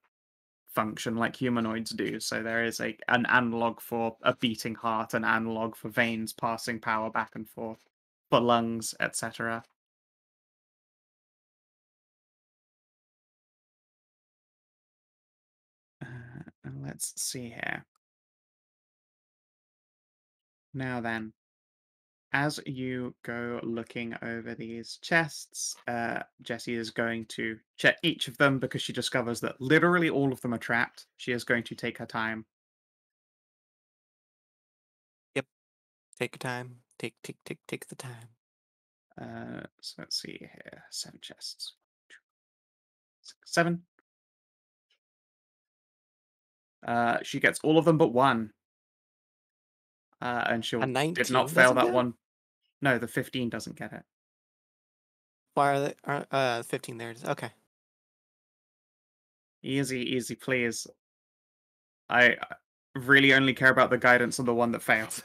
function like humanoids do. So there is an analog for a beating heart, an analog for veins passing power back and forth, for lungs, etc. Let's see here. Now then, as you go looking over these chests, Jessie is going to check each of them because she discovers that literally all of them are trapped. She is going to take her time. Yep. Take your time. Take the time. So let's see here. 7 chests. 7. She gets all of them but one. And she A did 19 not fail doesn't that get it? one. No, the 15 doesn't get it. Why are they? 15 there it is. Okay. Easy, please. I really only care about the guidance on the one that failed.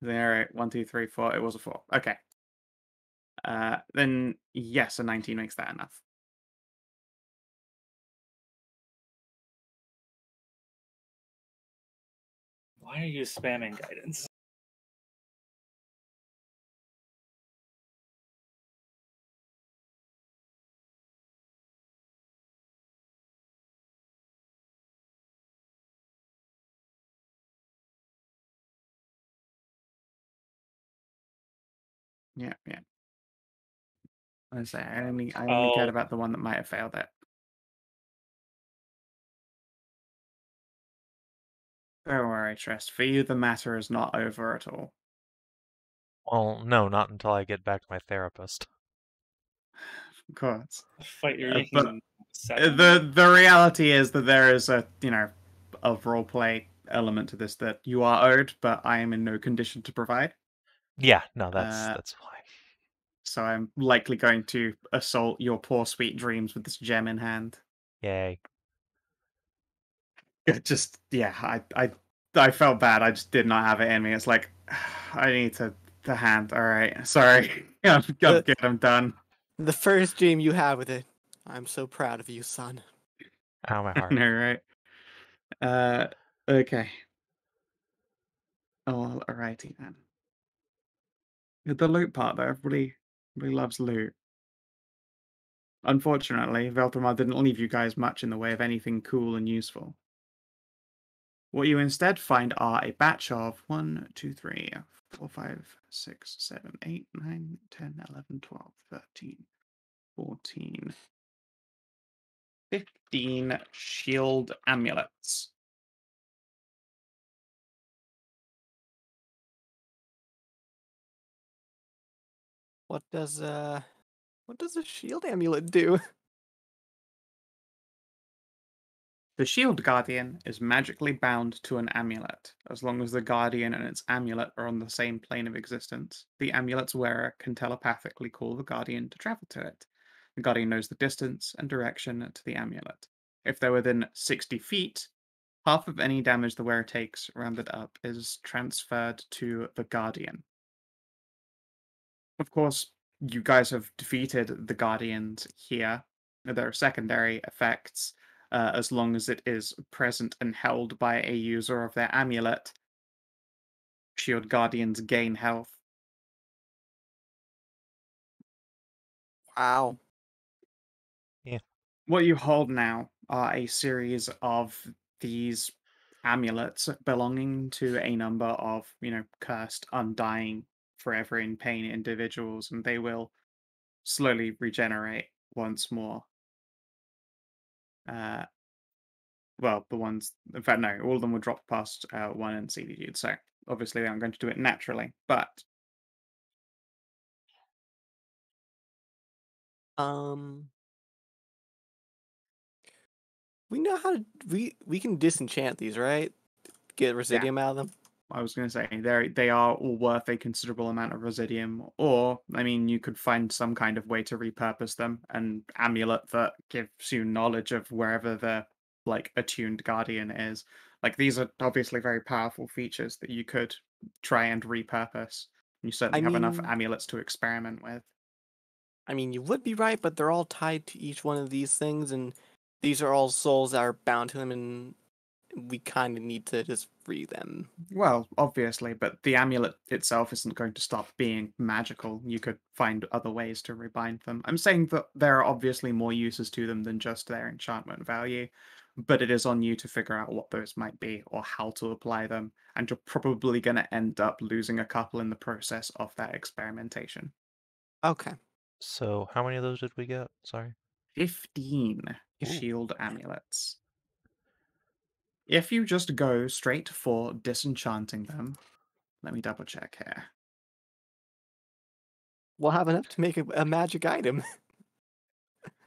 There, 1, 2, 3, 4. It was a 4. Okay. Then yes, a 19 makes that enough. Why are you spamming guidance? Yeah. I say I only cared Oh, about the one that might have failed it. Don't worry, Trist. For you, the matter is not over at all. Well, no, not until I get back to my therapist. Of course. Fight you're But making 7? the reality is that there is a a roleplay element to this that you are owed, but I am in no condition to provide. Yeah, no, Uh, that's fine. So I'm likely going to assault your poor sweet dreams with this gem in hand. Yay. It just I felt bad. I just did not have it in me. It's like I need the hand. All right, sorry. I'm good. I'm done. The first dream you have with it. I'm so proud of you, son. Ow, my heart. No, right. Okay. Oh, alrighty then. The loot part, though, everybody loves loot. Unfortunately, Veltamar didn't leave you guys much in the way of anything cool and useful. What you instead find are a batch of 1, 2, 3, 4, 5, 6, 7, 8, 9, 10, 11, 12, 13, 14, 15 shield amulets. What does a shield amulet do? The Shield Guardian is magically bound to an amulet. As long as the Guardian and its amulet are on the same plane of existence, the amulet's wearer can telepathically call the Guardian to travel to it. The Guardian knows the distance and direction to the amulet. If they're within 60 feet, half of any damage the wearer takes, rounded up, is transferred to the Guardian. Of course, you guys have defeated the Guardians here. There are secondary effects. As long as it is present and held by a user of their amulet, Shield Guardians gain health. Wow. Yeah. What you hold now are a series of these amulets belonging to a number of, cursed, undying, forever in pain individuals, and they will slowly regenerate once more. Well, the ones, in fact, no, all of them will drop past 1 in CDG, so obviously they aren't going to do it naturally, but We know how to we can disenchant these, right? Get residium out of them. I was going to say they are all worth a considerable amount of residium, or I mean, you could find some kind of way to repurpose them. An amulet that gives you knowledge of wherever the attuned guardian is. Like these are obviously very powerful features that you could try and repurpose. You certainly have enough amulets to experiment with. I mean, you would be right, but they're all tied to each one of these things, and these are all souls that are bound to them, and we kind of need to just free them. Well, obviously, but the amulet itself isn't going to stop being magical. You could find other ways to rebind them. I'm saying that there are obviously more uses to them than just their enchantment value, but it is on you to figure out what those might be or how to apply them, and you're probably going to end up losing a couple in the process of that experimentation. Okay. So, how many of those did we get? Sorry. 15 Ooh. shield amulets. If you just go straight for disenchanting them, let me double check here. We'll have enough to make a magic item.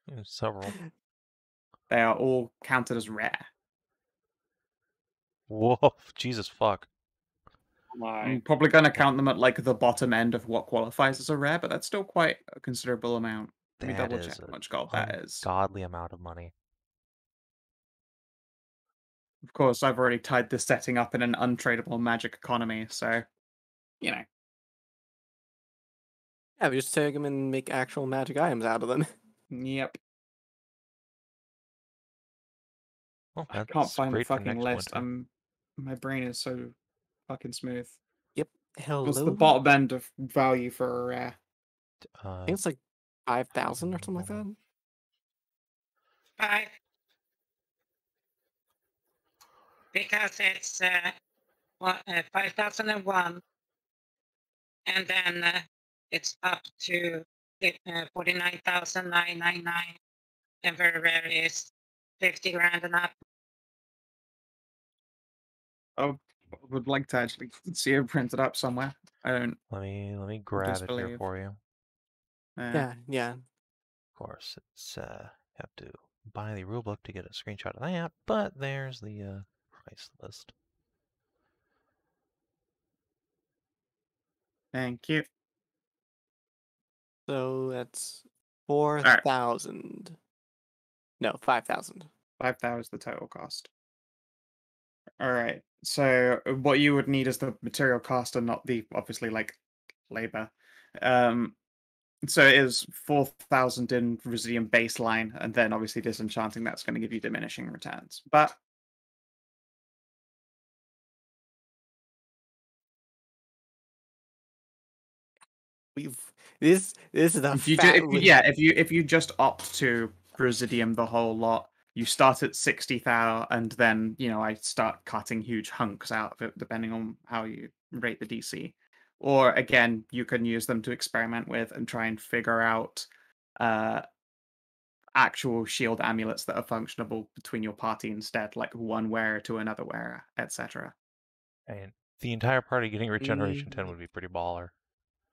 Yeah, several. They are all counted as rare. Whoa, Jesus fuck. I'm probably going to count them at the bottom end of what qualifies as a rare, but that's still quite a considerable amount. Let me double check how much gold that is. Godly amount of money. Of course, I've already tied this setting up in an untradeable magic economy, so, Yeah, we just take them and make actual magic items out of them. Yep. Well, I can't find the fucking list. My brain is so fucking smooth. Yep. Hello. What's the bottom end of value for a rare? I think it's like 5,000 or something like that. 5. Because it's 5,001, and then it's up to 49,999, and very rare is 50 grand and up. I would like to actually see it printed up somewhere. I don't Let me grab it here disbelieve. for you. Yeah. Of course, it's have to buy the rulebook to get a screenshot of that, but there's the price list. Thank you. So that's right. 4,000. No, 5,000. 5,000 is the total cost. All right. So what you would need is the material cost and not the obviously like labor. So it is 4,000 in Residium baseline, and then obviously disenchanting that's going to give you diminishing returns. But This is a if you fat if you just opt to Residium the whole lot, you start at 60,000, and then I start cutting huge hunks out of it depending on how you rate the DC. Or again, you can use them to experiment with and try and figure out actual shield amulets that are functionable between your party instead, like one wearer to another wearer, etc. And the entire party getting regeneration 10 would be pretty baller.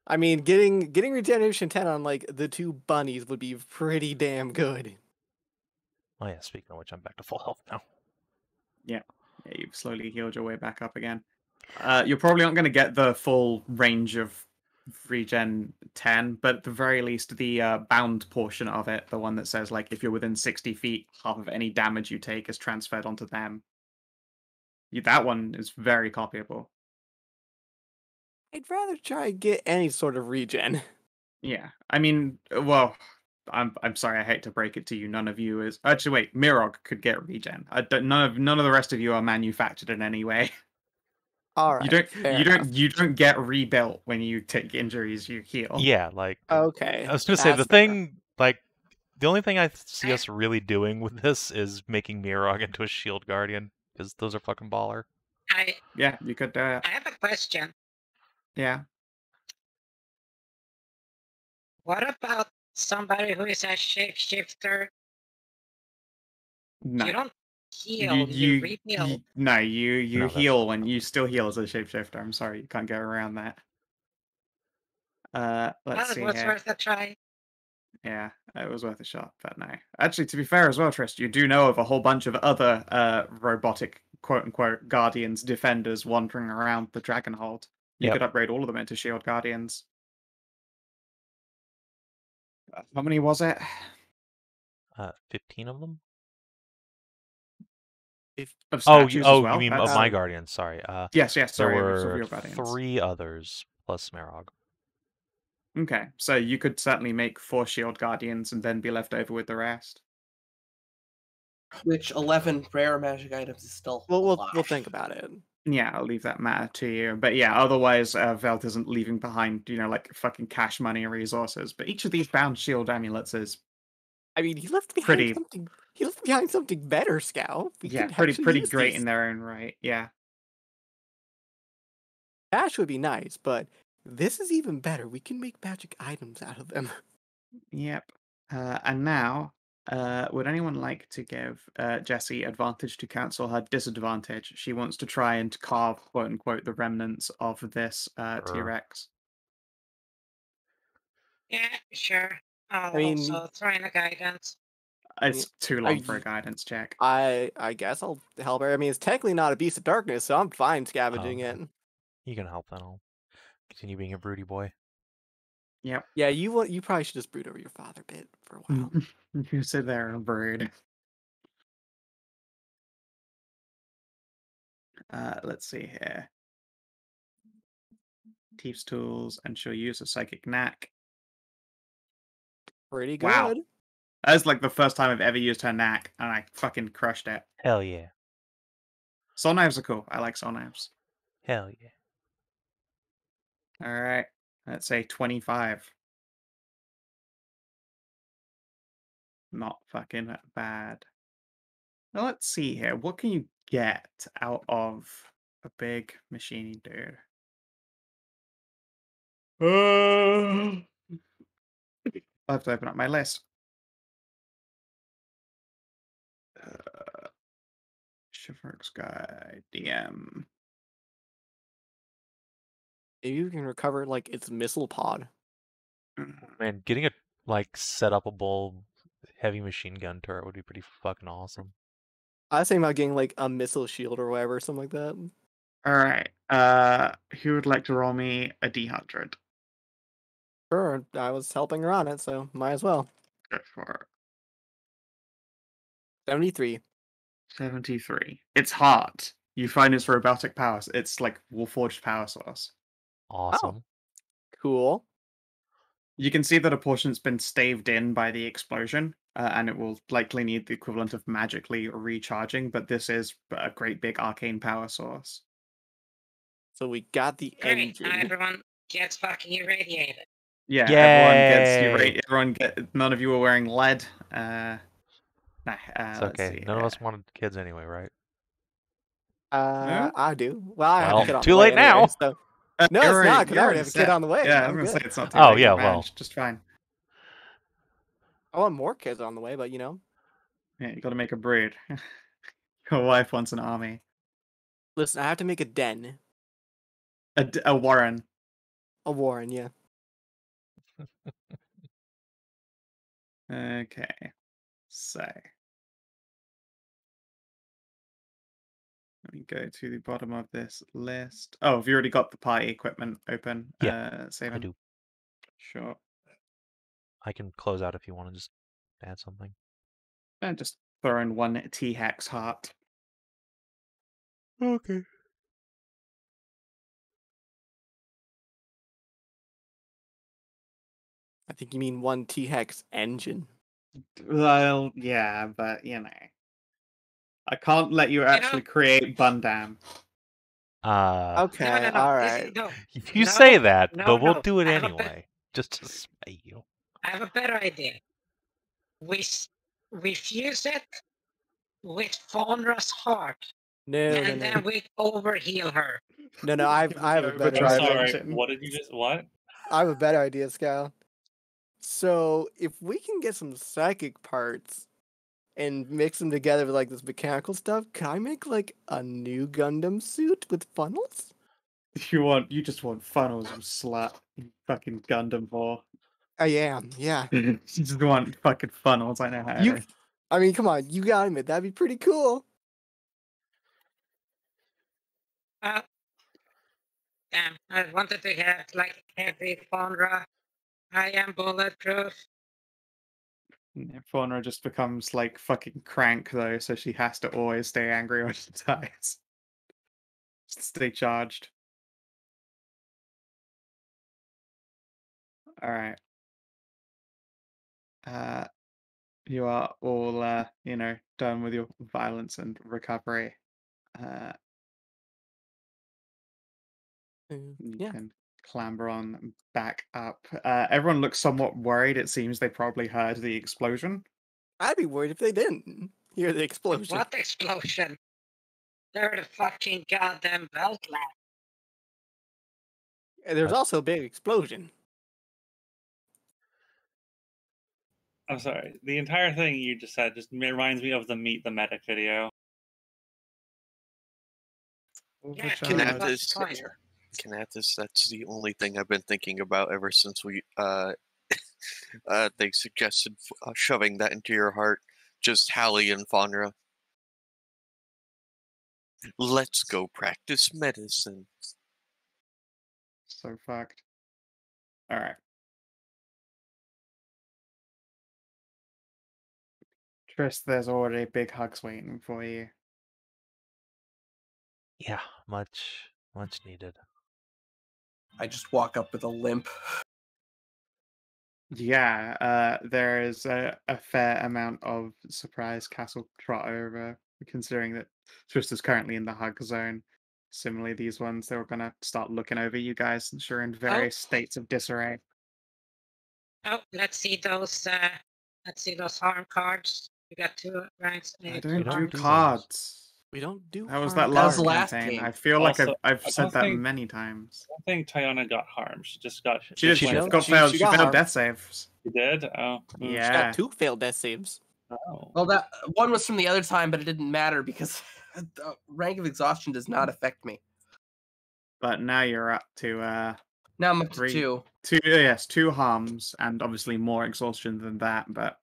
I mean, getting regeneration 10 on like the two bunnies would be pretty damn good. Oh yeah, speaking of which, I'm back to full health now. Yeah, you've slowly healed your way back up again. You're probably not going to get the full range of regen 10, but at the very least, the bound portion of it, the one that says, like, if you're within 60 feet, half of any damage you take is transferred onto them. That one is very copyable. I'd rather try and get any sort of regen. Yeah, I mean, well, I'm sorry, I hate to break it to you. None of you is actually wait. Mirog could get regen. None of the rest of you are manufactured in any way. All right, you don't get rebuilt when you take injuries. You heal. Yeah, like okay. I was gonna say the that's fair. thing, like the only thing I see us really doing with this is making Mirog into a shield guardian because those are fucking baller. Yeah, you could do it. I have a question. Yeah. What about somebody who is a shapeshifter? No. You don't heal, you rebuild. No, you No, heal when you still heal as a shapeshifter. I'm sorry, you can't go around that. Let's see Well, it was here. worth a try. Yeah, it was worth a shot, but no. Actually, to be fair as well, Trist, you do know of a whole bunch of other robotic quote-unquote guardians, defenders wandering around the Dragonhold. You Yep. could upgrade all of them into shield guardians. How many was it? 15 of them. Of statues as well? You mean of my guardians? Sorry. Yes, there sorry, of were your guardians. 3 others plus Mirog. Okay, so you could certainly make 4 shield guardians and then be left over with the rest. Which 11 rare magic items is still a lot. We'll think about it. Yeah, I'll leave that matter to you. But yeah, otherwise, Velt isn't leaving behind, like fucking cash money and resources. But each of these bound shield amulets is, I mean, he left behind something. He left behind something better, Scow. pretty great in their own right. Yeah. Cash would be nice, but this is even better. We can make magic items out of them. Yep. And now, would anyone like to give Jessie advantage to cancel her disadvantage? She wants to try and carve, quote unquote, the remnants of this T-Rex. Yeah, sure. I'll I mean, also throw in a guidance. It's too long for a guidance check. I guess I'll help her. I mean, it's technically not a beast of darkness, so I'm fine scavenging it. You can help then. I'll continue being a broody boy. Yep. Yeah, you probably should just brood over your father a bit for a while. You sit there and brood. Let's see here. Thief's tools, and she'll use a psychic knack. Pretty good. Wow. That's like the first time I've ever used her knack, and I fucking crushed it. Hell yeah. Soul knives are cool. I like soul knives. Hell yeah. Alright. Let's say 25. Not fucking bad. Now let's see here. What can you get out of a big machine dude? I have to open up my list. Chivalry's Guide, DM. Maybe you can recover like its missile pod. Man, getting a like set upable heavy machine gun turret would be pretty fucking awesome. I was thinking about getting like a missile shield or whatever, something like that. Alright. Who would like to roll me a D100? Sure, I was helping her on it, so might as well. Go for 73. 73. It's hard. You find its robotic powers. It's like Warforged power source. Awesome. Cool. You can see that a portion's been staved in by the explosion, and it will likely need the equivalent of magically recharging, but this is a great big arcane power source. So we got the Great, engine. now everyone gets fucking irradiated. Yeah, Yay! everyone get. None of you are wearing lead. Nah, It's let's okay. see None of here. us wanted kids anyway, right? No? I do. Well, I have Well, a kid on too the way late now. anyway, so. No, it's You're not, because you're I already have a kid set. on the way. Yeah, I'm I'm gonna good. say it's not too Oh, late. yeah, You well. managed just fine. I want more kids on the way, but you know. Yeah, you got to make a brood. Your wife wants an army. Listen, I have to make a den. A warren. A warren, yeah. Okay. So let me go to the bottom of this list. Oh, have you already got the party equipment open? Yeah, Savin? I do. Sure. I can close out if you want to just add something. And just throw in one T-Hex heart. Okay. I think you mean one T-Hex engine. Well, yeah, but you know. I can't let you actually create Bundam. Okay, No, no, no. alright. No, You no, say that, no, but we'll no. do it I have a anyway. Just to spite you. I have a better idea. We fuse it with Faunra's heart, No, and no, no. then we overheal her. No, I have a better Overdrive idea. Sorry, engine. what did you just what? I have a better idea, Skow. So, if we can get some psychic parts and mix them together with like this mechanical stuff, can I make like a new Gundam suit with funnels? You just want funnels, you slut. You fucking Gundam whore. I am, yeah. You just want fucking funnels, I know how You, it is. I mean, come on, you gotta admit that'd be pretty cool. Damn, I wanted to have like heavy Faunra. I am bulletproof. Yeah, Faunra just becomes like fucking crank though, so she has to always stay angry when she dies. Just stay charged. Alright. You are all you know, done with your violence and recovery. You Yeah, can clamber on back up. Everyone looks somewhat worried. It seems they probably heard the explosion. I'd be worried if they didn't hear the explosion. What explosion? They're the fucking goddamn Bloodline. And there's also a big explosion. I'm sorry. The entire thing you just said just reminds me of the Meet the Medic video. Yeah, Overcharge. what's the point? Kinathis, that's the only thing I've been thinking about ever since we they suggested shoving that into your heart. Just Hallie and Faunra. Let's go practice medicine. So fucked. Alright. Tris, there's already big hugs waiting for you. Yeah, much needed. I just walk up with a limp. Yeah, there is a fair amount of surprise castle trot over, considering that Tris is currently in the hug zone. Similarly, these ones, they were going to start looking over you guys, and sure, in various states of disarray. Oh, let's see those harm cards. We got 2 ranks. I two don't do harms. those. cards. We don't do. How was harm that That was last the last campaign? game. I feel like Also, I've I said don't that think- many times. I don't think Tajana got harmed. She just got. She did. She She knows- got she failed. She got failed harmed. death saves. She did. Oh. She Yeah. got 2 failed death saves. Oh. Well, that one was from the other time, but it didn't matter because The rank of exhaustion does not affect me. But now you're up to Now I'm up to Three. 2. two harms, and obviously more exhaustion than that. But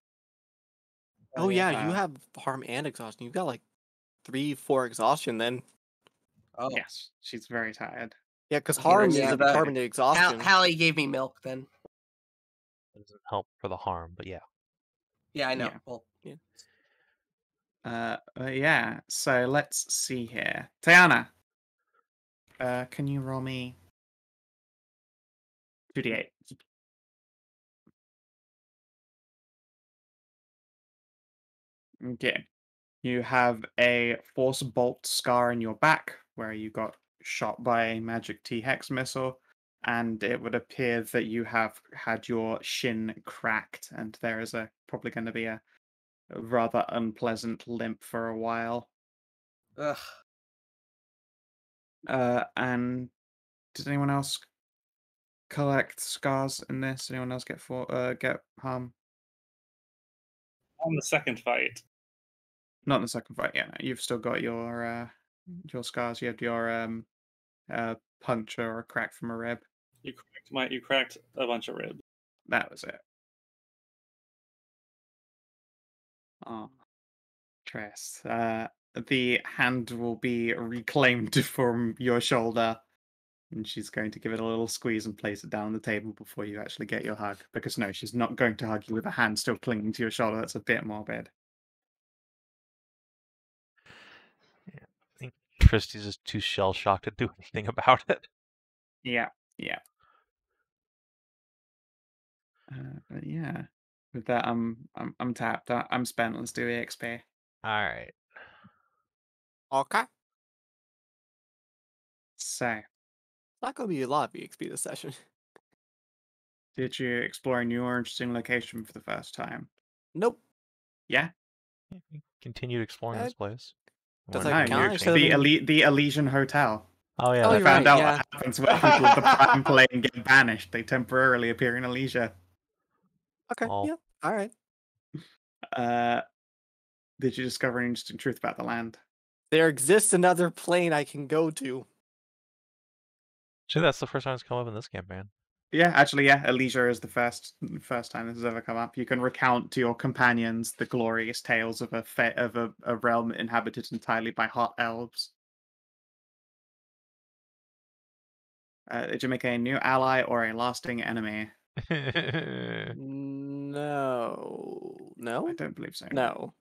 Oh yeah, Uh, you have harm and exhaustion. You've got like 3, 4 exhaustion then. Oh. yes, she's very tired. Yeah, because Okay, harm yeah, is a that- permanent exhaustion. Hallie gave me milk then. Doesn't help for the harm, but yeah. Yeah, I know. Yeah. Well, Yeah. So let's see here, Tajana. Can you roll me 2d8? Okay. You have a force bolt scar in your back where you got shot by a magic T-Hex missile, and it would appear that you have had your shin cracked, and there is probably going to be a rather unpleasant limp for a while. ugh. And does anyone else collect scars in this? Anyone else get harm? On the second fight. Not in the second fight. Yeah, no, you've still got your scars. You have your puncture or crack from a rib. You cracked a bunch of ribs. That was it. Oh, Tress. The hand will be reclaimed from your shoulder, and she's going to give it a little squeeze and place it down on the table before you actually get your hug. Because no, she's not going to hug you with a hand still clinging to your shoulder. That's a bit morbid. I think Tristy's just too shell shocked to do anything about it. Yeah. But yeah. With that, I'm tapped. I'm spent. Let's do EXP. All right. Okay. So, Not gonna be a lot of EXP this session. did you explore a new or interesting location for the first time? Nope. Yeah. Continued exploring this place. does What that new count? change? Should've The Elysian Hotel. Oh yeah, Oh, I you're found right, out yeah. what happens when people of the Prime plane get banished. They temporarily appear in Elysia. Okay. Oh. Yeah. All right. Did you discover an interesting truth about the land? There exists another plane I can go to. Actually, that's the first time it's come up in this campaign. Yeah, actually, yeah. Elysia is the first time this has ever come up. You can recount to your companions the glorious tales of a realm inhabited entirely by hot elves. Did you make a new ally or a lasting enemy? No. No. I don't believe so. No.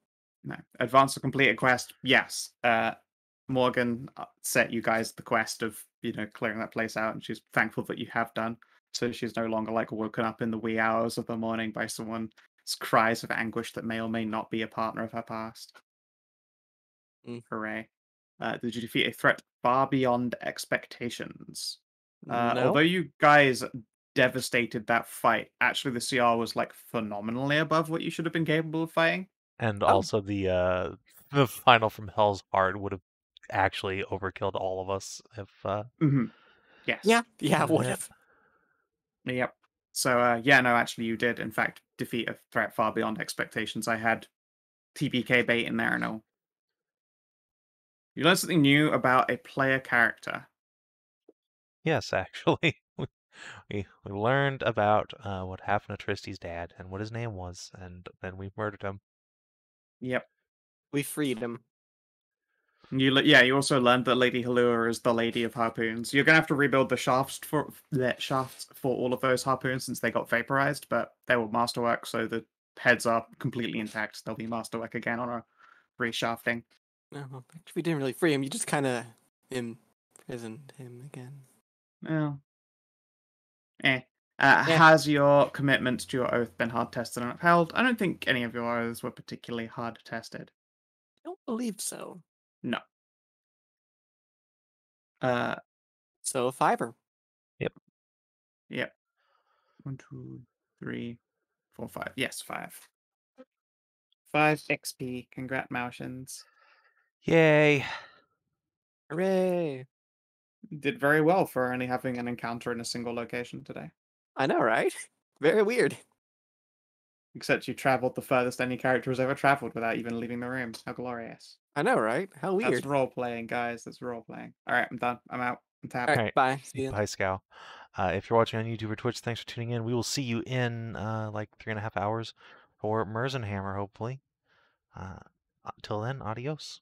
No. Advance or complete a quest? Yes. Morgan set you guys the quest of, clearing that place out, and she's thankful that you have done. So she's no longer like woken up in the wee hours of the morning by someone's cries of anguish that may or may not be a partner of her past. Hooray. Did you defeat a threat far beyond expectations? No. Although you guys devastated that fight, actually the CR was like phenomenally above what you should have been capable of fighting. And also the final from Hell's Heart would have actually overkilled all of us if Yes. Yeah. Yeah, Would have. Yep. So, no, actually, you did, in fact, defeat a threat far beyond expectations. I had TBK bait in there and all. You learned something new about a player character. Yes, actually. We learned about what happened to Tristy's dad and what his name was, and then we murdered him. Yep. We freed him. You also learned that Lady Halua is the Lady of Harpoons. You're gonna have to rebuild the shafts for all of those harpoons since they got vaporized, but they were masterwork, so the heads are completely intact. They'll be masterwork again on a reshafting. No, actually, we didn't really free him. You just kind of imprisoned him again. Well, has your commitment to your oath been hard tested and upheld? I don't think any of your oaths were particularly hard tested. I don't believe so. No. So fiver. Yep. 1, 2, 3, 4, 5. Yes, 5. 5 XP. Congrats, Moutions. Yay! Hooray! You did very well for only having an encounter in a single location today. I know, right? Very weird. Except you traveled the furthest any character has ever traveled without even leaving the room. How glorious. I know, right? How weird. That's role playing, guys. That's role playing. All right, I'm done. I'm out. I'm tapped. All right, Alright. bye. See ya. Bye, Skow. If you're watching on YouTube or Twitch, thanks for tuning in. We will see you in like 3.5 hours for Merzenhammer, hopefully. Until then, adios.